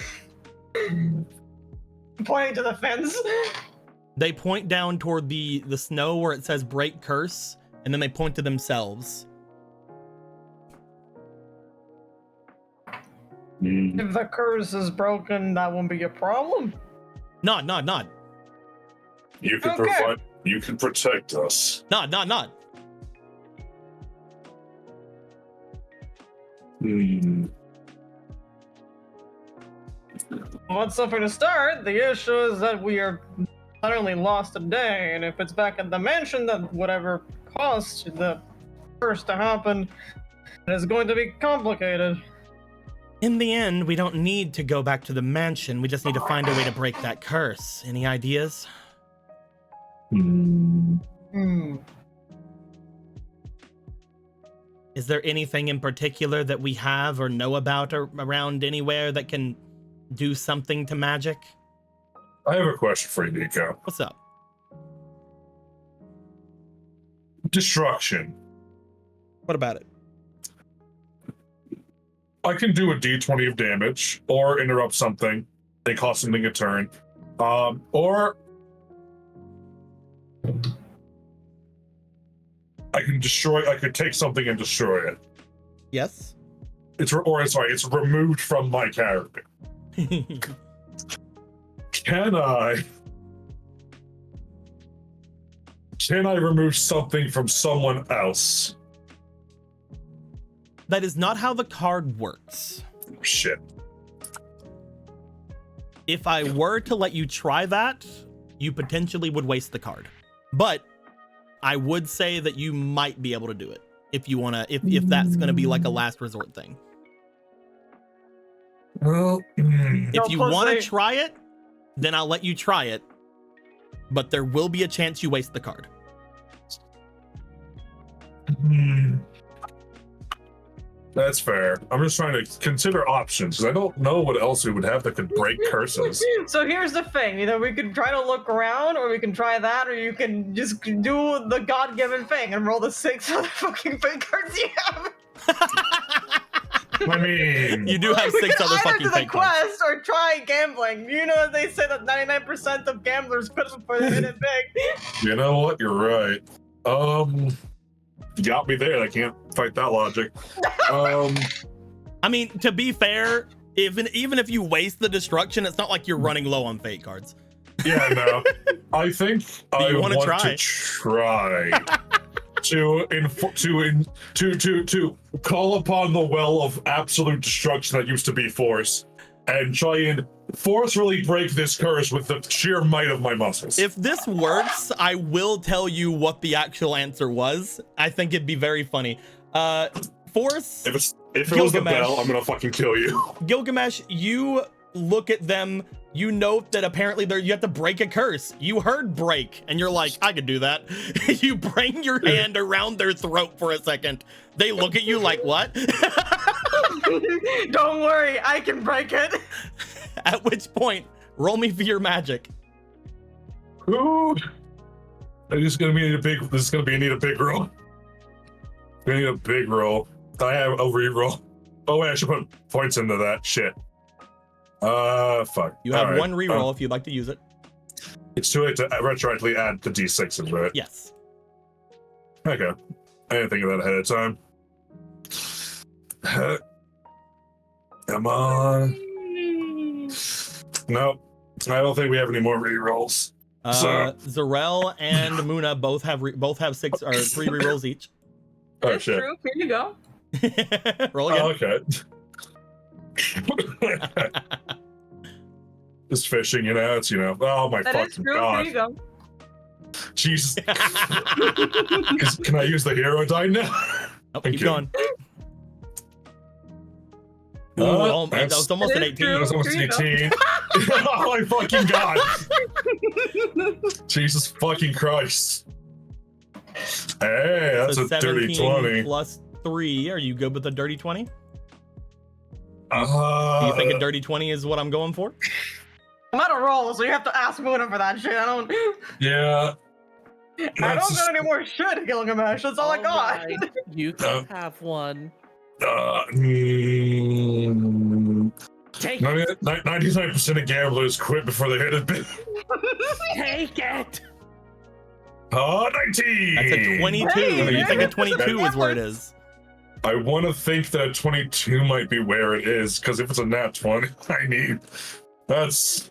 Speaker 3: Pointing to the fence.
Speaker 1: They point down toward the snow where it says break curse, and then they point to themselves.
Speaker 3: If the curse is broken, that won't be a problem.
Speaker 1: Nod.
Speaker 4: You can provide. You can protect us.
Speaker 1: Nod.
Speaker 3: Well, that's something to start. The issue is that we are not only lost a day, and if it's back at the mansion, that whatever caused the curse to happen, it is going to be complicated.
Speaker 1: In the end, we don't need to go back to the mansion. We just need to find a way to break that curse. Any ideas? Is there anything in particular that we have or know about or around anywhere that can do something to magic?
Speaker 4: I have a question for you, Nico.
Speaker 1: What's up?
Speaker 4: Destruction.
Speaker 1: What about it?
Speaker 4: I can do a d20 of damage, or interrupt something. They cost something a turn. Or I could take something and destroy it.
Speaker 1: Yes.
Speaker 4: It's removed from my character. Can I remove something from someone else?
Speaker 1: That is not how the card works.
Speaker 4: Shit.
Speaker 1: If I were to let you try that, you potentially would waste the card. But I would say that you might be able to do it if you want to, if that's going to be like a last resort thing.
Speaker 4: Well,
Speaker 1: If you want to try it, then I'll let you try it. But there will be a chance you waste the card.
Speaker 4: That's fair. I'm just trying to consider options because I don't know what else we would have that could break curses.
Speaker 3: So here's the thing, either we could try to look around, or we can try that, or you can just do the God-given thing and roll the 6 other fucking fake cards you have.
Speaker 4: I mean,
Speaker 1: You do have 6 other
Speaker 3: Either
Speaker 1: fucking
Speaker 3: do the
Speaker 1: fake cards.
Speaker 3: quest or try gambling. You know they say that 99% of gamblers quit before they hit it big.
Speaker 4: you know what? You're right. You got me there. I can't fight that logic.
Speaker 1: I mean, to be fair, even if you waste the destruction, it's not like you're running low on fate cards.
Speaker 4: Yeah, no. I think I
Speaker 1: you
Speaker 4: want
Speaker 1: wanna try?
Speaker 4: to try to call upon the well of absolute destruction that used to be Force, and try and forcefully break this curse with the sheer might of my muscles.
Speaker 1: If this works, I will tell you what the actual answer was. I think it'd be very funny. Force,
Speaker 4: If it was the
Speaker 1: Gilgamesh.
Speaker 4: bell, I'm gonna fucking kill you.
Speaker 1: Gilgamesh, you look at them, you note that apparently you have to break a curse. You heard break, and you're like, I could do that. You bring your hand around their throat for a second. They look at you like, what?
Speaker 3: Don't worry, I can break it.
Speaker 1: At which point, roll me for your magic.
Speaker 4: Ooh. This is gonna need a big roll. We need a big roll. I have a reroll. Oh wait, I should put points into that shit. Fuck.
Speaker 1: You have
Speaker 4: All right.
Speaker 1: one reroll if you'd like to use it.
Speaker 4: It's too late to retroactively add the d6s, right?
Speaker 1: Yes.
Speaker 4: Okay. I didn't think of that ahead of time. Come on. Nope. I don't think we have any more rerolls.
Speaker 1: Zarel and Muna both have 3 rerolls each.
Speaker 4: Oh
Speaker 3: That's
Speaker 4: shit.
Speaker 3: true. Here you go.
Speaker 1: Roll again.
Speaker 4: Oh, okay. Just fishing, it's, oh my
Speaker 3: That is
Speaker 4: fucking
Speaker 3: true.
Speaker 4: god.
Speaker 3: Here you go.
Speaker 4: Jesus. Can I use the hero die now?
Speaker 1: Oh,
Speaker 4: Thank
Speaker 1: keep
Speaker 4: you.
Speaker 1: going. Oh, man, that
Speaker 4: that's-
Speaker 1: was almost an
Speaker 3: That is
Speaker 1: 18.
Speaker 4: That was almost
Speaker 3: Here you
Speaker 4: 18. Oh my fucking god. Jesus fucking Christ. Hey, that's
Speaker 1: So
Speaker 4: a dirty 20.
Speaker 1: plus 3. Are you good with a dirty 20? Do you
Speaker 4: Uh,
Speaker 1: think a dirty 20 is what I'm going for?
Speaker 3: I'm at a roll, so you have to ask Muna for that shit. I don't
Speaker 4: yeah.
Speaker 3: got
Speaker 4: That's-
Speaker 3: any more shit, Gilgamesh. That's all I got.
Speaker 2: Alright, you can have one. Take
Speaker 4: 99% of gamblers quit before they hit a bit.
Speaker 2: Take it!
Speaker 4: 19!
Speaker 1: That's a 22.
Speaker 3: Hey,
Speaker 1: You think a
Speaker 3: man.
Speaker 1: 22 is where it is?
Speaker 4: I want to think that a 22 might be where it is, because if it's a nat 20, that's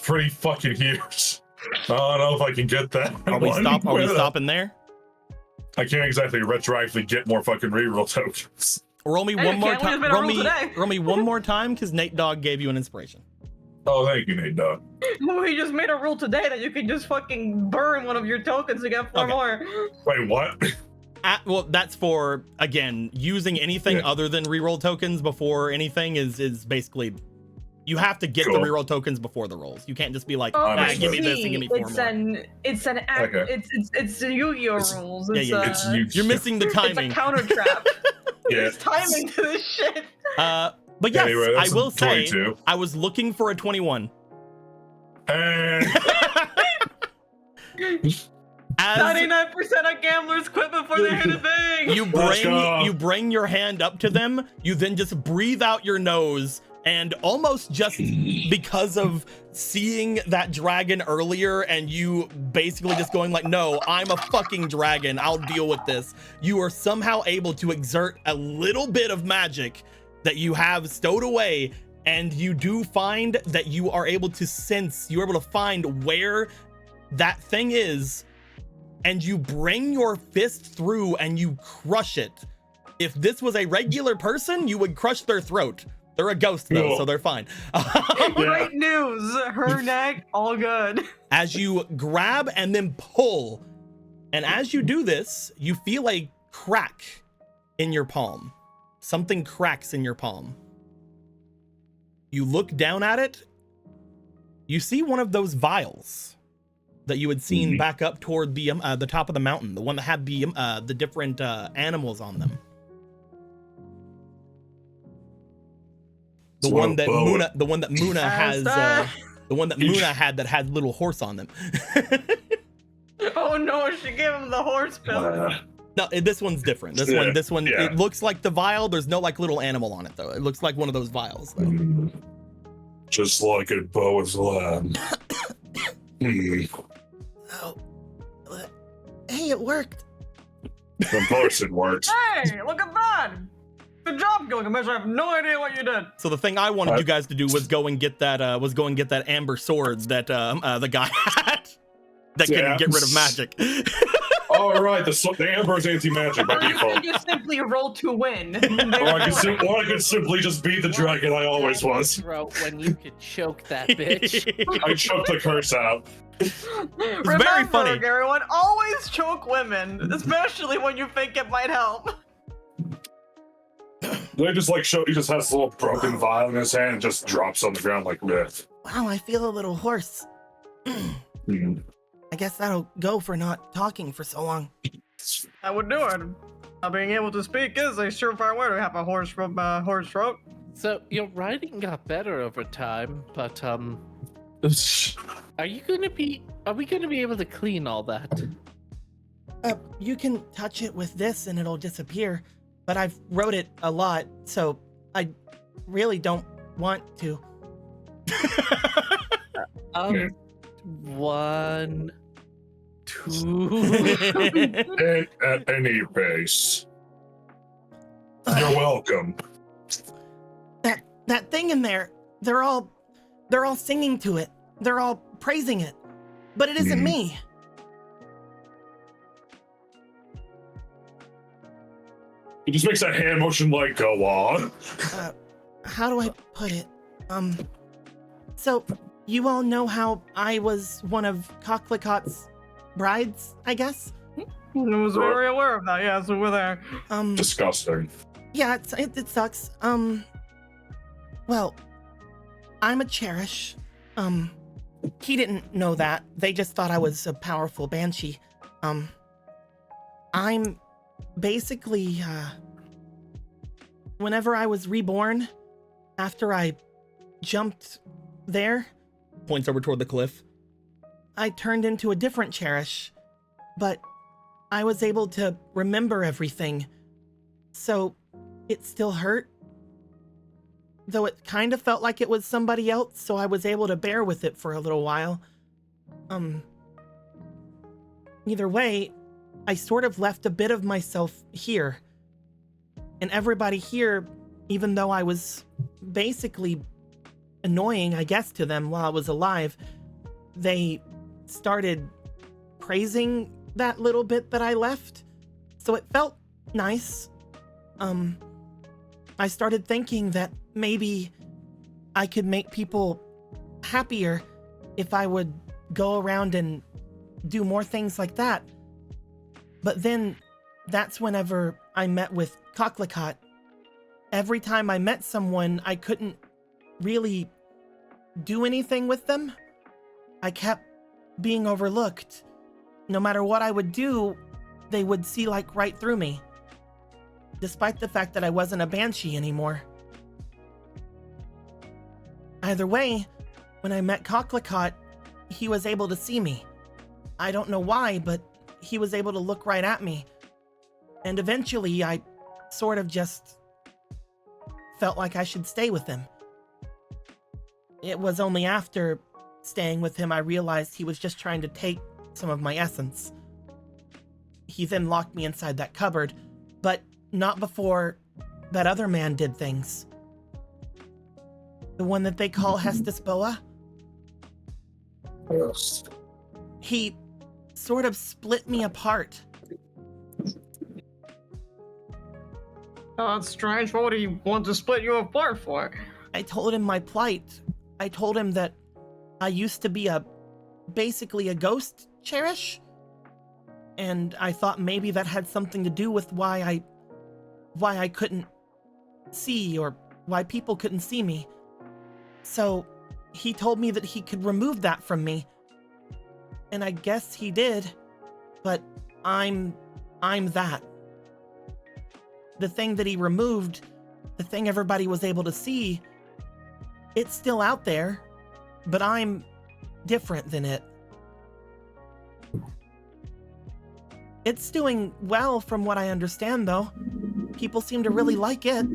Speaker 4: pretty fucking huge. I don't know if I can get that.
Speaker 1: Are we stopping there?
Speaker 4: I can't exactly retroactively get more fucking reroll tokens.
Speaker 1: Roll me
Speaker 3: Hey,
Speaker 1: one more
Speaker 3: can't we
Speaker 1: time.
Speaker 3: have been a rule today?
Speaker 1: Roll me one more time because Nate Dogg gave you an inspiration.
Speaker 4: Oh, thank you, Nate Dogg.
Speaker 3: We just made a rule today that you can just fucking burn one of your tokens to get 4
Speaker 1: Okay.
Speaker 3: more.
Speaker 4: Wait, what?
Speaker 1: Well, that's for, again, using anything
Speaker 4: Yeah.
Speaker 1: other than reroll tokens before anything is basically, you have to get
Speaker 4: Cool.
Speaker 1: the reroll tokens before the rolls. You can't just be like,
Speaker 3: Oh,
Speaker 1: ah,
Speaker 4: I
Speaker 1: give me this and give me 4
Speaker 3: it's
Speaker 1: more.
Speaker 3: it's an act.
Speaker 4: Okay.
Speaker 3: It's the Yu-Gi-Oh
Speaker 4: It's-
Speaker 3: rules.
Speaker 1: Yeah,
Speaker 3: It's,
Speaker 1: yeah,
Speaker 4: It's you.
Speaker 1: You're missing the
Speaker 3: It's a
Speaker 1: timing.
Speaker 3: counter trap.
Speaker 4: Yeah.
Speaker 3: There's timing to this shit.
Speaker 1: But yes,
Speaker 4: Anyway,
Speaker 1: I
Speaker 4: that's
Speaker 1: will
Speaker 4: a
Speaker 1: say,
Speaker 4: 22.
Speaker 1: I was looking for a 21.
Speaker 4: And
Speaker 1: As
Speaker 3: 99% of gamblers quit before they hit a thing.
Speaker 4: Let's go.
Speaker 1: you bring your hand up to them, you then just breathe out your nose, and almost just because of seeing that dragon earlier and you basically just going like, no, I'm a fucking dragon, I'll deal with this, you are somehow able to exert a little bit of magic that you have stowed away, and you do find that you are able to sense, you're able to find where that thing is, and you bring your fist through and you crush it. If this was a regular person, you would crush their throat. They're a ghost though,
Speaker 4: Cool.
Speaker 1: so they're fine.
Speaker 3: Great news. Her neck, all good.
Speaker 1: As you grab and then pull, and as you do this, you feel a crack in your palm. Something cracks in your palm. You look down at it. You see one of those vials that you had seen back up toward the top of the mountain, the one that had the different animals on them. The one that Muna has, the one that Muna had that had little horse on them.
Speaker 3: Oh no, she gave him the horse pill.
Speaker 1: No, this one's different. This one, it looks like the vial. There's no like little animal on it though. It looks like one of those vials though.
Speaker 4: Just like a Boa's lamb.
Speaker 1: Oh, hey, it worked.
Speaker 4: Of course it works.
Speaker 3: Hey, look at that. Good job, Gilgamesh. I have no idea what you did.
Speaker 1: So the thing I wanted you guys to do was go and get that amber sword that the guy had that can get rid of magic.
Speaker 4: All right, the amber's anti-magic by
Speaker 3: Or you
Speaker 4: default.
Speaker 3: can just simply roll to win.
Speaker 4: Or I could simply just be the dragon I always was.
Speaker 2: Throat when you could choke that bitch.
Speaker 4: I choked the curse out.
Speaker 3: Remember,
Speaker 1: very funny.
Speaker 3: everyone, always choke women, especially when you think it might help.
Speaker 4: They just like show. He just has a little broken vial in his hand and just drops on the ground like this.
Speaker 1: Wow, I feel a little hoarse. I guess that'll go for not talking for so long.
Speaker 3: I would do it. Not being able to speak is a surefire way to have a horse from horse throat.
Speaker 2: So your writing got better over time, but are we gonna be able to clean all that?
Speaker 1: You can touch it with this and it'll disappear, but I've wrote it a lot, so I really don't want to.
Speaker 2: One, two.
Speaker 4: At any pace. You're welcome.
Speaker 1: That thing in there, they're all singing to it. They're all praising it. But it isn't me.
Speaker 4: He just makes that hand motion like, go on.
Speaker 1: How do I put it? So you all know how I was one of Cocklicot's brides, I guess?
Speaker 3: I was very aware of that, yeah, so we're there.
Speaker 4: Disgusting.
Speaker 1: Yeah, it sucks. Well, I'm a Cherish. He didn't know that. They just thought I was a powerful banshee. I'm basically, whenever I was reborn, after I jumped there, points over toward the cliff, I turned into a different Cherish, but I was able to remember everything, so it still hurt. Though it kind of felt like it was somebody else, so I was able to bear with it for a little while. Either way, I sort of left a bit of myself here. And everybody here, even though I was basically annoying, I guess, to them while I was alive, they started praising that little bit that I left. So it felt nice. I started thinking that maybe I could make people happier if I would go around and do more things like that. But then that's whenever I met with Cocklicot. Every time I met someone, I couldn't really do anything with them. I kept being overlooked. No matter what I would do, they would see like right through me. Despite the fact that I wasn't a banshee anymore. Either way, when I met Cocklicot, he was able to see me. I don't know why, but he was able to look right at me. And eventually, I sort of just felt like I should stay with him. It was only after staying with him I realized he was just trying to take some of my essence. He then locked me inside that cupboard, but not before that other man did things. The one that they call Hestus Boa.
Speaker 4: Yes.
Speaker 1: He sort of split me apart.
Speaker 3: Oh, that's strange. What would he want to split you apart for?
Speaker 1: I told him my plight. I told him that I used to be basically a ghost, Cherish. And I thought maybe that had something to do with why I couldn't see, or why people couldn't see me. So he told me that he could remove that from me. And I guess he did, but I'm that. The thing that he removed, the thing everybody was able to see, it's still out there, but I'm different than it. It's doing well from what I understand, though. People seem to really like it.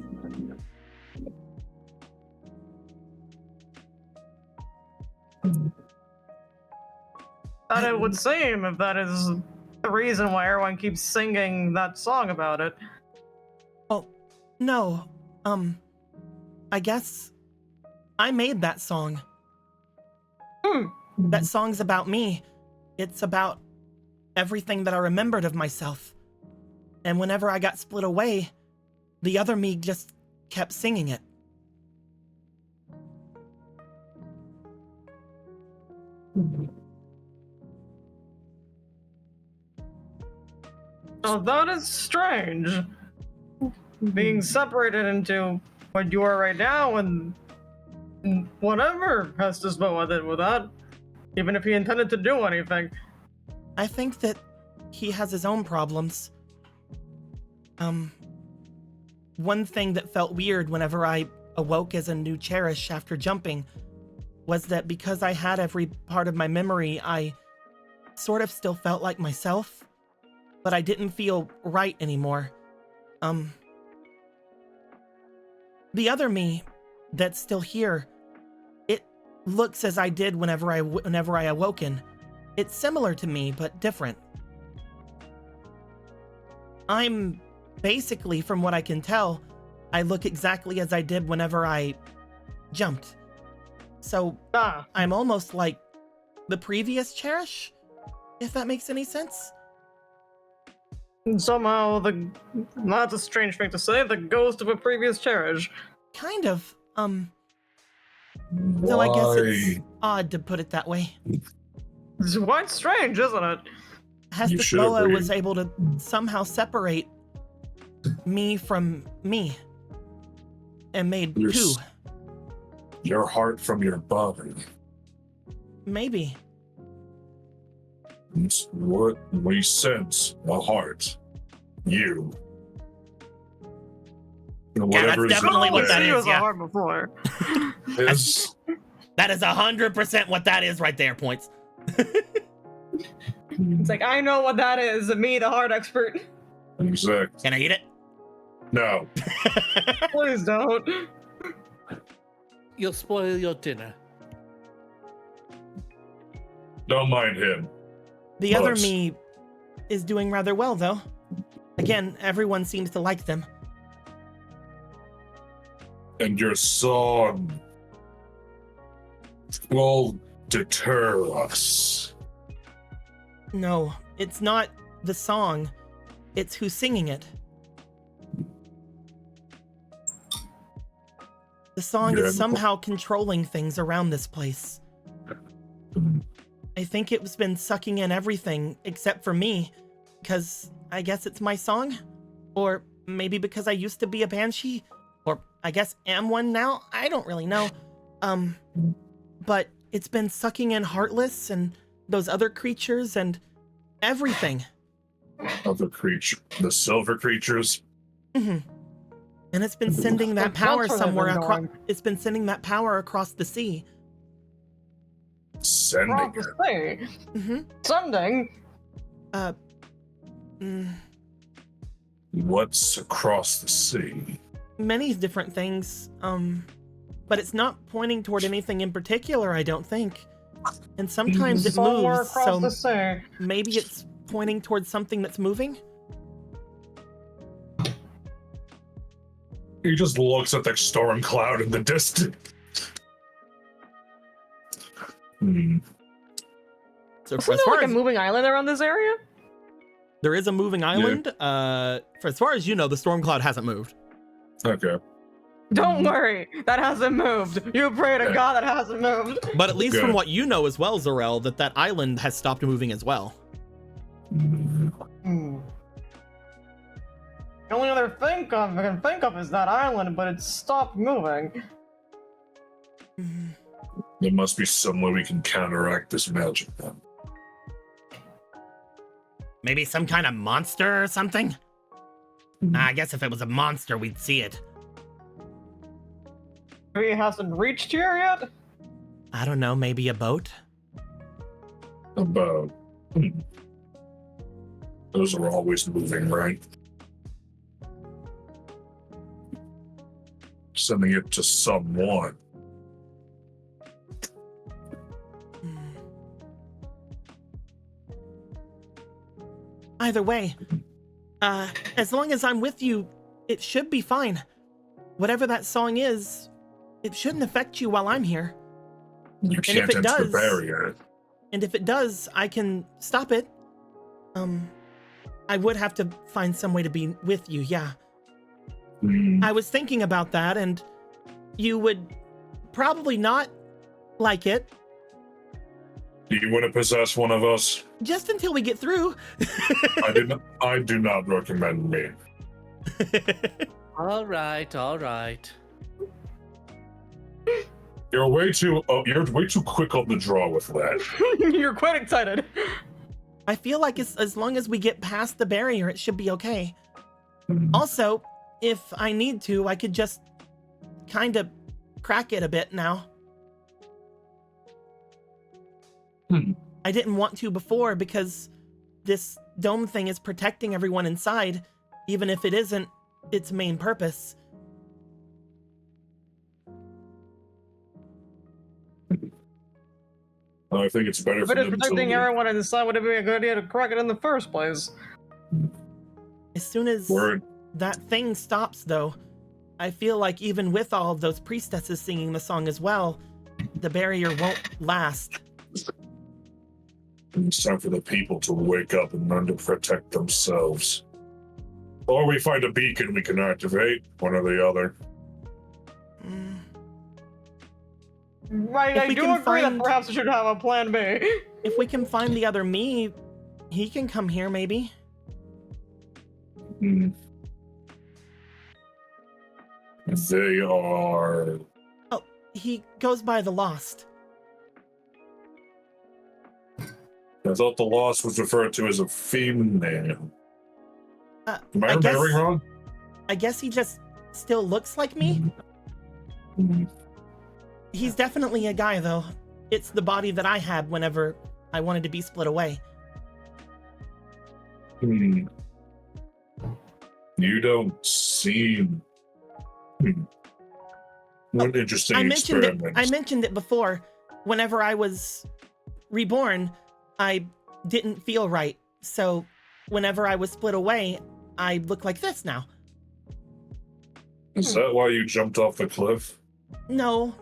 Speaker 3: That it would seem, if that is the reason why everyone keeps singing that song about it.
Speaker 1: Oh, no. I guess I made that song. That song's about me. It's about everything that I remembered of myself. And whenever I got split away, the other me just kept singing it.
Speaker 3: Oh, that is strange. Being separated into what you are right now, and whatever has to spell with that, even if he intended to do anything.
Speaker 1: I think that he has his own problems. One thing that felt weird whenever I awoke as a new Cherish after jumping was that because I had every part of my memory, I sort of still felt like myself, but I didn't feel right anymore. The other me that's still here, it looks as I did whenever I awoken. It's similar to me, but different. I'm basically, from what I can tell, I look exactly as I did whenever I jumped. So I'm almost like the previous Cherish, if that makes any sense.
Speaker 3: And somehow, that's a strange thing to say, the ghost of a previous Cherish.
Speaker 1: Kind of, so I guess it's odd to put it that way.
Speaker 3: It's quite strange, isn't it?
Speaker 1: Hestus Moa was able to somehow separate me from me and made two.
Speaker 4: Your heart from your body.
Speaker 1: Maybe.
Speaker 4: It's what we sense, a heart. You.
Speaker 1: Yeah, that's definitely what that is, yeah.
Speaker 3: Heart before.
Speaker 1: That is 100% what that is right there, Points.
Speaker 3: It's like, I know what that is, me, the heart expert.
Speaker 4: Exactly.
Speaker 1: Can I eat it?
Speaker 4: No.
Speaker 3: Please don't.
Speaker 2: You'll spoil your dinner.
Speaker 4: Don't mind him.
Speaker 1: The other me is doing rather well, though. Again, everyone seems to like them.
Speaker 4: And your song will deter us.
Speaker 1: No, it's not the song. It's who's singing it. The song is somehow controlling things around this place. I think it's been sucking in everything except for me, because I guess it's my song? Or maybe because I used to be a banshee? Or I guess am one now? I don't really know. But it's been sucking in Heartless and those other creatures and everything.
Speaker 4: Other creature, the silver creatures?
Speaker 1: Mm-hmm. And it's been sending that power somewhere across. It's been sending that power across the sea.
Speaker 4: Sending it.
Speaker 1: Mm-hmm.
Speaker 3: Sending.
Speaker 4: What's across the sea?
Speaker 1: Many different things. But it's not pointing toward anything in particular, I don't think. And sometimes it moves, so maybe it's pointing towards something that's moving.
Speaker 4: He just looks at the storm cloud in the distance.
Speaker 1: So
Speaker 3: Isn't there like a moving island around this area?
Speaker 1: There is a moving island. For as far as you know, the storm cloud hasn't moved.
Speaker 4: Okay.
Speaker 3: Don't worry, that hasn't moved. You pray to
Speaker 4: Okay.
Speaker 3: God that hasn't moved.
Speaker 1: But at least
Speaker 4: Good.
Speaker 1: from what you know as well, Zarel, that island has stopped moving as well.
Speaker 3: Hmm. The only other thing I can think of is that island, but it's stopped moving.
Speaker 4: There must be some way we can counteract this magic then.
Speaker 1: Maybe some kind of monster or something? I guess if it was a monster, we'd see it.
Speaker 3: Maybe it hasn't reached here yet?
Speaker 1: I don't know, maybe a boat?
Speaker 4: About. Those are always moving, right? Sending it to someone.
Speaker 1: Either way, as long as I'm with you, it should be fine. Whatever that song is, it shouldn't affect you while I'm here.
Speaker 4: You can't
Speaker 1: if it
Speaker 4: enter the
Speaker 1: does-
Speaker 4: barrier.
Speaker 1: And if it does, I can stop it. I would have to find some way to be with you, yeah. I was thinking about that, and you would probably not like it.
Speaker 4: Do you want to possess one of us?
Speaker 1: Just until we get through.
Speaker 4: I do not recommend me.
Speaker 2: All right.
Speaker 4: You're way too quick on the draw with that.
Speaker 3: You're quite excited.
Speaker 1: I feel like as long as we get past the barrier, it should be okay. Also, if I need to, I could just kind of crack it a bit now. I didn't want to before because this dome thing is protecting everyone inside, even if it isn't its main purpose.
Speaker 4: I think it's better
Speaker 3: If
Speaker 4: for
Speaker 3: it is
Speaker 4: them
Speaker 3: protecting
Speaker 4: to.
Speaker 3: everyone inside, would it be a good idea to crack it in the first place?
Speaker 1: As soon as
Speaker 4: Word.
Speaker 1: that thing stops, though, I feel like even with all of those priestesses singing the song as well, the barrier won't last.
Speaker 4: It's time for the people to wake up and learn to protect themselves. Or we find a beacon we can activate, one or the other.
Speaker 3: Right,
Speaker 1: If
Speaker 3: I
Speaker 1: we
Speaker 3: do
Speaker 1: can
Speaker 3: agree that
Speaker 1: find-
Speaker 3: perhaps we should have a plan B.
Speaker 1: If we can find the other me, he can come here, maybe.
Speaker 4: They are.
Speaker 1: He goes by the Lost.
Speaker 4: I thought the lost was referred to as a female. Am I
Speaker 1: I guess-
Speaker 4: remembering wrong?
Speaker 1: I guess he just still looks like me. He's definitely a guy, though. It's the body that I had whenever I wanted to be split away.
Speaker 4: You don't seem. What an interesting
Speaker 1: I mentioned it.
Speaker 4: experiment.
Speaker 1: I mentioned it before. Whenever I was reborn, I didn't feel right. So, whenever I was split away, I look like this now.
Speaker 4: Is that why you jumped off the cliff?
Speaker 1: No,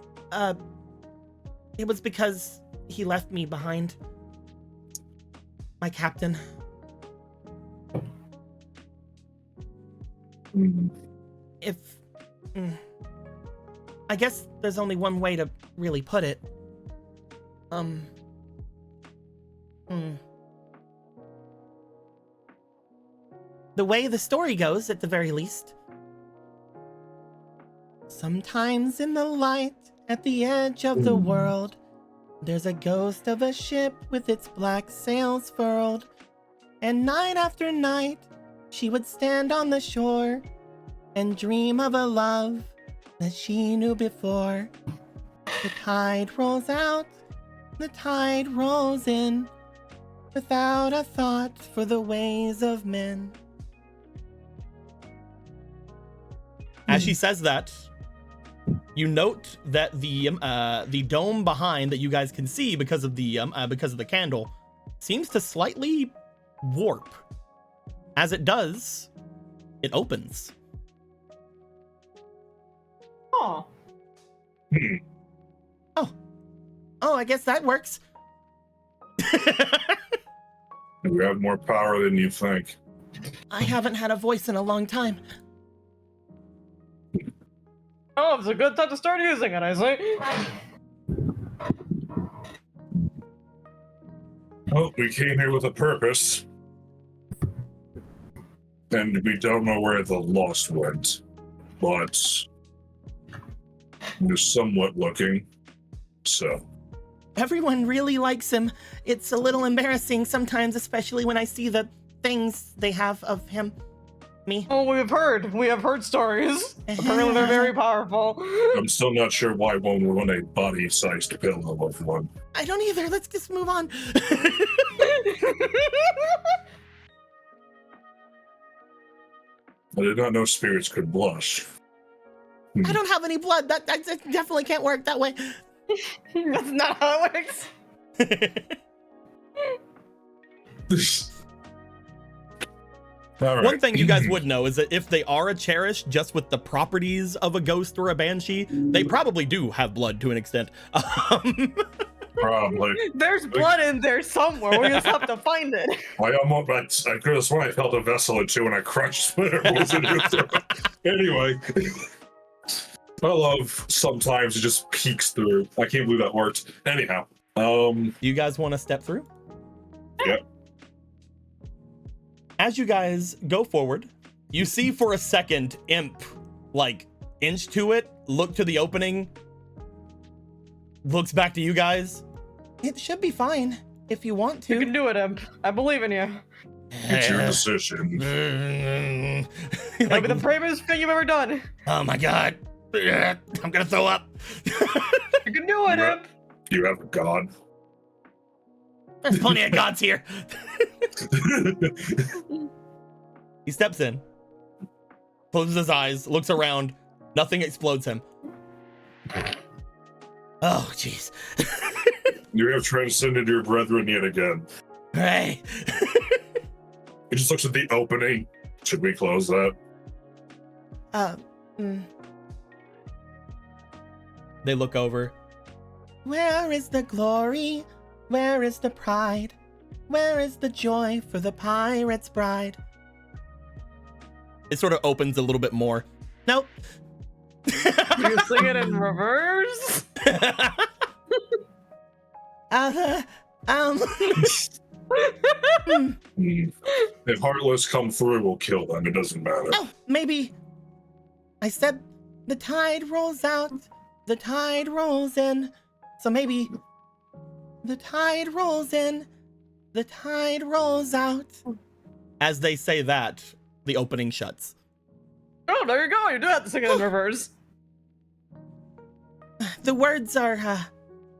Speaker 1: it was because he left me behind. My captain. I guess there's only one way to really put it. The way the story goes, at the very least. Sometimes in the light, at the edge of the world, there's a ghost of a ship with its black sails furled. And night after night, she would stand on the shore and dream of a love that she knew before. The tide rolls out, the tide rolls in, without a thought for the ways of men. As she says that, you note that the dome behind that you guys can see because of the candle seems to slightly warp. As it does, it opens.
Speaker 3: Huh.
Speaker 1: Oh, I guess that works.
Speaker 4: You have more power than you think.
Speaker 1: I haven't had a voice in a long time.
Speaker 3: Oh, it's a good time to start using it, I say.
Speaker 4: Well, we came here with a purpose. And we don't know where the lost went. But we're somewhat looking. So.
Speaker 1: Everyone really likes him. It's a little embarrassing sometimes, especially when I see the things they have of him. Me.
Speaker 3: Oh, we have heard stories. Apparently they're very powerful.
Speaker 4: I'm still not sure why one would want a body-sized pillow of one.
Speaker 1: I don't either. Let's just move on.
Speaker 4: I did not know spirits could blush.
Speaker 1: I don't have any blood. That definitely can't work that way.
Speaker 3: That's not how it works.
Speaker 4: All right.
Speaker 1: One thing you guys would know is that if they are a cherished, just with the properties of a ghost or a banshee, they probably do have blood to an extent.
Speaker 4: Probably.
Speaker 3: There's blood in there somewhere. We just have to find it.
Speaker 4: I could have sworn I felt a vessel or two when I crunched whatever was in your throat. Anyway. I love sometimes it just peeks through. I can't believe that worked. Anyhow.
Speaker 1: You guys want to step through?
Speaker 4: Yep.
Speaker 1: As you guys go forward, you see for a second Imp, like, inch to it, look to the opening, looks back to you guys. It should be fine if you want to.
Speaker 3: You can do it, Imp. I believe in you.
Speaker 4: It's your decision.
Speaker 3: It'll be the bravest thing you've ever done.
Speaker 1: Oh my god. I'm gonna throw up.
Speaker 3: You can do it, Imp.
Speaker 4: You have a god.
Speaker 1: There's plenty of gods here. He steps in, closes his eyes, looks around. Nothing explodes him. Oh, jeez.
Speaker 4: You have transcended your brethren yet again.
Speaker 1: Hey.
Speaker 4: He just looks at the opening. Should we close that?
Speaker 1: They look over. Where is the glory? Where is the pride? Where is the joy for the pirate's bride? It sort of opens a little bit more. Nope.
Speaker 3: You sing it in reverse?
Speaker 4: If Heartless come through, we'll kill them. It doesn't matter.
Speaker 1: Oh, maybe. I said the tide rolls out, the tide rolls in. So maybe the tide rolls in, the tide rolls out. As they say that, the opening shuts.
Speaker 3: Oh, there you go. You do have to sing it in reverse.
Speaker 1: The words are,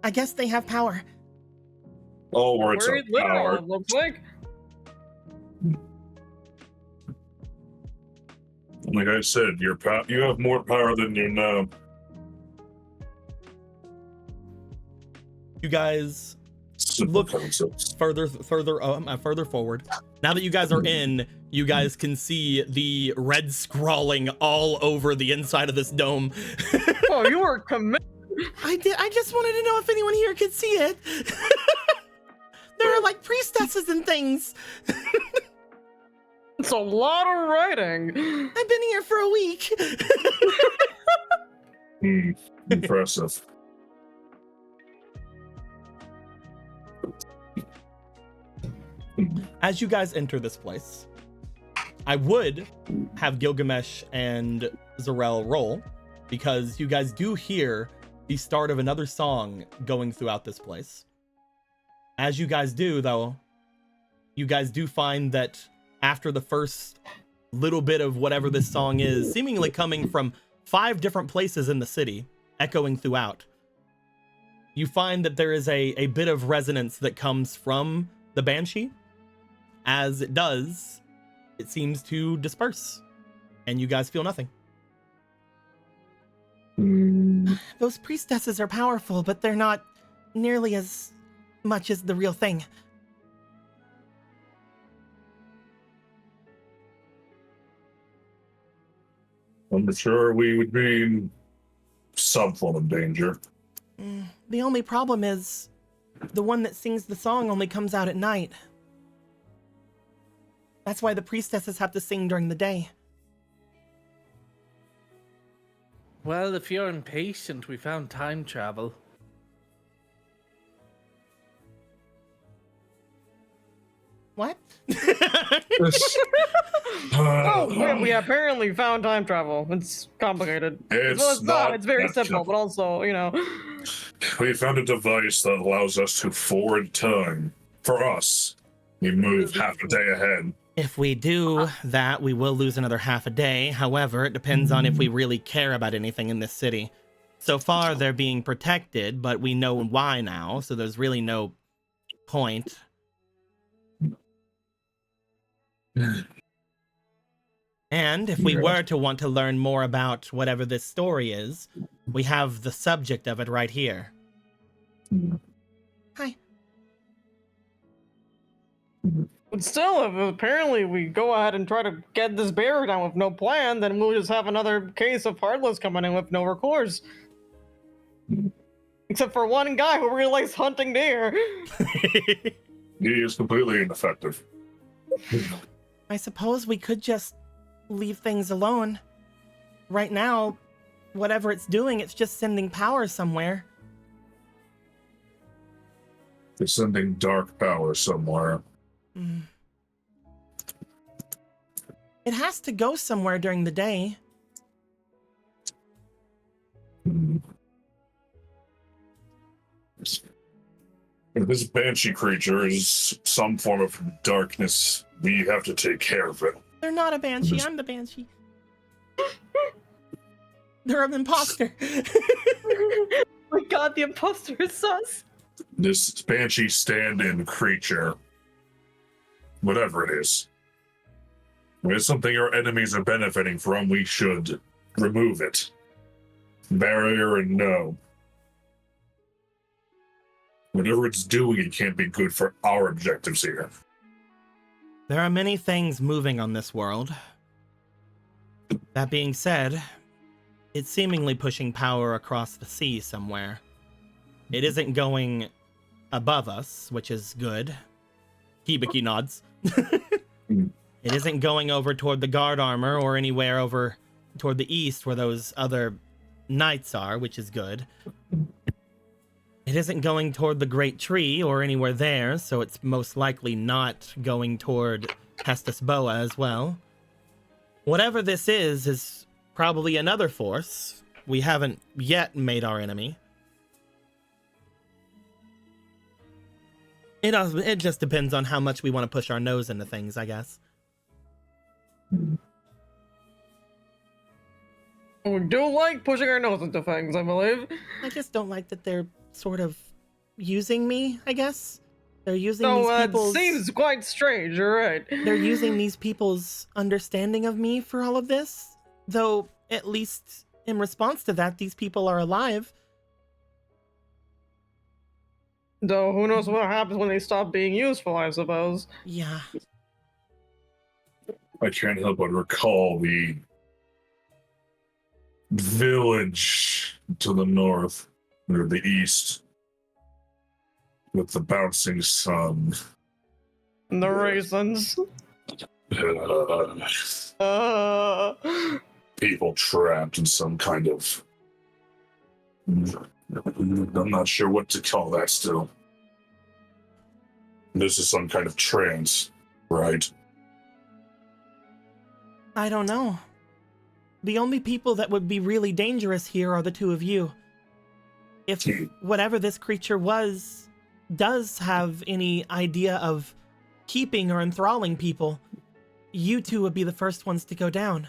Speaker 1: I guess they have power.
Speaker 4: All words are
Speaker 3: Very literal,
Speaker 4: power.
Speaker 3: it looks like.
Speaker 4: Like I said, you have more power than you know.
Speaker 1: You guys
Speaker 4: Simple
Speaker 1: look
Speaker 4: concepts.
Speaker 1: further forward. Now that you guys are in, you guys can see the red scrawling all over the inside of this dome.
Speaker 3: Oh, you were committed.
Speaker 1: I just wanted to know if anyone here could see it. There are like priestesses and things.
Speaker 3: It's a lot of writing.
Speaker 1: I've been here for a week.
Speaker 4: Impressive.
Speaker 1: As you guys enter this place, I would have Gilgamesh and Zarel roll, because you guys do hear the start of another song going throughout this place. As you guys do, though, you guys do find that after the first little bit of whatever this song is, seemingly coming from 5 different places in the city, echoing throughout, you find that there is a bit of resonance that comes from the Banshee. As it does, it seems to disperse, and you guys feel nothing. Those priestesses are powerful, but they're not nearly as much as the real thing.
Speaker 4: I'm sure we would be in some form of danger.
Speaker 1: The only problem is the one that sings the song only comes out at night. That's why the priestesses have to sing during the day.
Speaker 2: Well, if you're impatient, we found time travel.
Speaker 1: What?
Speaker 3: Oh, we apparently found time travel. It's complicated. Well, it's not. It's very simple, but also, you know.
Speaker 4: We found a device that allows us to forward time. For us, we move half a day ahead.
Speaker 1: If we do that, we will lose another half a day. However, it depends on if we really care about anything in this city. So far, they're being protected, but we know why now, so there's really no point. And if we were to want to learn more about whatever this story is, we have the subject of it right here. Hi.
Speaker 3: But still, if apparently we go ahead and try to get this barrier down with no plan, then we'll just have another case of Heartless coming in with no recourse. Except for one guy who really likes hunting deer.
Speaker 4: He is completely ineffective.
Speaker 1: I suppose we could just leave things alone. Right now, whatever it's doing, it's just sending power somewhere.
Speaker 4: It's sending dark power somewhere.
Speaker 1: It has to go somewhere during the day.
Speaker 4: If this banshee creature is some form of darkness, we have to take care of it.
Speaker 1: They're not a banshee, I'm the banshee. They're an imposter.
Speaker 3: My god, the imposter is sus.
Speaker 4: This banshee stand-in creature, whatever it is, when it's something our enemies are benefiting from, we should remove it. Barrier and no. Whatever it's doing, it can't be good for our objectives here.
Speaker 1: There are many things moving on this world. That being said, it's seemingly pushing power across the sea somewhere. It isn't going above us, which is good. Hibiki nods. It isn't going over toward the guard armor or anywhere over toward the east where those other knights are, which is good. It isn't going toward the Great Tree or anywhere there, so it's most likely not going toward Pestis Boa as well. Whatever this is probably another force. We haven't yet made our enemy. It just depends on how much we want to push our nose into things, I guess.
Speaker 3: We do like pushing our nose into things, I believe.
Speaker 1: I just don't like that they're sort of using me, I guess. They're using these people's...
Speaker 3: it seems quite strange, you're right.
Speaker 1: They're using these people's understanding of me for all of this. Though, at least in response to that, these people are alive.
Speaker 3: Though, who knows what happens when they stop being useful, I suppose.
Speaker 1: Yeah.
Speaker 4: I can't help but recall the village to the north, or the east, with the bouncing sun.
Speaker 3: And the raisins.
Speaker 4: People trapped in some kind of... I'm not sure what to call that still. This is some kind of trance, right?
Speaker 1: I don't know. The only people that would be really dangerous here are the two of you. If whatever this creature does have any idea of keeping or enthralling people, you two would be the first ones to go down.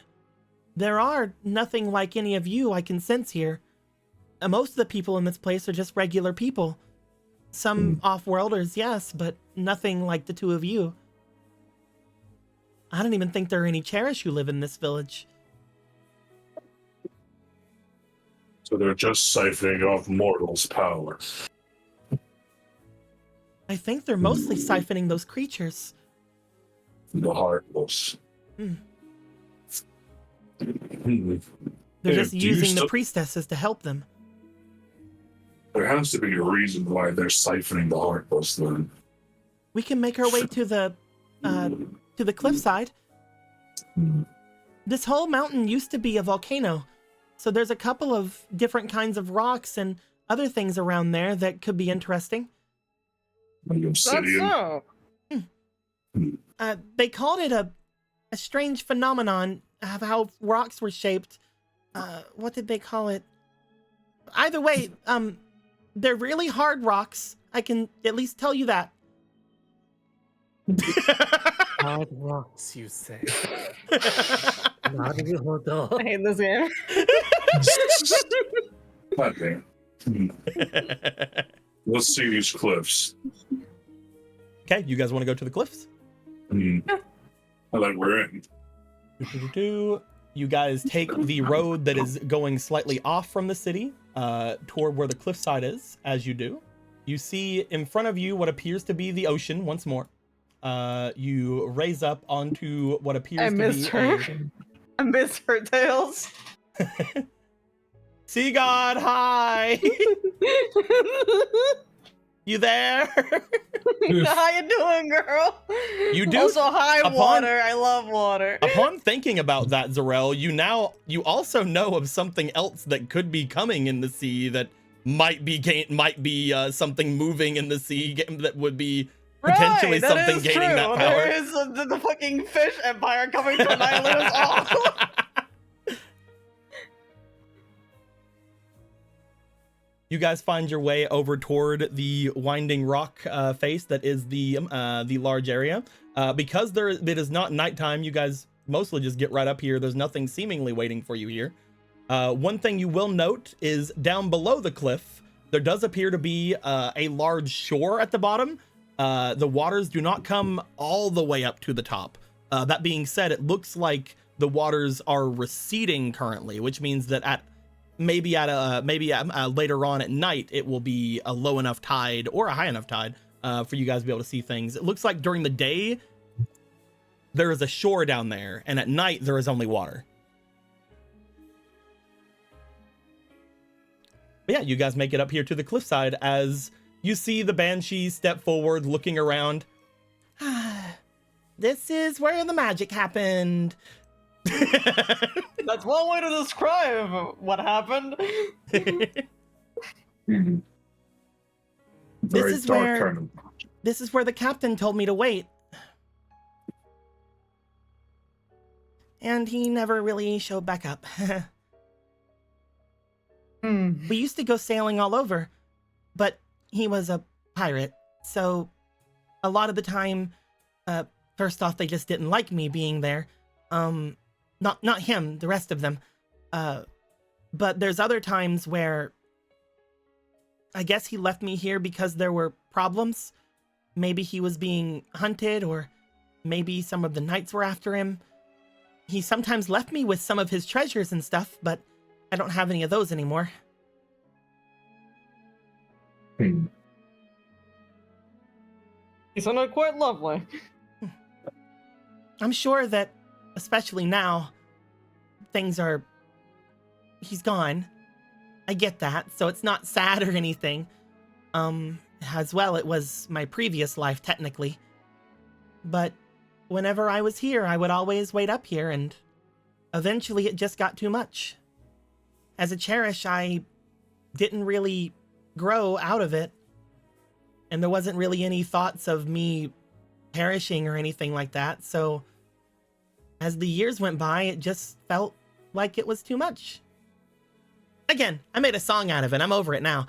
Speaker 1: There are nothing like any of you I can sense here. Most of the people in this place are just regular people. Some off-worlders, yes, but nothing like the two of you. I don't even think there are any Cherished who live in this village.
Speaker 4: So they're just siphoning off mortals' power.
Speaker 1: I think they're mostly siphoning those creatures.
Speaker 4: The Heartless.
Speaker 1: They're just using the priestesses to help them.
Speaker 4: There has to be a reason why they're siphoning the Heartless, then.
Speaker 1: We can make our way to the cliffside. This whole mountain used to be a volcano. So there's a couple of different kinds of rocks and other things around there that could be interesting.
Speaker 4: Like
Speaker 3: That's
Speaker 4: obsidian.
Speaker 3: so.
Speaker 1: They called it a strange phenomenon of how rocks were shaped. What did they call it? Either way, they're really hard rocks. I can at least tell you that.
Speaker 2: Hard rocks, you say.
Speaker 3: I hate this game.
Speaker 4: Okay. Let's see these cliffs.
Speaker 1: Okay, you guys want to go to the cliffs?
Speaker 4: I like we're in.
Speaker 1: You guys take the road that is going slightly off from the city toward where the cliffside is. As you do, you see in front of you what appears to be the ocean once more. You raise up onto what appears
Speaker 3: I
Speaker 1: to
Speaker 3: missed
Speaker 1: be
Speaker 3: her. I missed her tails.
Speaker 1: Sea God, hi! You there?
Speaker 3: How you doing, girl?
Speaker 1: You do.
Speaker 3: Also, hi,
Speaker 1: upon-
Speaker 3: water. I love water.
Speaker 1: Upon thinking about that, Zarel, you also know of something else that could be coming in the sea that might be something moving in the sea that would be potentially
Speaker 3: Right, that
Speaker 1: something
Speaker 3: is
Speaker 1: gaining
Speaker 3: true.
Speaker 1: that power.
Speaker 3: There is the fucking fish empire coming to annihilate us all.
Speaker 1: You guys find your way over toward the winding rock face that is the large area. Because it is not nighttime, you guys mostly just get right up here. There's nothing seemingly waiting for you here. One thing you will note is down below the cliff, there does appear to be a large shore at the bottom. The waters do not come all the way up to the top. That being said, it looks like the waters are receding currently, which means that maybe later on at night, it will be a low enough tide or a high enough tide for you guys to be able to see things. It looks like during the day, there is a shore down there, and at night, there is only water. But yeah, you guys make it up here to the cliffside as you see the Banshee step forward, looking around. This is where the magic happened.
Speaker 3: That's one way to describe what happened.
Speaker 4: Very
Speaker 1: is
Speaker 4: dark
Speaker 1: where-
Speaker 4: kind of.
Speaker 1: This is where the captain told me to wait. And he never really showed back up. We used to go sailing all over, but he was a pirate, so a lot of the time, first off, they just didn't like me being there. Not him, the rest of them. But there's other times where I guess he left me here because there were problems. Maybe he was being hunted, or maybe some of the knights were after him. He sometimes left me with some of his treasures and stuff, but I don't have any of those anymore.
Speaker 3: He sounded quite lovely.
Speaker 1: I'm sure that, especially now, he's gone. I get that, so it's not sad or anything. As well, it was my previous life, technically. But whenever I was here, I would always wait up here, and eventually it just got too much. As a Cherish, I didn't really grow out of it, and there wasn't really any thoughts of me perishing or anything like that, so as the years went by, it just felt like it was too much. Again, I made a song out of it. I'm over it now.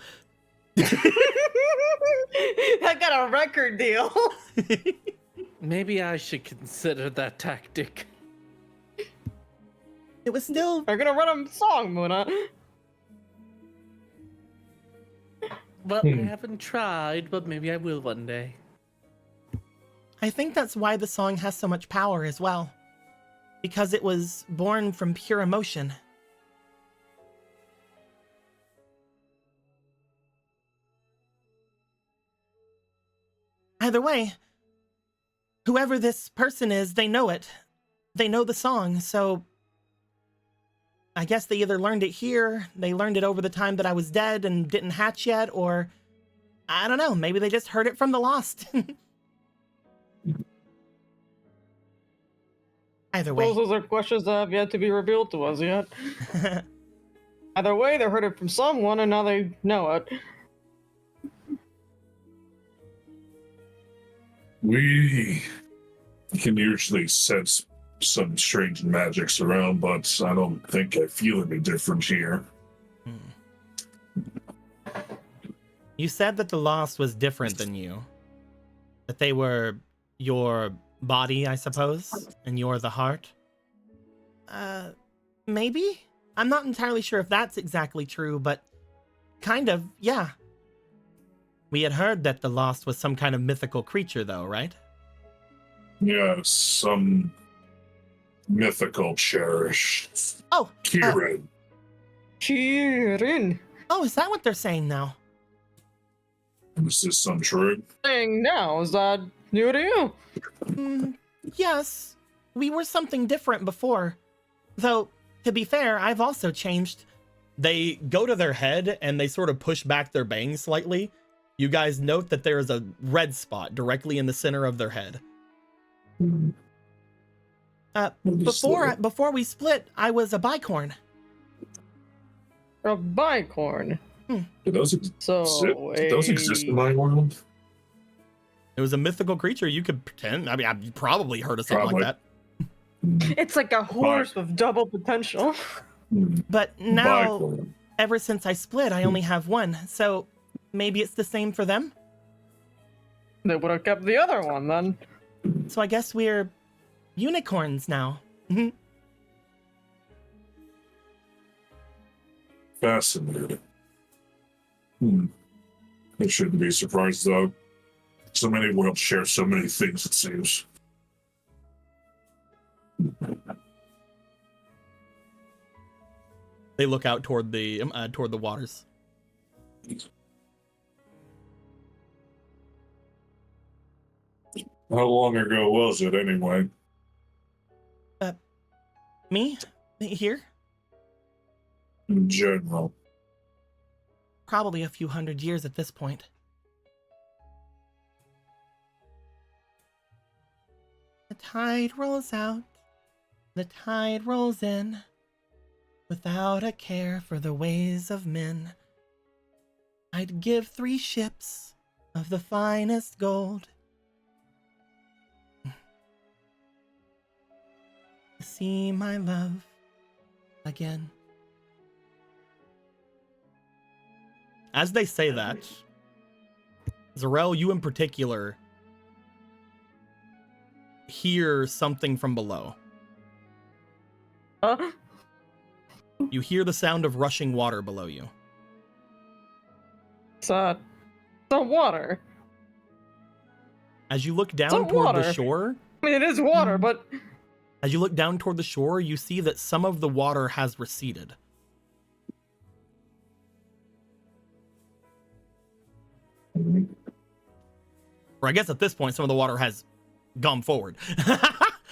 Speaker 3: I got a record deal.
Speaker 2: Maybe I should consider that tactic.
Speaker 1: It was still...
Speaker 3: We're gonna run a song, Muna.
Speaker 2: Well, I haven't tried, but maybe I will one day.
Speaker 1: I think that's why the song has so much power as well. Because it was born from pure emotion. Either way, whoever this person is, they know it. They know the song, so I guess they either learned it here, they learned it over the time that I was dead and didn't hatch yet, or I don't know, maybe they just heard it from the lost. Either way.
Speaker 3: Those are questions that have yet to be revealed to us yet. Either way, they heard it from someone, and now they know it.
Speaker 4: We can usually sense some strange magics around, but I don't think I feel any different here.
Speaker 1: You said that the Lost was different than you. That they were your body, I suppose, and you're the heart. Maybe? I'm not entirely sure if that's exactly true, but kind of, yeah. We had heard that the Lost was some kind of mythical creature, though, right?
Speaker 4: Yeah, some mythical cherished.
Speaker 1: Oh,
Speaker 4: Kieran.
Speaker 3: Cheering.
Speaker 1: Oh, is that what they're saying now?
Speaker 4: Is this untrue?
Speaker 3: Saying now, is that new to you?
Speaker 1: Yes. We were something different before. Though, to be fair, I've also changed. They go to their head and they sort of push back their bangs slightly. You guys note that there is a red spot directly in the center of their head. Before we split, I was a bicorn.
Speaker 3: A bicorn.
Speaker 4: Do those exist in my world?
Speaker 1: It was a mythical creature. You could pretend. I mean, I've probably heard of something like that.
Speaker 3: It's like a horse with double potential.
Speaker 1: But now,
Speaker 4: Bicorn.
Speaker 1: ever since I split, I only have one. So maybe it's the same for them?
Speaker 3: They would have kept the other one then.
Speaker 1: So I guess we're unicorns now.
Speaker 4: Fascinating. I shouldn't be surprised, though. So many worlds share so many things, it seems.
Speaker 1: They look out toward the waters.
Speaker 4: How long ago was it, anyway?
Speaker 1: Me? Here?
Speaker 4: In general.
Speaker 1: Probably a few hundred years at this point. The tide rolls out, the tide rolls in, without a care for the ways of men. I'd give 3 ships of the finest gold to see my love again. As they say that, Zarel, you in particular, hear something from below.
Speaker 3: Huh?
Speaker 1: You hear the sound of rushing water below you.
Speaker 3: It's the water.
Speaker 1: As you look down
Speaker 3: It's
Speaker 1: toward the
Speaker 3: water.
Speaker 1: shore,
Speaker 3: I mean, it is water, but
Speaker 1: as you look down toward the shore, you see that some of the water has receded. Or I guess at this point, some of the water has gone forward. Some of the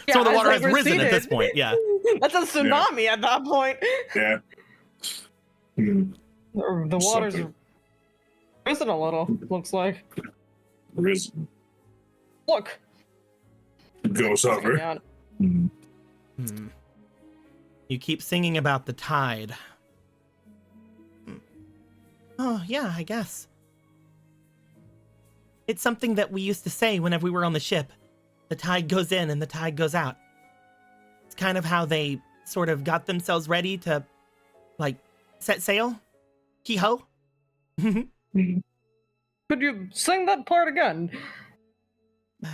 Speaker 3: it's
Speaker 1: water
Speaker 3: like
Speaker 1: has risen at
Speaker 3: receded.
Speaker 1: this point, yeah.
Speaker 3: That's a tsunami at that point.
Speaker 4: Yeah.
Speaker 3: Or the water's
Speaker 4: Something.
Speaker 3: risen a little, looks like.
Speaker 4: Risen.
Speaker 3: Look.
Speaker 4: Goes over.
Speaker 3: Yeah.
Speaker 1: You keep singing about the tide. Oh, yeah, I guess. It's something that we used to say whenever we were on the ship. The tide goes in and the tide goes out. It's kind of how they sort of got themselves ready to, like, set sail. Hee-ho.
Speaker 3: Could you sing that part again?
Speaker 1: The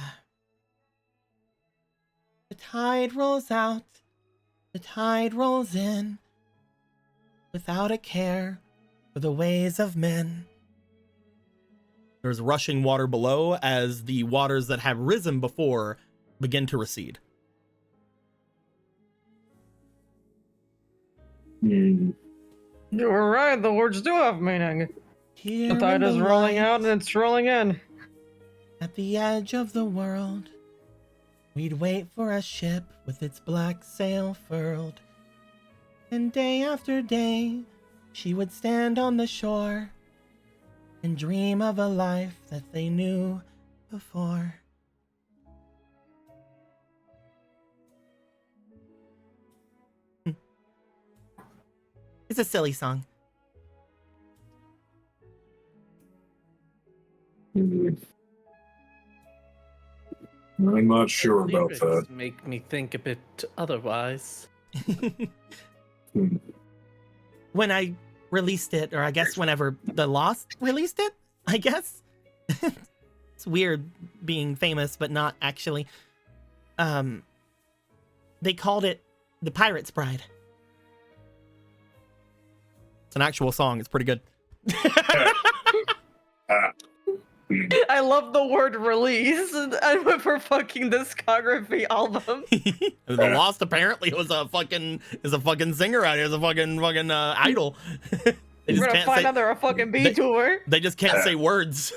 Speaker 1: tide rolls out, the tide rolls in, without a care for the ways of men. There's rushing water below as the waters that have risen before begin to recede.
Speaker 3: You were right, the words do have meaning.
Speaker 1: Here
Speaker 3: The tide
Speaker 1: in
Speaker 3: is
Speaker 1: the
Speaker 3: rolling
Speaker 1: light,
Speaker 3: out and it's rolling in.
Speaker 1: at the edge of the world, we'd wait for a ship with its black sail furled. And day after day, she would stand on the shore and dream of a life that they knew before. It's a silly song.
Speaker 4: I'm not sure about
Speaker 2: Lyrics
Speaker 4: that.
Speaker 2: make me think a bit otherwise.
Speaker 1: When I released it, or I guess whenever The Lost released it, I guess. It's weird being famous, but not actually. They called it The Pirate's Bride. It's an actual song. It's pretty good.
Speaker 3: I love the word release and for fucking discography album.
Speaker 1: The Lost apparently was a fucking singer out here. Is a fucking idol. They
Speaker 3: We're gonna find out they're a fucking B tour.
Speaker 1: They just can't say words.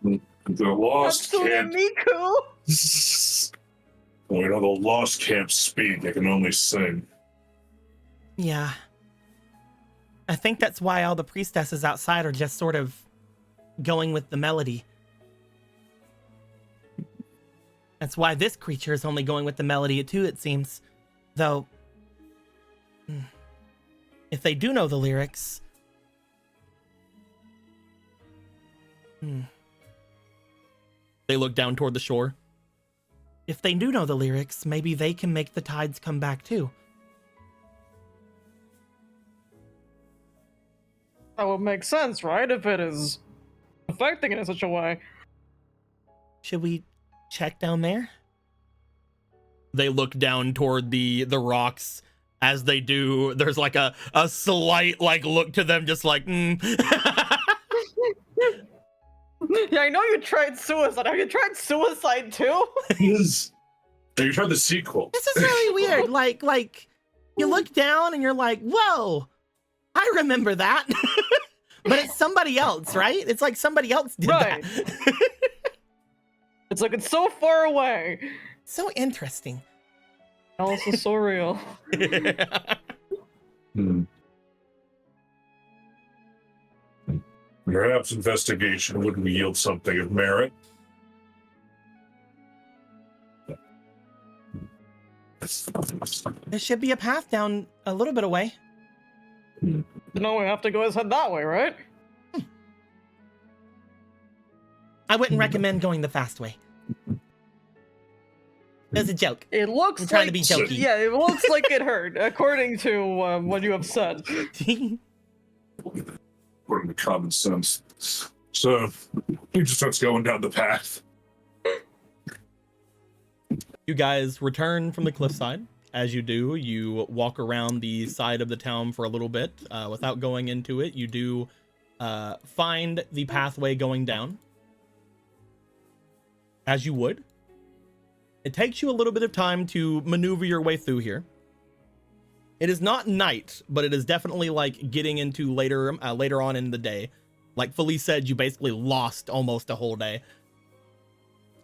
Speaker 4: The Lost
Speaker 3: Hatsune
Speaker 4: can't.
Speaker 3: Miku.
Speaker 4: Well, you know, the Lost can't speak. They can only sing.
Speaker 1: Yeah. I think that's why all the priestesses outside are just sort of going with the melody. That's why this creature is only going with the melody too, it seems. Though, if they do know the lyrics... They look down toward the shore. If they do know the lyrics, maybe they can make the tides come back too.
Speaker 3: That would make sense, right? If it is affecting it in such a way.
Speaker 1: Should we check down there? They look down toward the rocks. As they do, there's like a slight like look to them, just like,
Speaker 3: Yeah, I know you tried suicide. Have you tried suicide too?
Speaker 4: You tried the sequel.
Speaker 1: This is really weird. Like you look down and you're like, whoa, I remember that. But it's somebody else, right? It's like somebody else did
Speaker 3: Right.
Speaker 1: that.
Speaker 3: It's like it's so far away.
Speaker 1: So interesting.
Speaker 3: Also so real.
Speaker 4: Perhaps investigation would yield something of merit.
Speaker 1: There should be a path down a little bit away.
Speaker 3: No, we have to go head that way, right?
Speaker 1: I wouldn't recommend going the fast way. It's a joke.
Speaker 3: It looks
Speaker 1: I'm
Speaker 3: like
Speaker 1: trying to be jokey.
Speaker 3: Yeah, it looks like it hurt, according to what you have said.
Speaker 4: According to common sense. So, he just starts going down the path.
Speaker 1: You guys return from the cliffside. As you do, you walk around the side of the town for a little bit. Without going into it, you do find the pathway going down. As you would. It takes you a little bit of time to maneuver your way through here. It is not night, but it is definitely like getting into later on in the day. Like Felice said, you basically lost almost a whole day.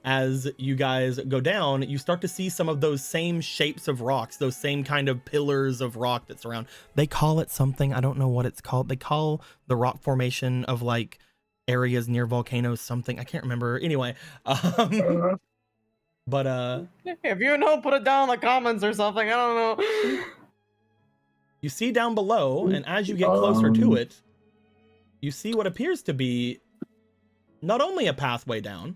Speaker 1: As you guys go down, you start to see some of those same shapes of rocks, those same kind of pillars of rock that surround. They call it something, I don't know what it's called. They call the rock formation of like areas near volcanoes something. I can't remember. Anyway, but
Speaker 3: If you know, put it down in the comments or something. I don't know.
Speaker 1: you see down below, and as you get closer to it, you see what appears to be not only a pathway down,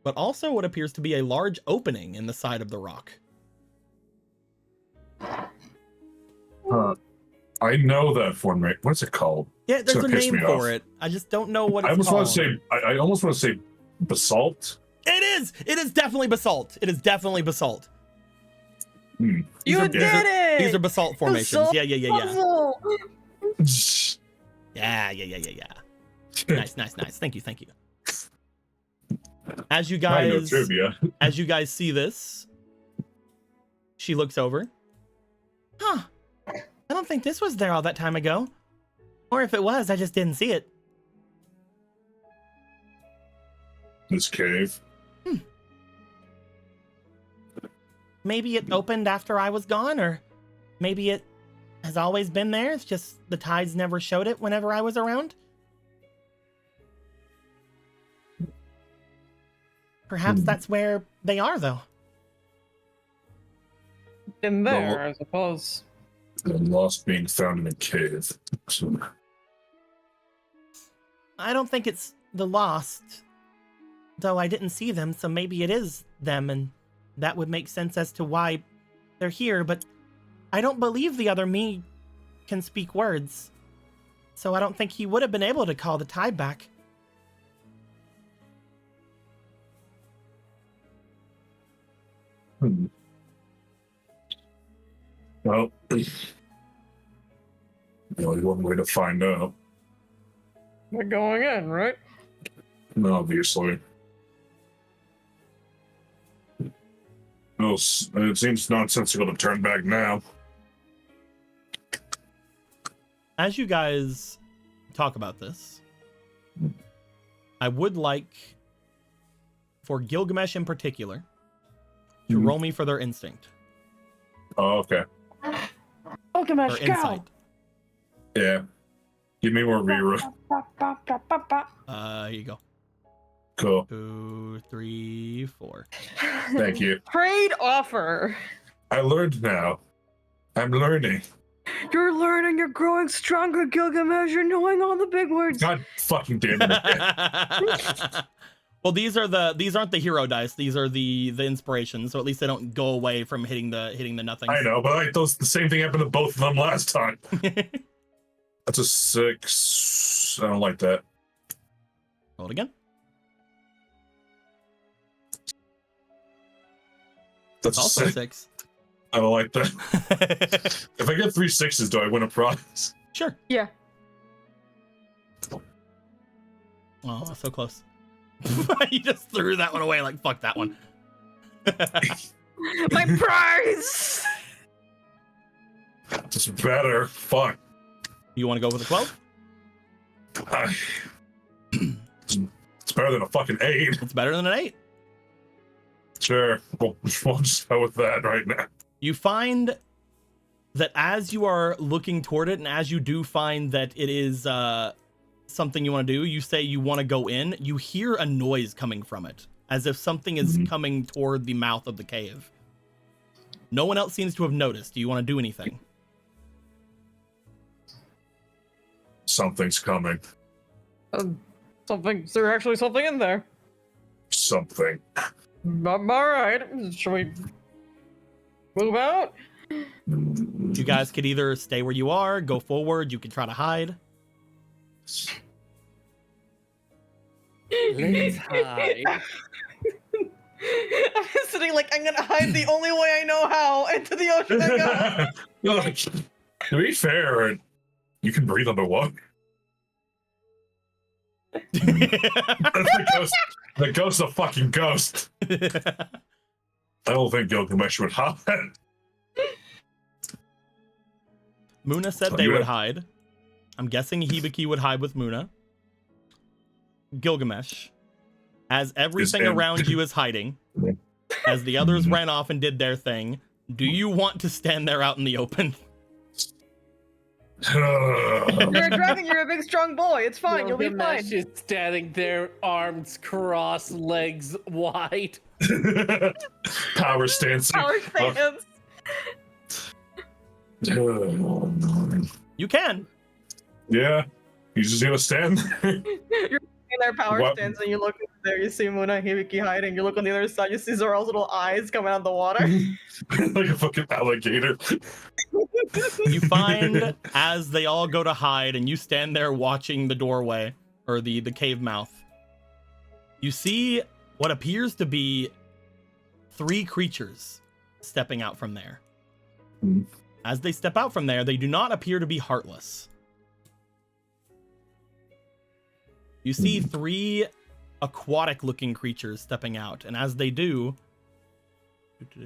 Speaker 1: but also what appears to be a large opening in the side of the rock.
Speaker 4: I know that formation. What's it called?
Speaker 1: Yeah, there's
Speaker 4: gonna
Speaker 1: a
Speaker 4: piss
Speaker 1: name
Speaker 4: me
Speaker 1: for
Speaker 4: off.
Speaker 1: it. I just don't know what it's
Speaker 4: I almost
Speaker 1: called.
Speaker 4: want to say. I almost want to say basalt.
Speaker 1: It is. It is definitely basalt. It is definitely basalt.
Speaker 3: You
Speaker 1: are-
Speaker 3: did it!
Speaker 1: These are basalt formations.
Speaker 3: Basalt
Speaker 1: Yeah.
Speaker 3: puzzle!
Speaker 1: Yeah. Nice. Thank you. As you
Speaker 4: I know
Speaker 1: guys,
Speaker 4: trivia.
Speaker 1: as you guys see this, she looks over. Huh. I don't think this was there all that time ago. Or if it was, I just didn't see it.
Speaker 4: This cave.
Speaker 1: Maybe it opened after I was gone, or maybe it has always been there. It's just the tides never showed it whenever I was around. Perhaps that's where they are, though.
Speaker 3: In there,
Speaker 4: Well,
Speaker 3: I suppose.
Speaker 4: The lost being found in a cave. So,
Speaker 1: I don't think it's the lost, though I didn't see them, so maybe it is them, and that would make sense as to why they're here, but I don't believe the other me can speak words, so I don't think he would have been able to call the tide back.
Speaker 4: Well, there's only one way to find out.
Speaker 3: We're going in, right?
Speaker 4: Obviously. Well, it seems nonsensical to turn back now.
Speaker 1: As you guys talk about this, I would like for Gilgamesh in particular to roll me for their instinct.
Speaker 4: Oh, okay.
Speaker 3: Oh, Gilgamesh,
Speaker 1: Or insight.
Speaker 4: Yeah. Give me more reroll.
Speaker 1: Here you go.
Speaker 4: Cool.
Speaker 1: 2, 3, 4.
Speaker 4: Thank you.
Speaker 3: Trade offer.
Speaker 4: I learned now. I'm learning.
Speaker 3: You're learning. You're growing stronger, Gilgamesh. You're knowing all the big words.
Speaker 4: God fucking damn it.
Speaker 1: Well, these aren't the hero dice. These are the inspirations. So at least they don't go away from hitting the nothing.
Speaker 4: I know, but the same thing happened to both of them last time. That's a 6. I don't like that.
Speaker 1: Roll it again.
Speaker 4: That's
Speaker 1: Also
Speaker 4: a
Speaker 1: 6.
Speaker 4: I don't like that. If I get 3 6s, do I win a prize?
Speaker 1: Sure.
Speaker 3: Yeah.
Speaker 1: Oh, so close. You just threw that one away like, fuck that one.
Speaker 3: My prize.
Speaker 4: It's better. Fuck.
Speaker 1: You want to go with a 12?
Speaker 4: It's better than a fucking 8.
Speaker 1: It's better than an 8.
Speaker 4: Sure. We'll just go with that right now.
Speaker 1: You find that as you are looking toward it, and as you do find that it is something you want to do, you say you want to go in, you hear a noise coming from it, as if something is coming toward the mouth of the cave. No one else seems to have noticed. Do you want to do anything?
Speaker 4: Something's coming.
Speaker 3: Something. Is there actually something in there?
Speaker 4: Something.
Speaker 3: All right. Shall we move out?
Speaker 1: You guys could either stay where you are, go forward, you could try to hide.
Speaker 2: Let's hide.
Speaker 3: I'm just sitting like, I'm gonna hide the only way I know how. Into the ocean I go.
Speaker 4: Look, to be fair, you can breathe underwater. That's the ghost. The ghost's a fucking ghost. I don't think Gilgamesh would hide.
Speaker 1: Muna said they would hide. I'm guessing Hibiki would hide with Muna. Gilgamesh, as everything around you is hiding, as the others ran off and did their thing, do you want to stand there out in the open?
Speaker 3: You're a dragon, you're a big strong boy. It's fine, you'll be fine.
Speaker 2: Gilgamesh is standing there, arms crossed, legs wide.
Speaker 4: Power stance.
Speaker 3: Power stance.
Speaker 1: You can.
Speaker 4: Yeah, he's just gonna stand there.
Speaker 3: You're in their power
Speaker 4: What?
Speaker 3: stance and you look there, you see Muna Hibiki hiding, you look on the other side, you see Zoral's little eyes coming out of the water.
Speaker 4: Like a fucking alligator.
Speaker 1: You find as they all go to hide and you stand there watching the doorway or the cave mouth, you see what appears to be 3 creatures stepping out from there. As they step out from there, they do not appear to be heartless. You see 3 aquatic looking creatures stepping out, and as they do,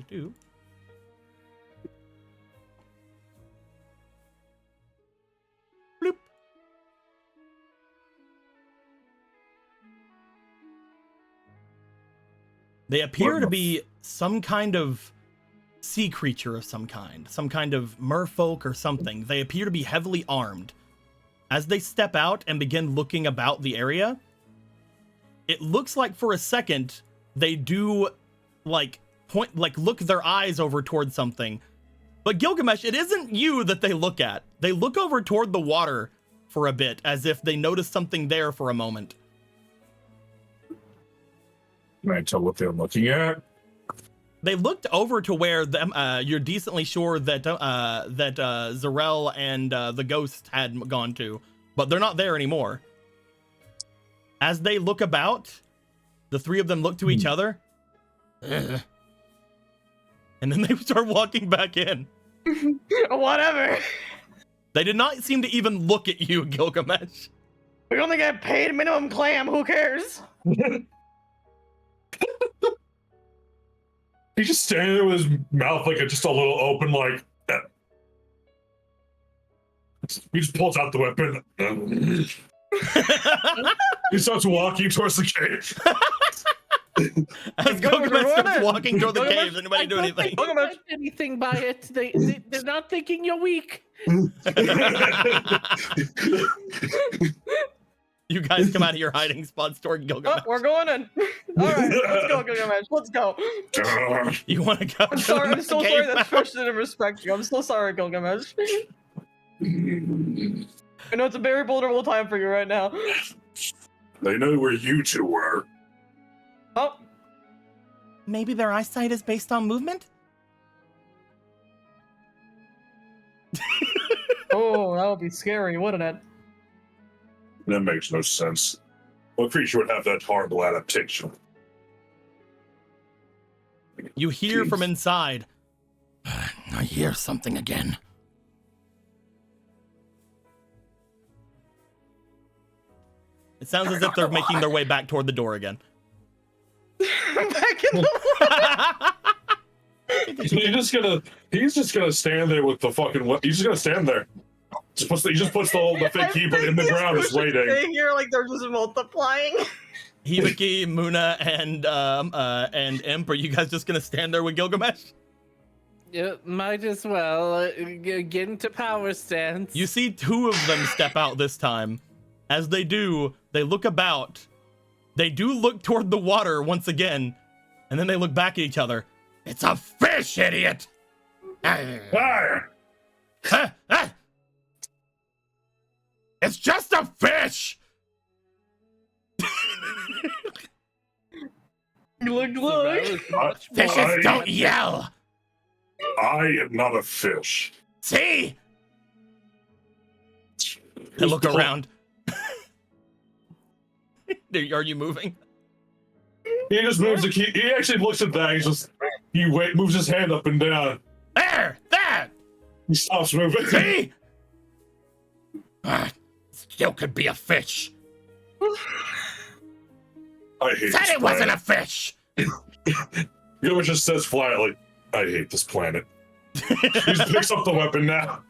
Speaker 1: bloop. They appear to be some kind of sea creature of some kind of merfolk or something. They appear to be heavily armed. As they step out and begin looking about the area, it looks like for a second they do look their eyes over towards something, But Gilgamesh, it isn't you that they look at. They look over toward the water for a bit, as if they notice something there for a moment.
Speaker 4: Can I tell what they're looking at?
Speaker 1: They looked over to where them. You're decently sure that Zarel and the ghost had gone to, but they're not there anymore. As they look about, the three of them look to each other, and then they start walking back in.
Speaker 3: Whatever.
Speaker 1: They did not seem to even look at you, Gilgamesh.
Speaker 3: We only get paid minimum clam. Who cares?
Speaker 4: He's just standing there with his mouth like just a little open, like. He just pulls out the weapon. He starts walking towards the cave.
Speaker 1: As Gilgamesh starts walking toward the cave, does anybody do anything?
Speaker 2: They don't like anything by it. They're not thinking you're weak.
Speaker 1: You guys come out of your hiding spots toward Gilgamesh.
Speaker 3: Oh, we're going in. All right, let's go, Gilgamesh. Let's go.
Speaker 1: You want to go?
Speaker 3: I'm sorry. I'm so sorry that
Speaker 1: that
Speaker 3: Fish didn't respect you. I'm so sorry, Gilgamesh. I know it's a very vulnerable time for you right now.
Speaker 4: They know where you two were.
Speaker 3: Oh,
Speaker 1: Maybe their eyesight is based on movement?
Speaker 3: oh, that would be scary, wouldn't it?
Speaker 4: That makes no sense. What creature would have that horrible adaptation?
Speaker 1: You hear from inside. I hear something again. It sounds as if they're making their way back toward the door again.
Speaker 3: Back in the
Speaker 4: He's just gonna stand there with the fucking. He's just gonna stand there. He just puts the fake keyboard in the ground, just waiting.
Speaker 3: Staying here like they're just multiplying.
Speaker 1: Hibiki, Muna, and Imp, are you guys just gonna stand there with Gilgamesh?
Speaker 2: Might as well get into power stance.
Speaker 1: You see two of them step out this time. As they do, they look about. They do look toward the water once again, and then they look back at each other. It's a fish, idiot!
Speaker 4: Fire!
Speaker 1: It's just a fish!
Speaker 3: Look.
Speaker 1: Fishes don't yell!
Speaker 4: I am not a fish.
Speaker 1: See? They look around. Are you moving?
Speaker 4: He just moves the key. He actually looks at that. Moves his hand up and down.
Speaker 1: There!
Speaker 4: He stops moving.
Speaker 1: See? Still could be a fish.
Speaker 4: I hate
Speaker 1: Said
Speaker 4: this
Speaker 1: it wasn't a
Speaker 4: planet.
Speaker 1: fish.
Speaker 4: Gilbert just says flatly, I hate this planet. He just picks up the weapon now.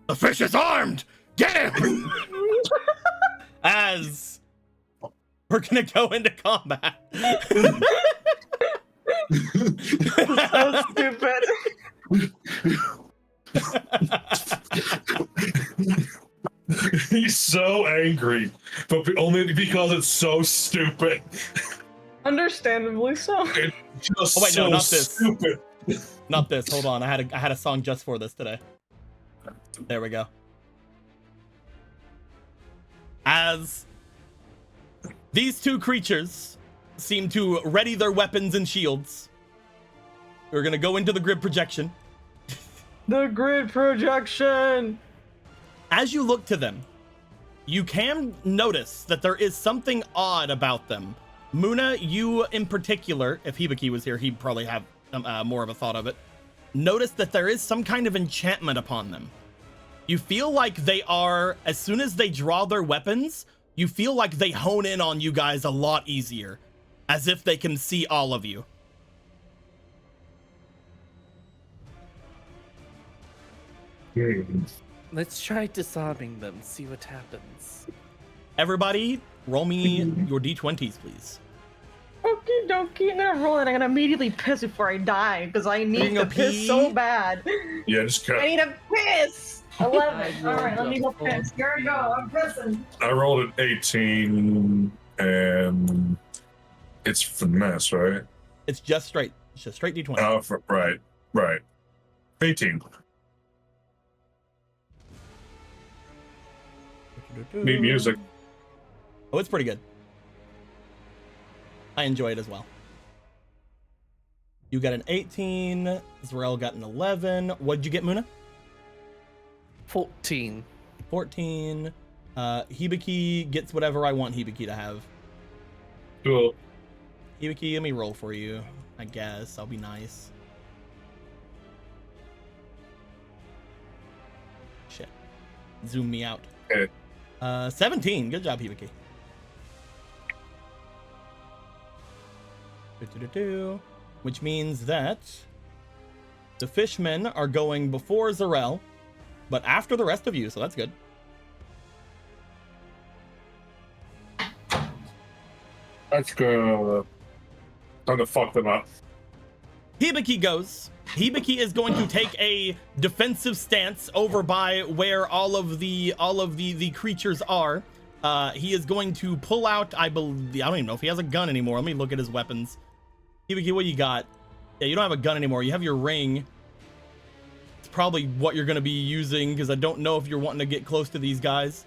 Speaker 1: The fish is armed. Get him! As we're gonna go into combat.
Speaker 3: So stupid.
Speaker 4: He's so angry, but only because it's so stupid.
Speaker 3: Understandably so.
Speaker 4: It's just
Speaker 1: Oh, wait, no,
Speaker 4: so
Speaker 1: not this.
Speaker 4: stupid.
Speaker 1: Not this. Hold on. I had a song just for this today. There we go. As these two creatures seem to ready their weapons and shields, we're gonna go into the grid projection.
Speaker 3: The grid projection.
Speaker 1: As you look to them, you can notice that there is something odd about them. Muna, you in particular, if Hibiki was here, he'd probably have more of a thought of it. Notice that there is some kind of enchantment upon them. You feel like they are, as soon as they draw their weapons, you feel like they hone in on you guys a lot easier, as if they can see all of you.
Speaker 2: Let's try disarming them, see what happens.
Speaker 1: Everybody, roll me your d20s, please.
Speaker 3: Okie dokie, I'm gonna roll it. I'm gonna immediately piss before I die because I need to piss so bad.
Speaker 4: Yeah, just cut.
Speaker 3: I need a piss. 11. All right, let me go piss. Here I go. I'm pissing.
Speaker 4: I rolled an 18, and it's finesse, right?
Speaker 1: It's just straight d20.
Speaker 4: Oh, right. 18. Neat music.
Speaker 1: Oh, it's pretty good. I enjoy it as well. You got an 18. Zarel got an 11. What'd you get, Muna?
Speaker 2: 14.
Speaker 1: 14. Hibiki gets whatever I want Hibiki to have.
Speaker 4: Cool.
Speaker 1: Hibiki, let me roll for you. I guess I'll be nice. Shit. Zoom me out.
Speaker 4: Okay.
Speaker 1: 17. Good job, Hibiki. Which means that the fishmen are going before Zarel, but after the rest of you, so that's good.
Speaker 4: That's good. Time to fuck them up.
Speaker 1: Hibiki goes. Hibiki is going to take a defensive stance over by where all of the creatures are. He is going to pull out, I believe, I don't even know if he has a gun anymore. Let me look at his weapons. Hibiki, what you got? Yeah, you don't have a gun anymore. You have your ring. It's probably what you're going to be using, because I don't know if you're wanting to get close to these guys.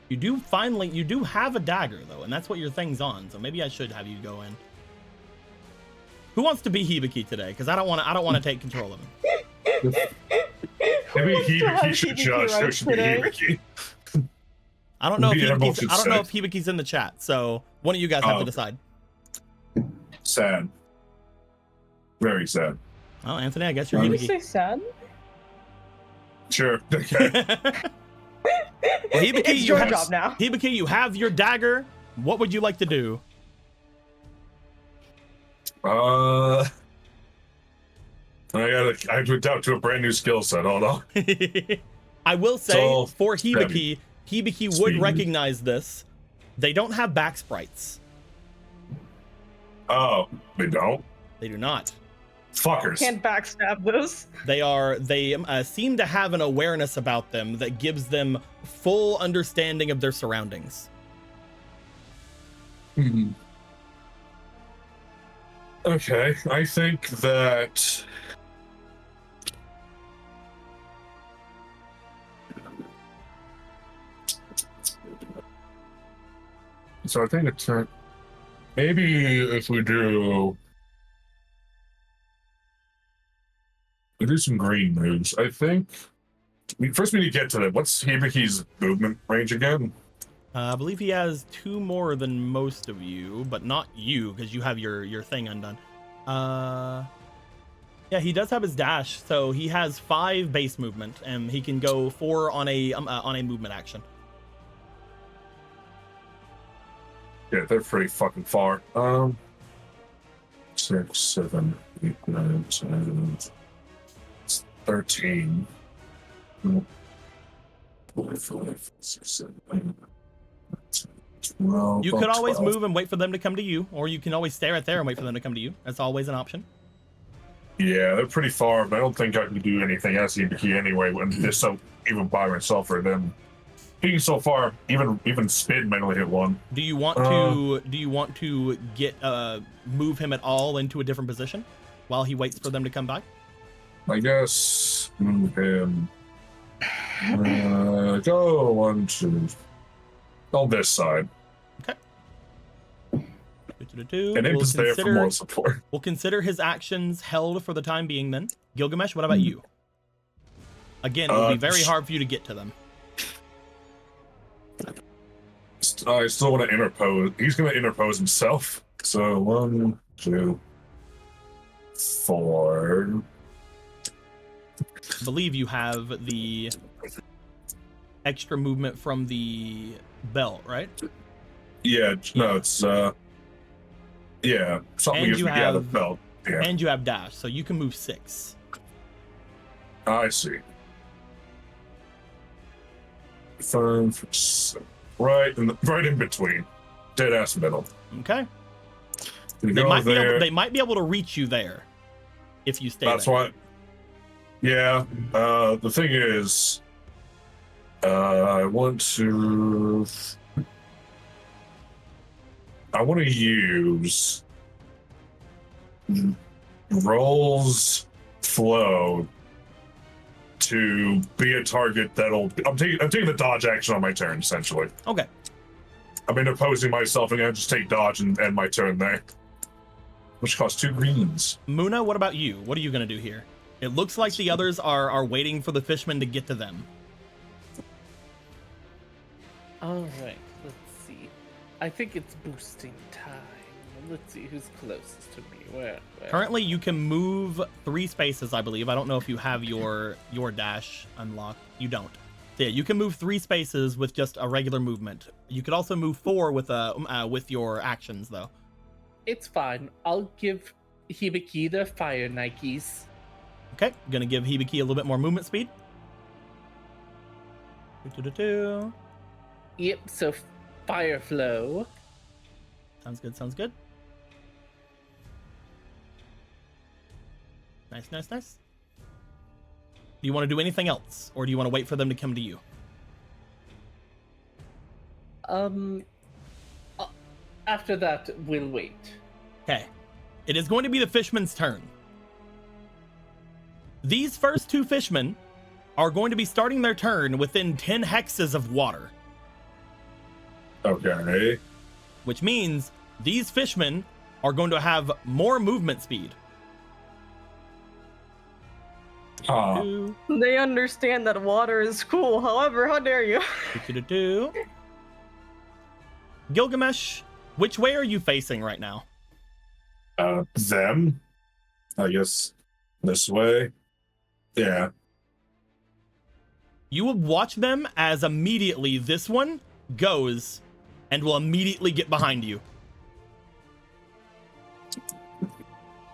Speaker 1: You do have a dagger, though, and that's what your thing's on, so maybe I should have you go in. Who wants to be Hibiki today? Because I don't want to take control of him.
Speaker 4: Maybe Hibiki should judge who should be Hibiki.
Speaker 1: I don't know if Hibiki's in the chat, so one of you guys have to decide.
Speaker 4: Sad. Very sad.
Speaker 1: Oh, Anthony, I guess you're
Speaker 3: Did you
Speaker 1: Hibiki.
Speaker 3: say sad?
Speaker 4: Sure. Okay.
Speaker 1: Well, Hibiki,
Speaker 3: It's your job now.
Speaker 1: Hibiki, you have your dagger. What would you like to do?
Speaker 4: I have to adapt to a brand new skill set. Hold on.
Speaker 1: I will say,
Speaker 4: So,
Speaker 1: for Hibiki, Hibiki would
Speaker 4: Speed.
Speaker 1: recognize this. They don't have back sprites.
Speaker 4: Oh, they don't?
Speaker 1: They do not.
Speaker 4: Fuckers.
Speaker 3: Can't backstab this.
Speaker 1: They seem to have an awareness about them that gives them full understanding of their surroundings.
Speaker 4: Hmm. Okay, I think that so I think it's maybe if we do some green moves. I think first we need to get to that. What's Hibiki's movement range again?
Speaker 1: I believe he has 2 more than most of you, but not you, because you have your thing undone. Yeah, he does have his dash, so he has 5 base movement, and he can go 4 on a movement action.
Speaker 4: Yeah, they're pretty fucking far. 6, 7, 8, 9, 10, 13. 4, 5, 6, 7, 8. 12,
Speaker 1: You could always
Speaker 4: 12.
Speaker 1: move and wait for them to come to you, or you can always stay right there and wait for them to come to you. That's always an option.
Speaker 4: Yeah, they're pretty far, but I don't think I can do anything as Hibiki anyway when this so even by myself or them. Being so far, even spin might only hit one.
Speaker 1: Do you want to get move him at all into a different position while he waits for them to come by?
Speaker 4: I guess move him. Go 1, 2. On this side.
Speaker 1: Okay.
Speaker 4: And Imp is there for more support.
Speaker 1: We'll consider his actions held for the time being then. Gilgamesh, what about you? Again, it will be very hard for you to get to them.
Speaker 4: I still want to interpose. He's going to interpose himself. So 1, 2, 4.
Speaker 1: I believe you have the extra movement from the belt, right?
Speaker 4: Yeah, no, it's yeah, something
Speaker 1: And
Speaker 4: gives
Speaker 1: you
Speaker 4: me
Speaker 1: have-
Speaker 4: the belt. Yeah,
Speaker 1: And you have dash, so you can move 6.
Speaker 4: I see. 5, 6, right in between, dead ass middle.
Speaker 1: Okay.
Speaker 4: We
Speaker 1: They
Speaker 4: go
Speaker 1: might
Speaker 4: there.
Speaker 1: they might be able to reach you there if you stay
Speaker 4: That's
Speaker 1: there.
Speaker 4: what. Yeah. The thing is, I want to use rolls flow to be a target that'll. I'm taking the dodge action on my turn, essentially.
Speaker 1: Okay.
Speaker 4: I'm interposing myself and gonna just take dodge and end my turn there. Which costs 2 greens.
Speaker 1: Muna, what about you? What are you going to do here? It looks like the others are waiting for the fishmen to get to them.
Speaker 2: All right, let's see. I think it's boosting time. Let's see who's closest to me. Where?
Speaker 1: Currently, you can move 3 spaces, I believe. I don't know if you have your dash unlocked. You don't. So yeah, you can move 3 spaces with just a regular movement. You could also move 4 with your actions, though.
Speaker 2: It's fine. I'll give Hibiki the fire Nikes.
Speaker 1: Okay, gonna give Hibiki a little bit more movement speed.
Speaker 2: Yep, so fire flow.
Speaker 1: Sounds good, sounds good. Nice, nice, nice. Do you want to do anything else, or do you want to wait for them to come to you?
Speaker 2: After that, we'll wait.
Speaker 1: Okay. It is going to be the fishman's turn. These first 2 fishmen are going to be starting their turn within 10 hexes of water.
Speaker 4: Okay.
Speaker 1: Which means these fishmen are going to have more movement speed.
Speaker 3: They understand that water is cool. However, how dare you?
Speaker 1: Gilgamesh, which way are you facing right now?
Speaker 4: Them? I guess this way. Yeah.
Speaker 1: You will watch them as immediately this one goes and will immediately get behind you.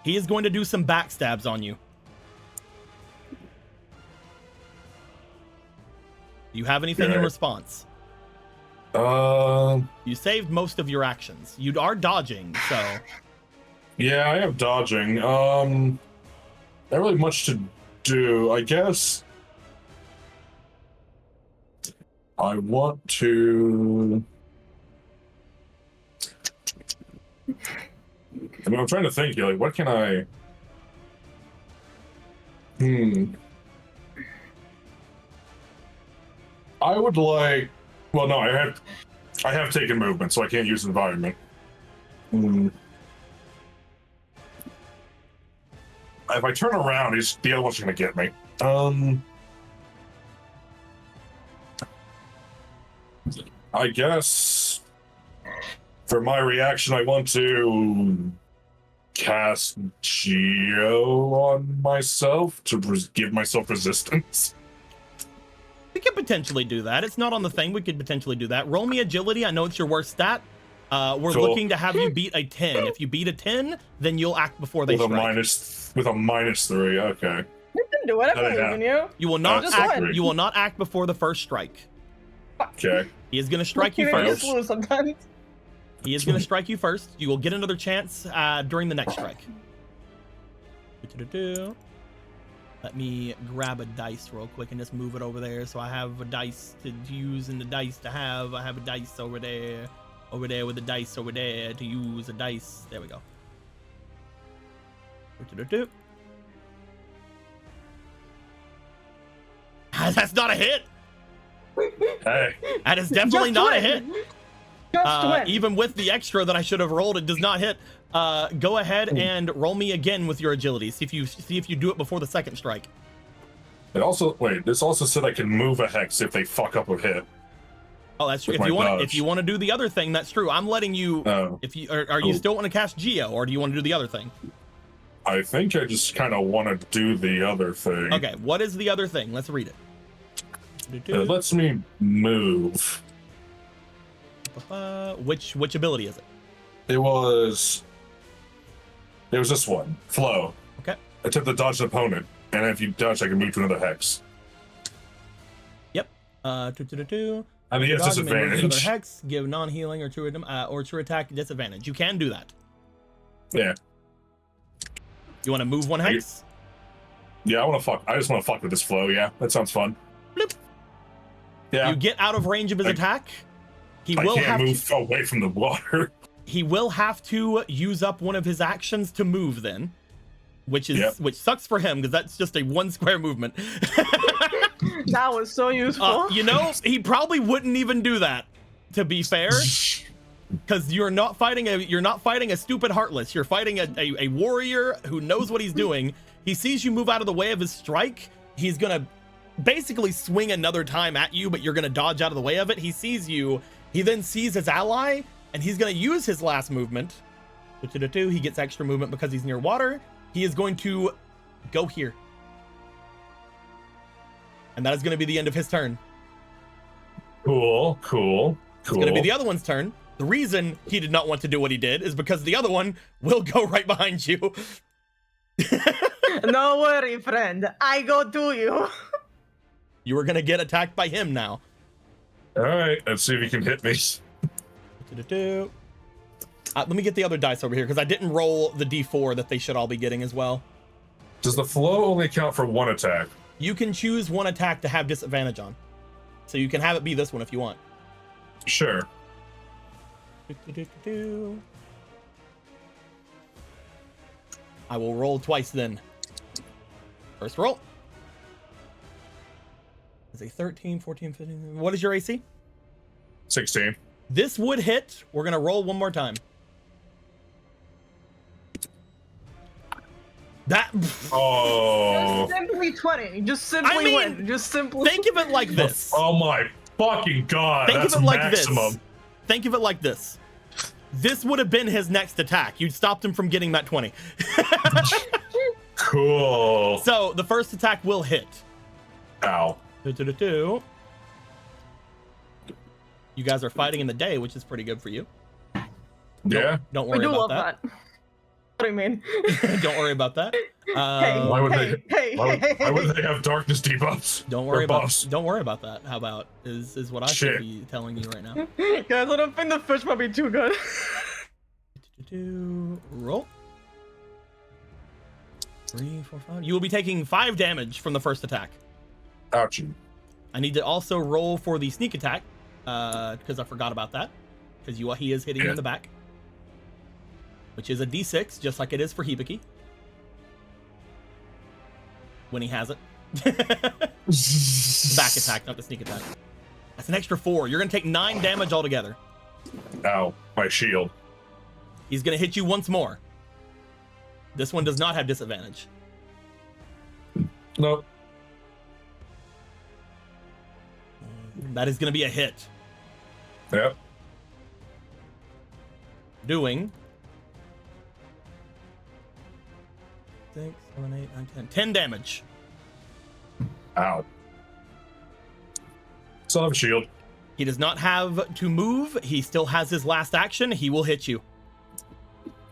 Speaker 1: He is going to do some backstabs on you. Do you have anything in response? You saved most of your actions. You are dodging, so.
Speaker 4: Yeah, I have dodging. Not really much to do. I guess I want to. I mean, I'm trying to think here. Like, what can I? I would like. Well, no, I have taken movement, so I can't use environment. If I turn around, the other one's gonna get me. I guess for my reaction, I want to cast Geo on myself to give myself resistance.
Speaker 1: We could potentially do that. It's not on the thing. We could potentially do that. Roll me agility. I know it's your worst stat. We're looking to have you beat a 10. If you beat a 10, then you'll act before they strike.
Speaker 4: With a -3, okay.
Speaker 3: You can do it. I believe in you.
Speaker 1: You will not act. You will not act before the first strike.
Speaker 4: Okay.
Speaker 1: He is going to strike you first. He is going to strike you first. You will get another chance during the next strike. Let me grab a dice real quick and just move it over there. So I have a dice to use and the dice to have. I have a dice over there with the dice over there to use a dice. There we go. That's not a hit.
Speaker 4: Hey.
Speaker 1: That is definitely not a hit. Even with the extra that I should have rolled, it does not hit. Go ahead and roll me again with your agility. See if you do it before the second strike.
Speaker 4: This also said I can move a hex if they fuck up a hit.
Speaker 1: Oh, that's true. If you want to do the other thing, that's true. I'm letting you. If you are you still want to cast Geo, or do you want to do the other thing?
Speaker 4: I think I just kind of want to do the other thing.
Speaker 1: Okay, what is the other thing? Let's read it.
Speaker 4: It lets me move.
Speaker 1: Which ability is it?
Speaker 4: It was this one, flow.
Speaker 1: Okay.
Speaker 4: Attempt to dodge an opponent, and if you dodge, I can move to another hex.
Speaker 1: Yep.
Speaker 4: And he has disadvantage.
Speaker 1: Another hex, give non-healing or true attack disadvantage. You can do that.
Speaker 4: Yeah.
Speaker 1: You want to move one hex?
Speaker 4: Yeah, I just want to fuck with this flow. Yeah, that sounds fun.
Speaker 1: Bloop.
Speaker 4: Yeah.
Speaker 1: You get out of range of his attack.
Speaker 4: I can't move away from the water.
Speaker 1: He will have to use up one of his actions to move then. which is
Speaker 4: Yep.
Speaker 1: which sucks for him because that's just a 1 square movement.
Speaker 3: That was so useful.
Speaker 1: You know, he probably wouldn't even do that, to be fair, because you're not fighting a stupid heartless. You're fighting a warrior who knows what he's doing. He sees you move out of the way of his strike. He's gonna basically swing another time at you, but you're gonna dodge out of the way of it. He sees you. He then sees his ally, and he's gonna use his last movement. He gets extra movement because he's near water. He is going to go here. And that is going to be the end of his turn.
Speaker 4: Cool.
Speaker 1: It's going to be the other one's turn. The reason he did not want to do what he did is because the other one will go right behind you.
Speaker 3: No worry, friend. I go to you.
Speaker 1: You are going to get attacked by him now.
Speaker 4: All right, let's see if he can hit me.
Speaker 1: Let me get the other dice over here because I didn't roll the D4 that they should all be getting as well.
Speaker 4: Does the flow only count for 1 attack?
Speaker 1: You can choose 1 attack to have disadvantage on. So you can have it be this one if you want.
Speaker 4: Sure.
Speaker 1: I will roll twice then. First roll. It's a 13, 14, 15. What is your AC?
Speaker 4: 16.
Speaker 1: This would hit. We're going to roll one more time. That.
Speaker 4: Oh.
Speaker 3: Just simply 20. Just simply win. Just simply.
Speaker 1: Think of it like this.
Speaker 4: Oh my fucking god.
Speaker 1: Think
Speaker 4: That's
Speaker 1: of it like
Speaker 4: maximum.
Speaker 1: this. Think of it like this. This would have been his next attack. You stopped him from getting that 20.
Speaker 4: Cool.
Speaker 1: So the first attack will hit.
Speaker 4: Ow.
Speaker 1: You guys are fighting in the day, which is pretty good for you.
Speaker 4: Yeah.
Speaker 1: Don't
Speaker 3: We
Speaker 1: worry
Speaker 3: do
Speaker 1: about
Speaker 3: love
Speaker 1: that.
Speaker 3: that. What do you mean?
Speaker 1: Don't worry about that.
Speaker 4: Why would
Speaker 3: Hey,
Speaker 4: why would they have darkness debuffs?
Speaker 1: Don't worry about.
Speaker 4: buffs?
Speaker 1: Don't worry about that. How about is what I should be telling you right now.
Speaker 3: Guys, I don't think the fish might be too good.
Speaker 1: Roll. 3, 4, 5. You will be taking 5 damage from the first attack.
Speaker 4: Ouchie.
Speaker 1: I need to also roll for the sneak attack because I forgot about that because he is hitting you in the back, which is a D6 just like it is for Hibiki when he has it. The back attack, not the sneak attack. That's an extra 4. You're gonna take 9 damage altogether.
Speaker 4: Ow, my shield.
Speaker 1: He's gonna hit you once more. This one does not have disadvantage.
Speaker 4: Nope.
Speaker 1: That is gonna be a hit.
Speaker 4: Yep.
Speaker 1: Doing 6, 7, 8, 9, 10. 10 damage.
Speaker 4: Ow. Still have a shield.
Speaker 1: He does not have to move. He still has his last action. He will hit you.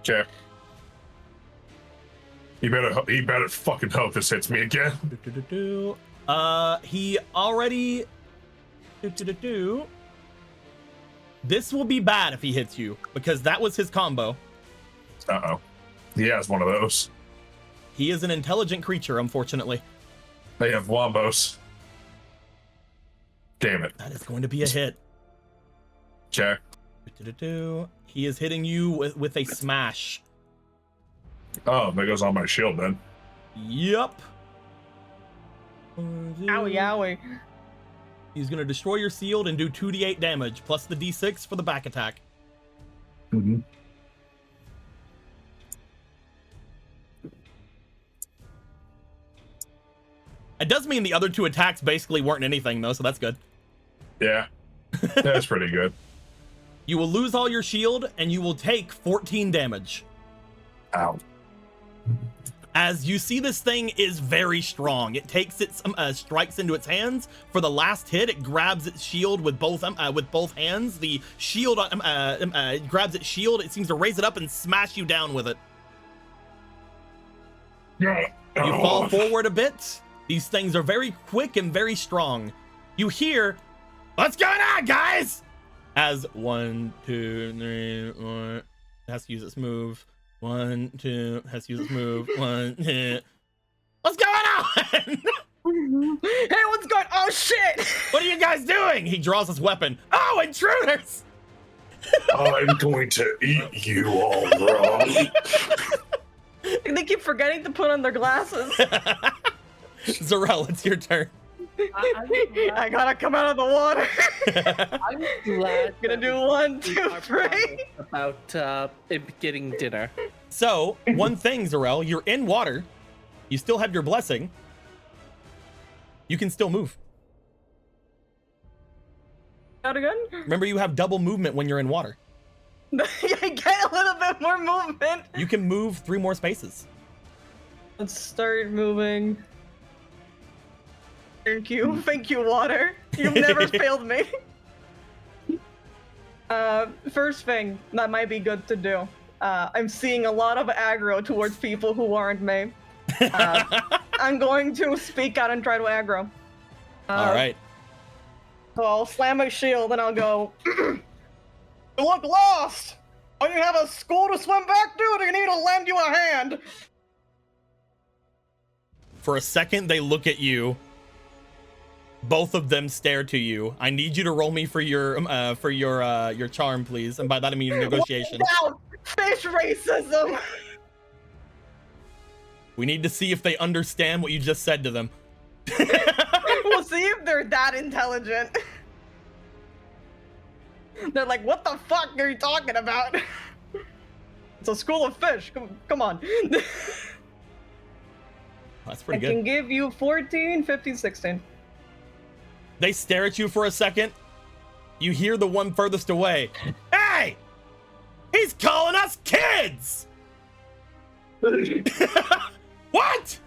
Speaker 4: Okay. He better fucking hope this hits me again.
Speaker 1: He already. This will be bad if he hits you because that was his combo.
Speaker 4: Uh-oh. He has one of those.
Speaker 1: He is an intelligent creature, unfortunately.
Speaker 4: They have wombos. Damn it.
Speaker 1: That is going to be a hit.
Speaker 4: Okay.
Speaker 1: He is hitting you with a smash.
Speaker 4: Oh, that goes on my shield then.
Speaker 1: Yup.
Speaker 3: Owie, owie.
Speaker 1: He's going to destroy your shield and do 2d8 damage, plus the d6 for the back attack.
Speaker 4: Mm-hmm.
Speaker 1: It does mean the other 2 attacks basically weren't anything, though, so that's good.
Speaker 4: Yeah. That's pretty good.
Speaker 1: You will lose all your shield, and you will take 14 damage.
Speaker 4: Ow.
Speaker 1: As you see, this thing is very strong. It takes its strikes into its hands. For the last hit, it grabs its shield with both hands. The shield grabs its shield. It seems to raise it up and smash you down with it. You fall forward a bit. These things are very quick and very strong. You hear, "What's going on, guys?" As 1, 2, 3, 4, it has to use its move. 1, 2, has to use its move. 1, 2. What's going on?
Speaker 3: Hey, what's going? Oh shit!
Speaker 1: What are you guys doing? He draws his weapon. Oh, intruders!
Speaker 4: I'm going to eat you all wrong.
Speaker 3: They keep forgetting to put on their glasses.
Speaker 1: Zarel, it's your turn.
Speaker 3: I gotta come out of the water.
Speaker 2: I'm glad.
Speaker 3: Gonna
Speaker 2: that
Speaker 3: do
Speaker 2: we
Speaker 3: 1,
Speaker 2: keep
Speaker 3: 2,
Speaker 2: our
Speaker 3: 3.
Speaker 2: promise about it getting dinner.
Speaker 1: So, one thing, Zarel, you're in water. You still have your blessing. You can still move.
Speaker 3: Out again?
Speaker 1: Remember, you have double movement when you're in water.
Speaker 3: I get a little bit more movement.
Speaker 1: You can move 3 more spaces.
Speaker 3: Let's start moving. Thank you, water. You've never failed me. First thing that might be good to do. I'm seeing a lot of aggro towards people who aren't me. I'm going to speak out and try to aggro.
Speaker 1: All right.
Speaker 3: So I'll slam my shield and I'll go. You look lost. Oh, you have a school to swim back to? Do you need to lend you a hand?
Speaker 1: For a second, they look at you. Both of them stare to you. I need you to roll me for your charm, please. And by that I mean your negotiation.
Speaker 3: Down. Fish racism.
Speaker 1: We need to see if they understand what you just said to them.
Speaker 3: We'll see if they're that intelligent. They're like, what the fuck are you talking about? It's a school of fish. Come on.
Speaker 1: That's
Speaker 3: I
Speaker 1: pretty
Speaker 3: can
Speaker 1: good.
Speaker 3: give you 14, 15, 16.
Speaker 1: They stare at you for a second. You hear the one furthest away. Hey! He's calling us kids! What?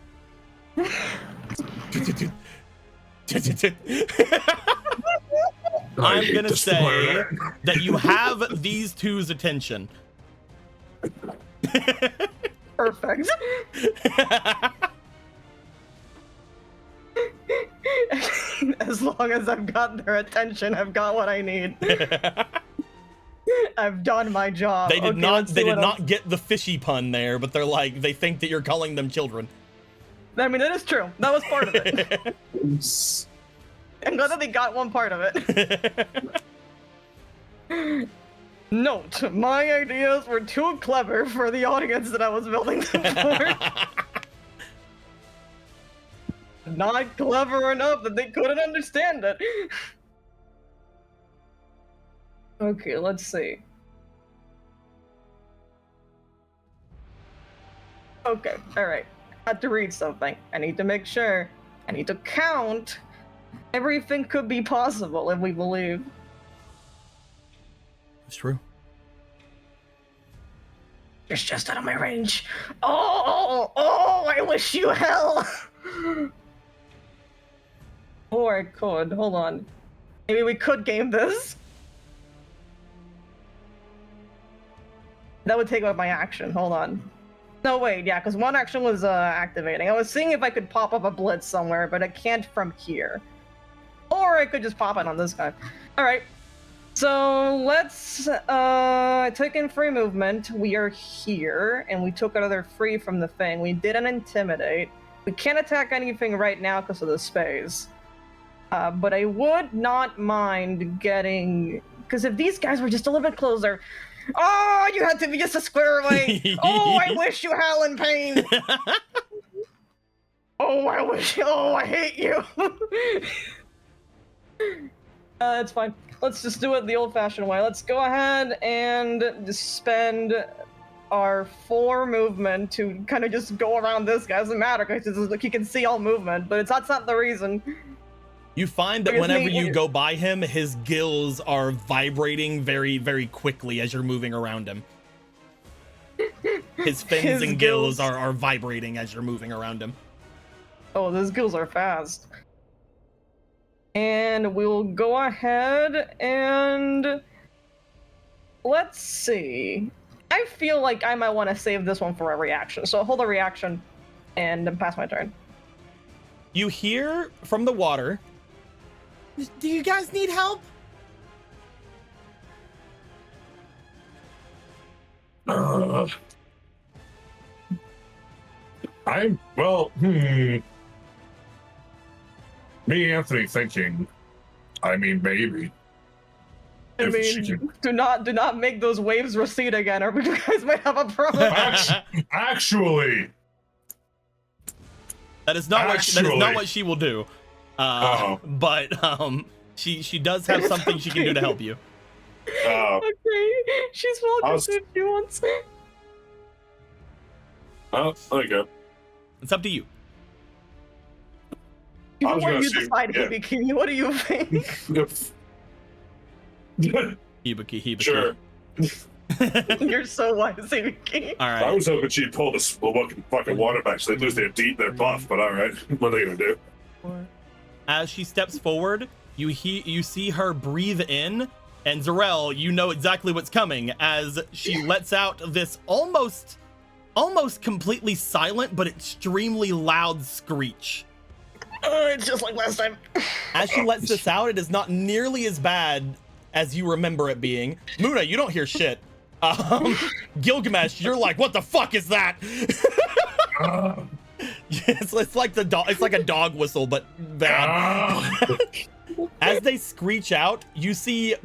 Speaker 1: I'm gonna say that you have these two's attention.
Speaker 3: Perfect. As long as I've got their attention, I've got what I need. I've done my job.
Speaker 1: They did
Speaker 3: Okay,
Speaker 1: not.
Speaker 3: let's see
Speaker 1: They did
Speaker 3: what
Speaker 1: not get the fishy pun there, but they're like they think that you're calling them children.
Speaker 3: I mean, that is true. That was part of it.
Speaker 4: Oops.
Speaker 3: I'm glad that they got one part of it. Note, my ideas were too clever for the audience that I was building them for. Not clever enough that they couldn't understand it. Okay, let's see. Okay, alright. I have to read something. I need to make sure. I need to count. Everything could be possible if we believe.
Speaker 1: It's true.
Speaker 3: It's just out of my range. Oh, I wish you hell. Or I could. Hold on. Maybe we could game this. That would take out my action. Hold on. No, wait, yeah, because one action was activating. I was seeing if I could pop up a blitz somewhere, but I can't from here. Or I could just pop it on this guy. Alright. So let's take in free movement. We are here, and we took another free from the thing. We didn't intimidate. We can't attack anything right now because of the space. But I would not mind getting... Because if these guys were just a little bit closer... Oh, you had to be just a square away. Oh, I wish you hell and pain. Oh, I hate you. It's fine. Let's just do it the old-fashioned way. Let's go ahead and just spend our 4 movement to kind of just go around this guy. Doesn't matter because like he can see all movement, but that's not the reason.
Speaker 1: You find that whenever you go by him, his gills are vibrating very, very quickly as you're moving around him. His fins and gills are vibrating as you're moving around him.
Speaker 3: Oh, those gills are fast. And we'll go ahead and... Let's see. I feel like I might want to save this one for a reaction. So I'll hold a reaction and then pass my turn.
Speaker 1: You hear from the water... Do you guys need help?
Speaker 4: Me, Anthony, thinking. I mean, maybe.
Speaker 3: I
Speaker 4: If she
Speaker 3: mean,
Speaker 4: can-
Speaker 3: do not make those waves recede again, or you guys might have a problem.
Speaker 4: Actually,
Speaker 1: That is not what she will do. But she does have something she can do to help you.
Speaker 3: Okay, she's welcome if she wants.
Speaker 4: Oh, there you go.
Speaker 1: It's up to you.
Speaker 3: You know what you decide, Hibiki. What do you think?
Speaker 1: Hibiki.
Speaker 4: Sure.
Speaker 3: You're so wise, Hibiki.
Speaker 1: All right.
Speaker 4: I was hoping she'd pull this fucking water back so they lose their buff, but all right. What are they gonna do?
Speaker 1: As she steps forward, you see her breathe in, and Zarel, you know exactly what's coming as she lets out this almost completely silent but extremely loud screech.
Speaker 3: It's just like last time.
Speaker 1: As she lets this out, it is not nearly as bad as you remember it being. Muna, you don't hear shit. Gilgamesh, you're like, what the fuck is that? It's like a dog whistle, but bad. As they screech out, you see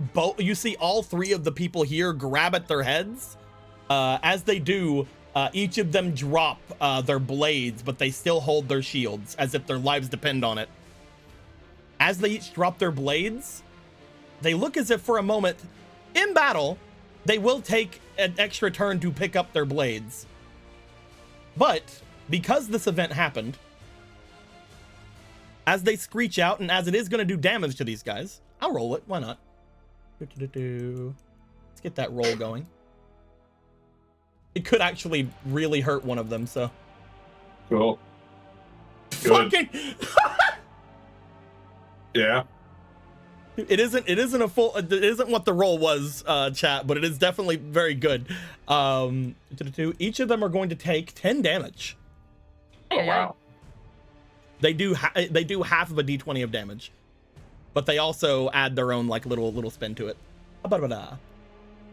Speaker 1: all three of the people here grab at their heads. As they do, each of them drop their blades, but they still hold their shields as if their lives depend on it. As they each drop their blades, they look as if for a moment in battle, they will take an extra turn to pick up their blades. But because this event happened, as they screech out and as it is going to do damage to these guys, I'll roll it. Why not? Let's get that roll going. It could actually really hurt one of them, so.
Speaker 4: Cool.
Speaker 1: Fucking.
Speaker 4: Yeah.
Speaker 1: It isn't what the roll was, chat, but it is definitely very good. Each of them are going to take 10 damage.
Speaker 4: Oh wow.
Speaker 1: They do half of a d20 of damage, but they also add their own like little spin to it.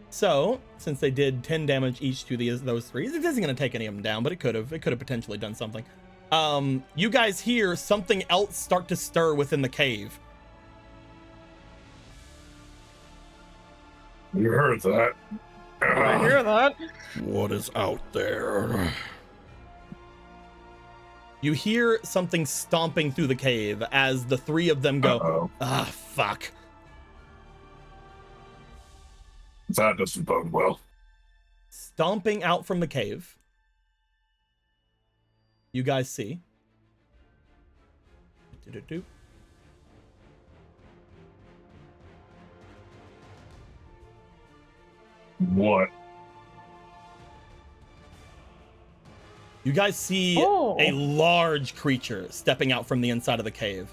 Speaker 1: So since they did 10 damage each to those three, it isn't going to take any of them down, but it could have potentially done something. You guys hear something else start to stir within the cave.
Speaker 4: You heard that?
Speaker 3: I hear that.
Speaker 1: What is out there? You hear something stomping through the cave as the three of them go, fuck.
Speaker 4: That doesn't bode well.
Speaker 1: Stomping out from the cave. You guys see.
Speaker 4: What?
Speaker 1: You guys see a large creature stepping out from the inside of the cave.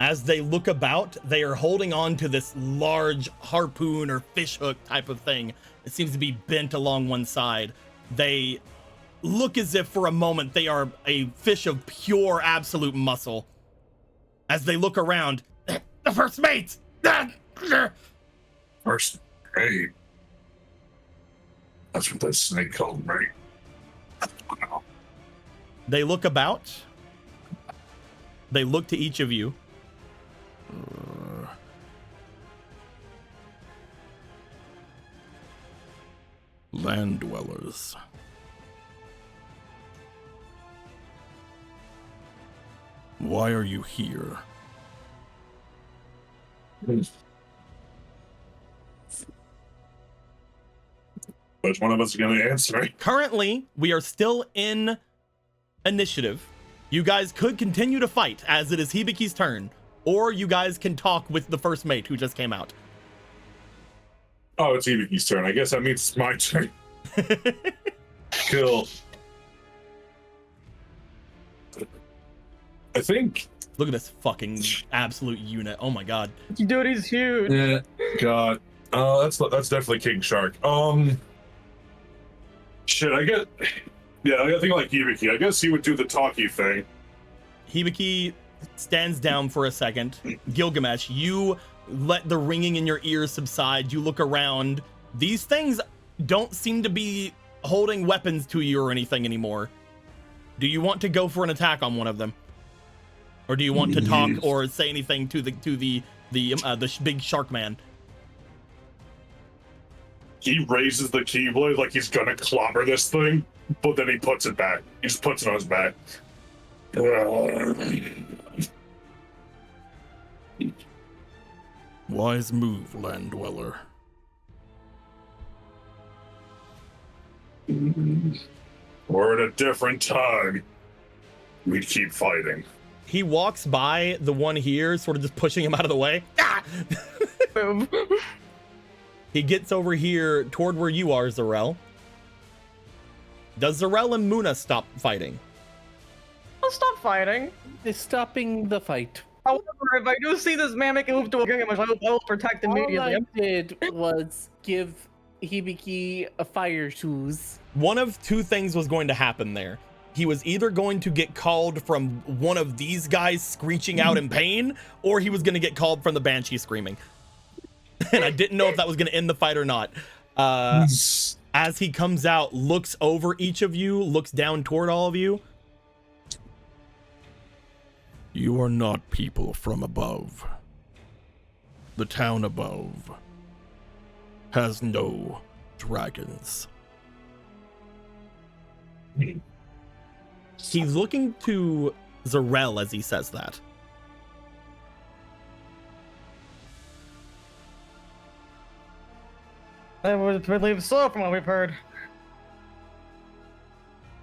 Speaker 1: As they look about, they are holding on to this large harpoon or fishhook type of thing. It seems to be bent along one side. They look as if for a moment they are a fish of pure absolute muscle. As they look around, the first mate!
Speaker 4: First mate? That's what that snake called me.
Speaker 1: They look about. They look to each of you. Land dwellers. Why are you here?
Speaker 4: Which one of us is going to answer?
Speaker 1: Currently, we are still in initiative. You guys could continue to fight as it is Hibiki's turn, or you guys can talk with the first mate who just came out.
Speaker 4: Oh, it's Hibiki's turn. I guess that means it's my turn. Cool. I think.
Speaker 1: Look at this fucking absolute unit. Oh my god.
Speaker 3: Dude, he's huge.
Speaker 4: Yeah. God. Oh, that's definitely King Shark. Shit. I gotta think like Hibiki. I guess he would do the talkie thing.
Speaker 1: Hibiki stands down for a second. Gilgamesh, you let the ringing in your ears subside. You look around. These things don't seem to be holding weapons to you or anything anymore. Do you want to go for an attack on one of them? Or do you want to talk or say anything to the big shark man?
Speaker 4: He raises the keyblade like he's gonna clobber this thing, but then he puts it back. He just puts it on his back.
Speaker 1: Wise move, land dweller.
Speaker 4: We're at a different time. We'd keep fighting.
Speaker 1: He walks by the one here, sort of just pushing him out of the way. Ah!
Speaker 3: Boom.
Speaker 1: He gets over here toward where you are, Zarel. Does Zarel and Muna stop fighting?
Speaker 3: I'll stop fighting.
Speaker 2: They're stopping the fight.
Speaker 3: However, if I do see this man make a move to a Gilgamesh, I will protect immediately.
Speaker 2: All I did was give Hibiki a fire shoes.
Speaker 1: One of two things was going to happen there. He was either going to get called from one of these guys screeching out in pain, or he was going to get called from the Banshee screaming. And I didn't know if that was going to end the fight or not. As he comes out, looks over each of you, looks down toward all of you. You are not people from above. The town above has no dragons. He's looking to Zarel as he says that.
Speaker 3: I would believe so from what we've heard.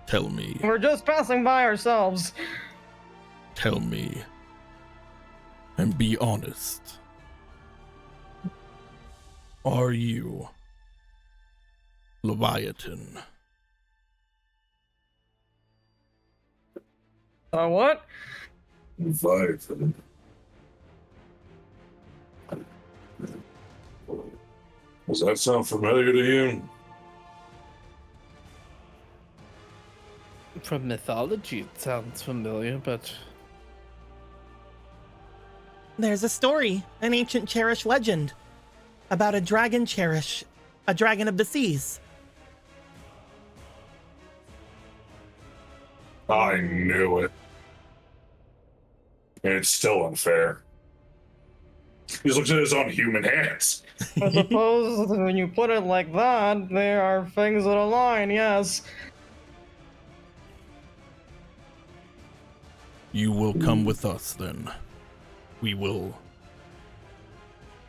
Speaker 1: Tell me.
Speaker 3: We're just passing by ourselves.
Speaker 1: Tell me. And be honest. Are you Leviathan?
Speaker 3: What?
Speaker 4: Leviathan. Does that sound familiar to you?
Speaker 2: From mythology, it sounds familiar, but
Speaker 1: There's a story, an ancient Cherished legend, about a dragon Cherish, a dragon of the seas.
Speaker 4: I knew it. And it's still unfair. He looks at his own human hands.
Speaker 3: I suppose when you put it like that, there are things that align, yes.
Speaker 1: You will come with us then. We will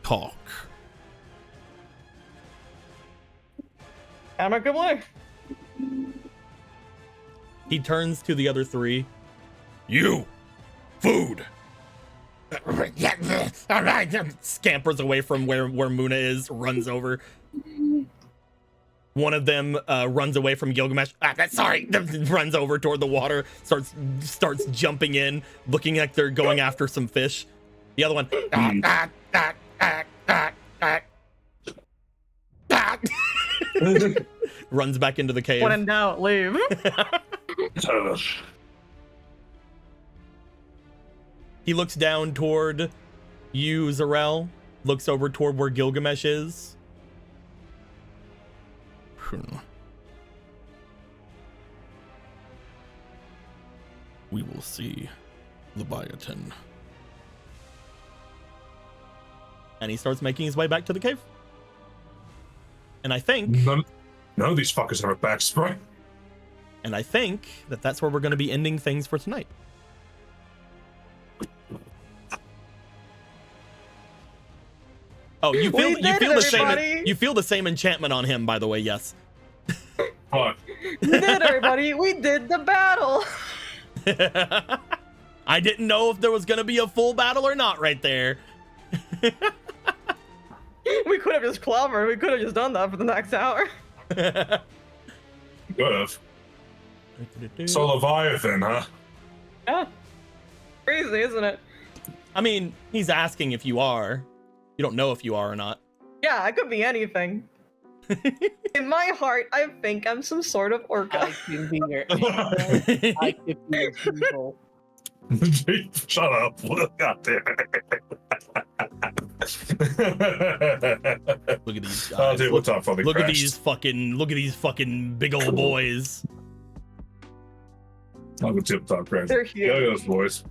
Speaker 1: talk.
Speaker 3: Amicably?
Speaker 1: He turns to the other three. You! Food! Scampers away from where Muna is, runs over. One of them runs away from Gilgamesh. Runs over toward the water, starts jumping in, looking like they're going after some fish. The other one runs back into the cave.
Speaker 3: When in doubt, leave.
Speaker 1: He looks down toward you, Zarel. Looks over toward where Gilgamesh is. We will see Leviathan. And he starts making his way back to the cave. And I think...
Speaker 4: None of these fuckers have a back spray.
Speaker 1: And I think that that's where we're going to be ending things for tonight. Oh, you feel the same enchantment on him, by the way. Yes.
Speaker 4: What?
Speaker 3: We did, everybody. We did the battle.
Speaker 1: I didn't know if there was going to be a full battle or not right there.
Speaker 3: We could have just clobbered. We could have just done that for the next hour.
Speaker 4: Good have. So Leviathan, huh?
Speaker 3: Yeah. Crazy, isn't it?
Speaker 1: I mean, he's asking if you are. You don't know if you are or not.
Speaker 3: Yeah, I could be anything. In my heart, I think I'm some sort of orca.
Speaker 2: I can be your I can be your people.
Speaker 4: Shut up. God damn it.
Speaker 1: Look at these guys.
Speaker 4: Oh, dude, what's up, fucking
Speaker 1: look at
Speaker 4: crashed.
Speaker 1: these fucking big old boys.
Speaker 4: I'm a tip-top crash.
Speaker 3: They're huge.
Speaker 4: Look at those boys.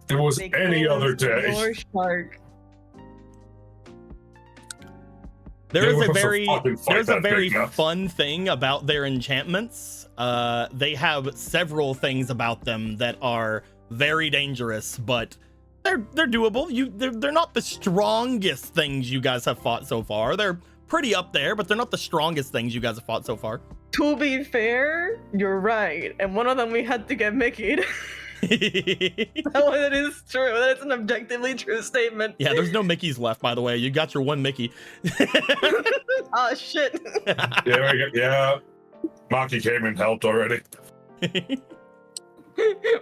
Speaker 4: If it was
Speaker 3: They
Speaker 4: any
Speaker 3: call
Speaker 4: other
Speaker 3: us
Speaker 4: day.
Speaker 3: Your shark.
Speaker 1: There's
Speaker 4: They
Speaker 1: a
Speaker 4: were
Speaker 1: very
Speaker 4: fucking fight
Speaker 1: there's a
Speaker 4: that
Speaker 1: very
Speaker 4: big enough.
Speaker 1: fun thing about their enchantments. They have several things about them that are very dangerous, but they're doable. They're not the strongest things you guys have fought so far. They're pretty up there, but they're not the strongest things you guys have fought so far.
Speaker 3: To be fair, you're right. And one of them we had to get Mickey'd. That is true. That's an objectively true statement.
Speaker 1: Yeah, there's no Mickeys left, by the way. You got your one Mickey.
Speaker 3: Oh, shit.
Speaker 4: Yeah. Maki came and helped already.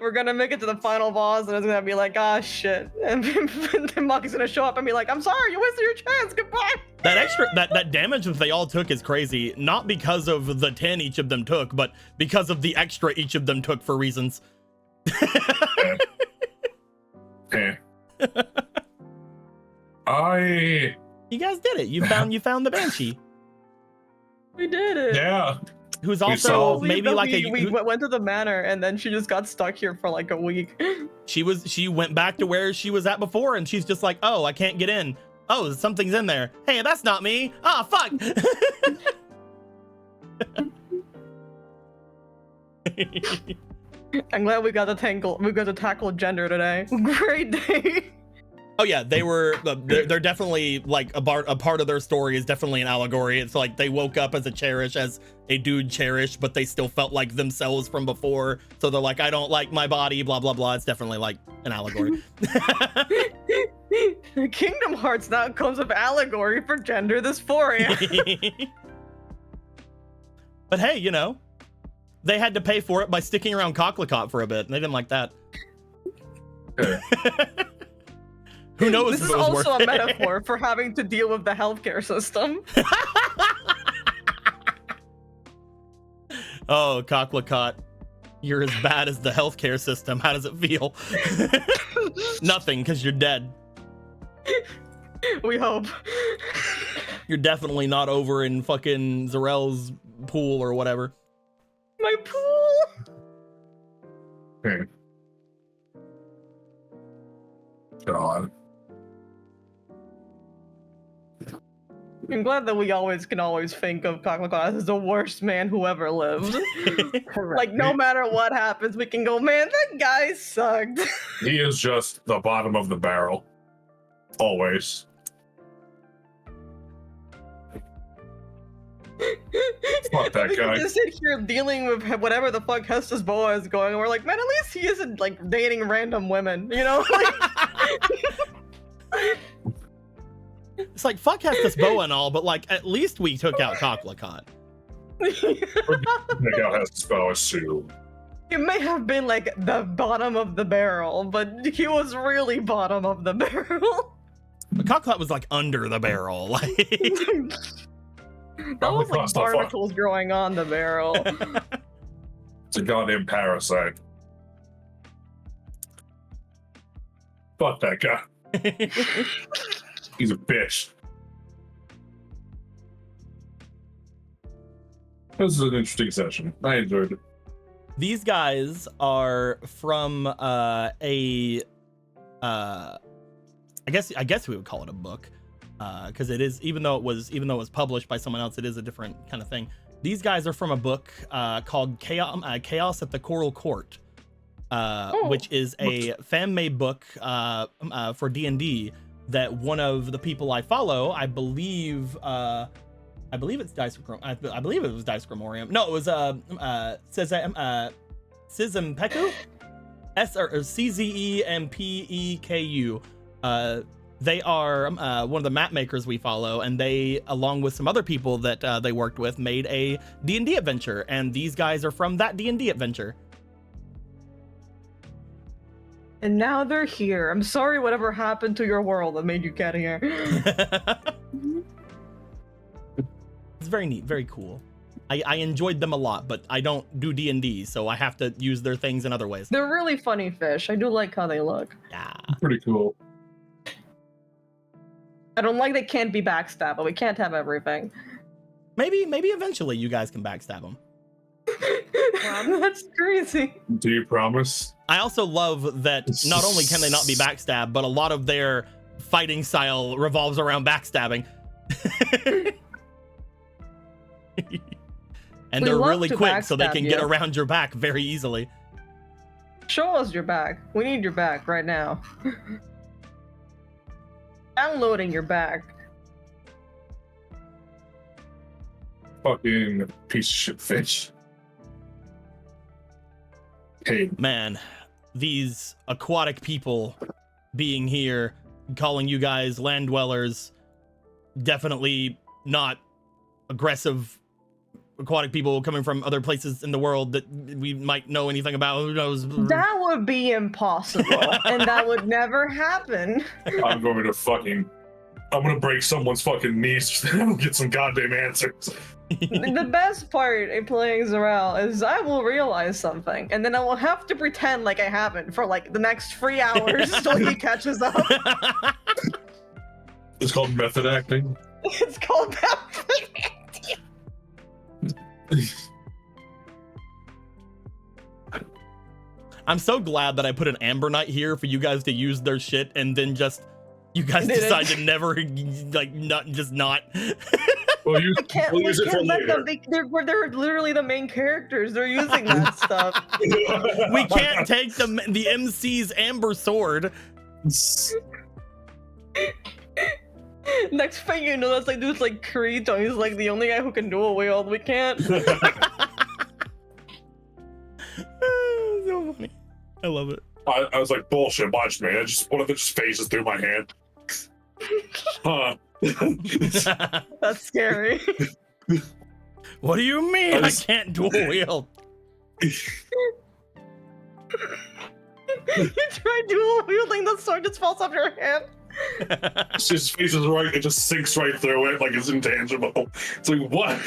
Speaker 3: We're gonna make it to the final boss, and it's gonna be like, ah, shit. And then Maki's gonna show up and be like, I'm sorry, you wasted your chance. Goodbye.
Speaker 1: That damage that they all took is crazy. Not because of the 10 each of them took, but because of the extra each of them took for reasons.
Speaker 4: Yeah.
Speaker 1: You guys did it. You found the Banshee.
Speaker 3: We did it.
Speaker 4: Yeah.
Speaker 1: Who's also
Speaker 3: We went to the manor, and then she just got stuck here for like a week.
Speaker 1: She went back to where she was at before, and she's just like, oh, I can't get in. Oh, something's in there. Hey, that's not me. Ah, fuck.
Speaker 3: I'm glad we got to tackle gender today. Great day.
Speaker 1: Oh yeah, they're definitely like a part of their story is definitely an allegory. It's like they woke up as a Cherish, as a dude Cherish, but they still felt like themselves from before. So they're like, I don't like my body, blah blah blah. It's definitely like an allegory.
Speaker 3: Kingdom Hearts now comes with allegory for gender dysphoria.
Speaker 1: But hey, you know, they had to pay for it by sticking around Cocklicot for a bit, and they didn't like that. Who knows?
Speaker 3: This
Speaker 1: if
Speaker 3: is
Speaker 1: it was
Speaker 3: also
Speaker 1: worth
Speaker 3: a
Speaker 1: it.
Speaker 3: metaphor for having to deal with the healthcare system.
Speaker 1: Oh, Cocklicot, you're as bad as the healthcare system. How does it feel? Nothing, because you're dead.
Speaker 3: We hope.
Speaker 1: You're definitely not over in fucking Zarel's pool or whatever.
Speaker 3: My pool.
Speaker 4: Okay. God.
Speaker 3: I'm glad that we can always think of Cocklicot as the worst man who ever lived. Like, no matter what happens, we can go, man, that guy sucked.
Speaker 4: He is just the bottom of the barrel. Always. Fuck that
Speaker 3: We
Speaker 4: guy.
Speaker 3: can just sit here dealing with whatever the fuck Hesta's boa is going, and we're like, man, at least he isn't like dating random women, you know?
Speaker 1: It's like, fuck Hestus Boa and all, but like, at least we took out Cocklicot.
Speaker 4: Nick out has to spell a suit.
Speaker 3: It may have been like the bottom of the barrel, but he was really bottom of the barrel.
Speaker 1: But Cocklicot was like under the barrel. Like,
Speaker 3: that was like barnacles growing on the barrel.
Speaker 4: It's a goddamn parasite. Fuck that guy. He's a bitch. This is an interesting session. I enjoyed it.
Speaker 1: these guys are from I guess we would call it a book, because it is, even though it was published by someone else, it is a different kind of thing. These guys are from a book called Chaos at the Coral Court, which is a fan-made book for D&D that one of the people I follow, I believe it's Dice. I believe it was Dice Grimorium. No, it was Sizempeku, Czempeku. They are one of the map makers we follow, and they, along with some other people that they worked with, made a D&D adventure, and these guys are from that D&D adventure.
Speaker 3: And now they're here. I'm sorry whatever happened to your world that made you get here.
Speaker 1: It's very neat, very cool. I enjoyed them a lot, but I don't do D&D, so I have to use their things in other ways.
Speaker 3: They're really funny fish. I do like how they look.
Speaker 1: Yeah.
Speaker 4: Pretty cool.
Speaker 3: I don't like they can't be backstabbed, but we can't have everything.
Speaker 1: Maybe eventually you guys can backstab them.
Speaker 3: That's crazy.
Speaker 4: Do you promise?
Speaker 1: I also love that not only can they not be backstabbed, but a lot of their fighting style revolves around backstabbing. And
Speaker 3: We
Speaker 1: they're
Speaker 3: love
Speaker 1: really
Speaker 3: to
Speaker 1: quick, so they
Speaker 3: backstab
Speaker 1: can get
Speaker 3: you.
Speaker 1: around your back very easily.
Speaker 3: Show us your back. We need your back right now. Downloading your back.
Speaker 4: Fucking piece of shit fish. Hey,
Speaker 1: Man, these aquatic people being here, calling you guys land dwellers, definitely not aggressive aquatic people coming from other places in the world that we might know anything about. Who knows?
Speaker 3: That would be impossible, and that would never happen.
Speaker 4: I'm gonna break someone's fucking knees and get some goddamn answers.
Speaker 3: The best part in playing Zarel is I will realize something, and then I will have to pretend like I haven't for like the next 3 hours till he catches up.
Speaker 4: It's called method acting.
Speaker 3: It's called that.
Speaker 1: I'm so glad that I put an Amber Knight here for you guys to use their shit, and then just you guys
Speaker 3: Didn't.
Speaker 1: decide to never like not.
Speaker 4: Well,
Speaker 3: We
Speaker 4: use it for
Speaker 3: can't let
Speaker 4: later.
Speaker 3: them. They're literally the main characters. They're using that stuff.
Speaker 1: We can't take the MC's Amber Sword.
Speaker 3: Next thing you know, that's like dude's like Kirito. He's like the only guy who can dual wield. We can't.
Speaker 1: So funny. I love it.
Speaker 4: I was like, bullshit, watch me. One of them just phases through my hand. Huh.
Speaker 3: That's scary.
Speaker 1: What do you mean I can't dual wield?
Speaker 3: You try dual wielding, the sword just falls off your hand.
Speaker 4: It's just phases right, it just sinks right through it like it's intangible. It's like, what?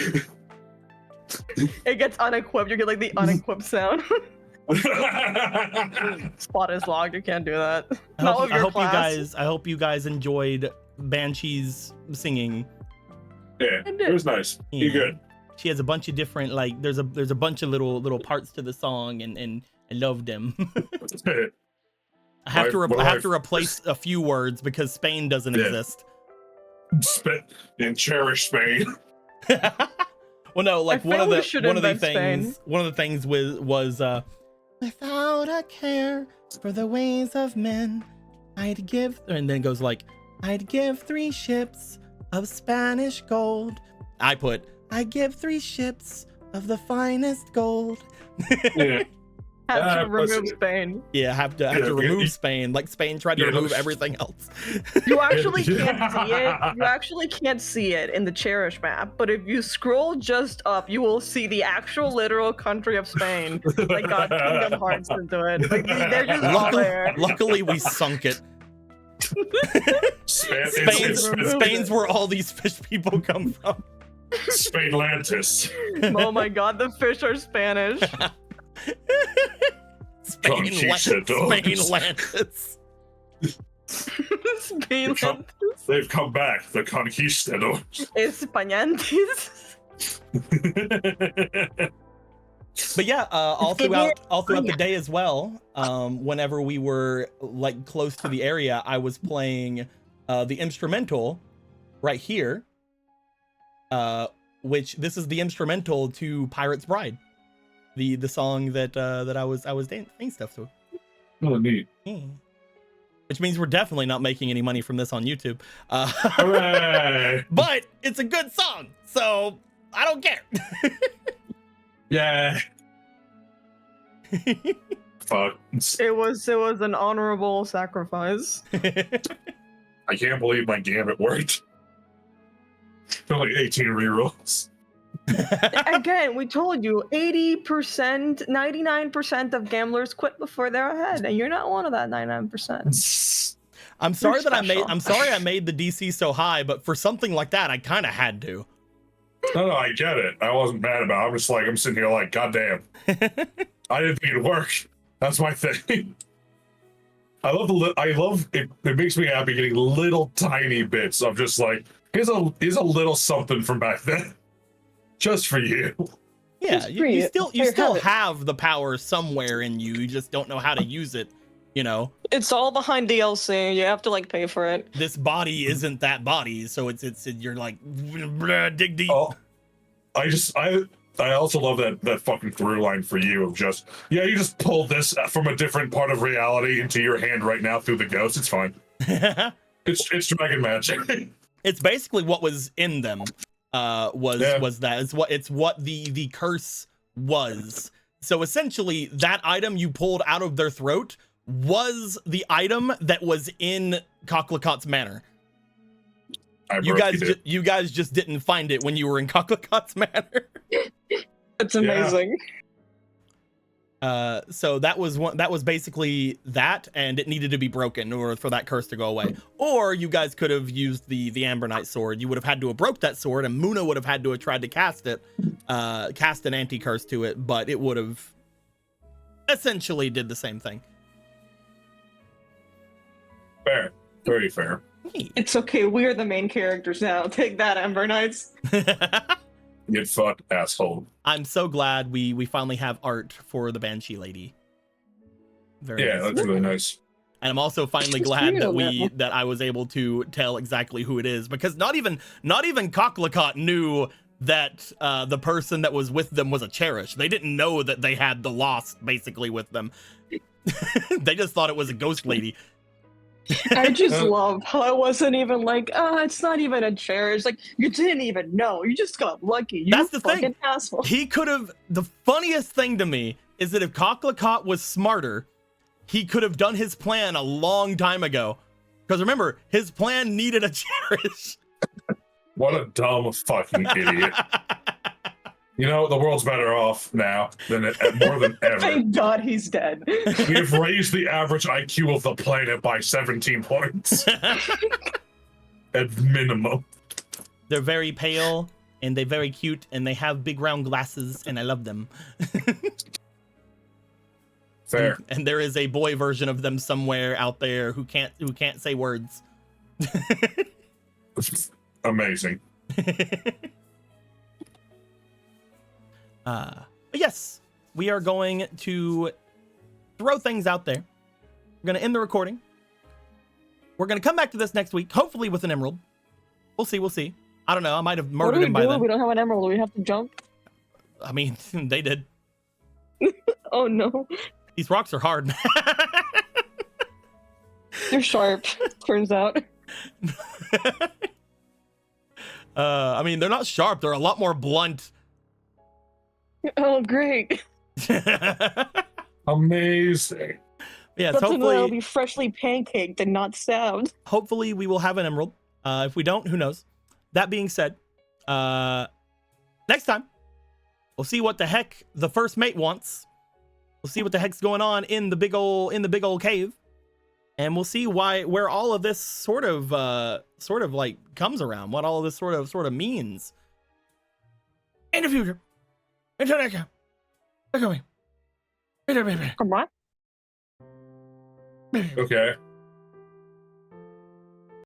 Speaker 3: It gets unequipped. You get like the unequipped sound. Spot is logged. You can't do that. Not with your class.
Speaker 1: I hope you guys enjoyed Banshee's singing.
Speaker 4: Yeah, it was nice. You good?
Speaker 1: She has a bunch of different there's a bunch of little parts to the song, and I love them. I have to replace a few words because Spain doesn't exist.
Speaker 4: In Cherished Spain.
Speaker 1: Well, no, like one of the things was without a care for the ways of men, I'd give, and then it goes like, I'd give 3 ships of Spanish gold. I'd give 3 ships of the finest gold.
Speaker 4: Yeah.
Speaker 3: Have to remove Spain.
Speaker 1: Yeah, have to remove Spain. Like Spain tried to remove everything else.
Speaker 3: You actually can't see it. You actually can't see it in the Cherished map. But if you scroll just up, you will see the actual literal country of Spain. Like got Kingdom Hearts into it. Like, they're just all there.
Speaker 1: Luckily, we sunk it. Spain's where all these fish people come from.
Speaker 4: Spainlantis.
Speaker 3: Oh my god, the fish are Spanish.
Speaker 1: Spainlantis.
Speaker 3: Spainlantis.
Speaker 4: They've come back, the conquistadors.
Speaker 3: Españantes.
Speaker 1: But yeah, all throughout the day as well, whenever we were like close to the area, I was playing the instrumental right here, which this is the instrumental to Pirate's Bride, the song that I was dancing stuff to.
Speaker 4: Oh, neat.
Speaker 1: Which means we're definitely not making any money from this on YouTube.
Speaker 4: Hooray!
Speaker 1: But it's a good song, so I don't care.
Speaker 4: Yeah. Fuck.
Speaker 3: It was an honorable sacrifice.
Speaker 4: I can't believe my gambit worked. Only 18 rerolls.
Speaker 3: Again, we told you 80%, 99% of gamblers quit before they're ahead, and you're not one of that 99%.
Speaker 1: I'm sorry
Speaker 3: You're special.
Speaker 1: I'm sorry I made the DC so high, but for something like that, I kind of had to.
Speaker 4: No, I get it. I wasn't mad about it. I'm just like, I'm sitting here like, goddamn. I didn't think it'd work. That's my thing. I love it. It makes me happy getting little tiny bits of just like, here's a little something from back then. Just for you.
Speaker 1: Yeah, you still have the power somewhere in you. You just don't know how to use it, you know.
Speaker 3: It's all behind DLC. You have to like pay for it.
Speaker 1: This body isn't that body, so it's you're like dig deep.
Speaker 4: Oh, I also love that fucking through line for you of just, yeah, you just pulled this from a different part of reality into your hand right now through the ghost. It's fine. It's dragon magic.
Speaker 1: It's basically what was in them. Was that? It's what the curse was. So essentially, that item you pulled out of their throat was the item that was in Cocklecot's manor. You guys just didn't find it when you were in Cocklecot's manor.
Speaker 3: It's amazing.
Speaker 1: So that was basically that, and it needed to be broken or for that curse to go away. Or you guys could have used the Ambronite sword. You would have had to have broke that sword, and Muna would have had to have tried to cast an anti-curse to it, but it would have essentially did the same thing.
Speaker 4: Fair. Very fair.
Speaker 3: It's okay, we're the main characters now. Take that, Ember Knights.
Speaker 4: Get fucked, asshole.
Speaker 1: I'm so glad we finally have art for the Banshee lady. Very nice.
Speaker 4: That's really nice.
Speaker 1: And I'm also finally glad that I was able to tell exactly who it is, because not even Cocklecot knew that the person that was with them was a Cherished. They didn't know that they had the Lost basically with them. They just thought it was a ghost lady.
Speaker 3: I just love how I wasn't even like, it's not even a Cherish. Like, you didn't even know. You just got lucky.
Speaker 1: That's the
Speaker 3: fucking
Speaker 1: thing.
Speaker 3: Asshole.
Speaker 1: He could have. The funniest thing to me is that if Cocklecot was smarter, he could have done his plan a long time ago. Because remember, his plan needed a Cherish.
Speaker 4: What a dumb fucking idiot. You know, the world's better off now than more than ever.
Speaker 3: Thank God he's dead.
Speaker 4: We've raised the average IQ of the planet by 17 points. At minimum.
Speaker 1: They're very pale, and they're very cute, and they have big round glasses, and I love them.
Speaker 4: Fair.
Speaker 1: And there is a boy version of them somewhere out there who can't say words.
Speaker 4: Amazing.
Speaker 1: But yes, we are going to throw things out there. We're going to end the recording. We're going to come back to this next week, hopefully with an emerald. We'll see. I don't know. I might have murdered him by then.
Speaker 3: We don't have an emerald. We have to jump.
Speaker 1: I mean, they did.
Speaker 3: Oh no.
Speaker 1: These rocks are hard.
Speaker 3: They're sharp, turns out.
Speaker 1: I mean, they're not sharp. They're a lot more blunt.
Speaker 3: Oh, great.
Speaker 4: Amazing.
Speaker 1: Yes,
Speaker 3: hopefully it'll be freshly pancaked and not stabbed.
Speaker 1: Hopefully we will have an emerald. If we don't, who knows? That being said, next time we'll see what the heck the first mate wants. We'll see what the heck's going on in the big old cave, and we'll see where all of this sort of like comes around. What all of this sort of means in the future. Until next time. Look at me.
Speaker 3: Come on.
Speaker 4: Okay.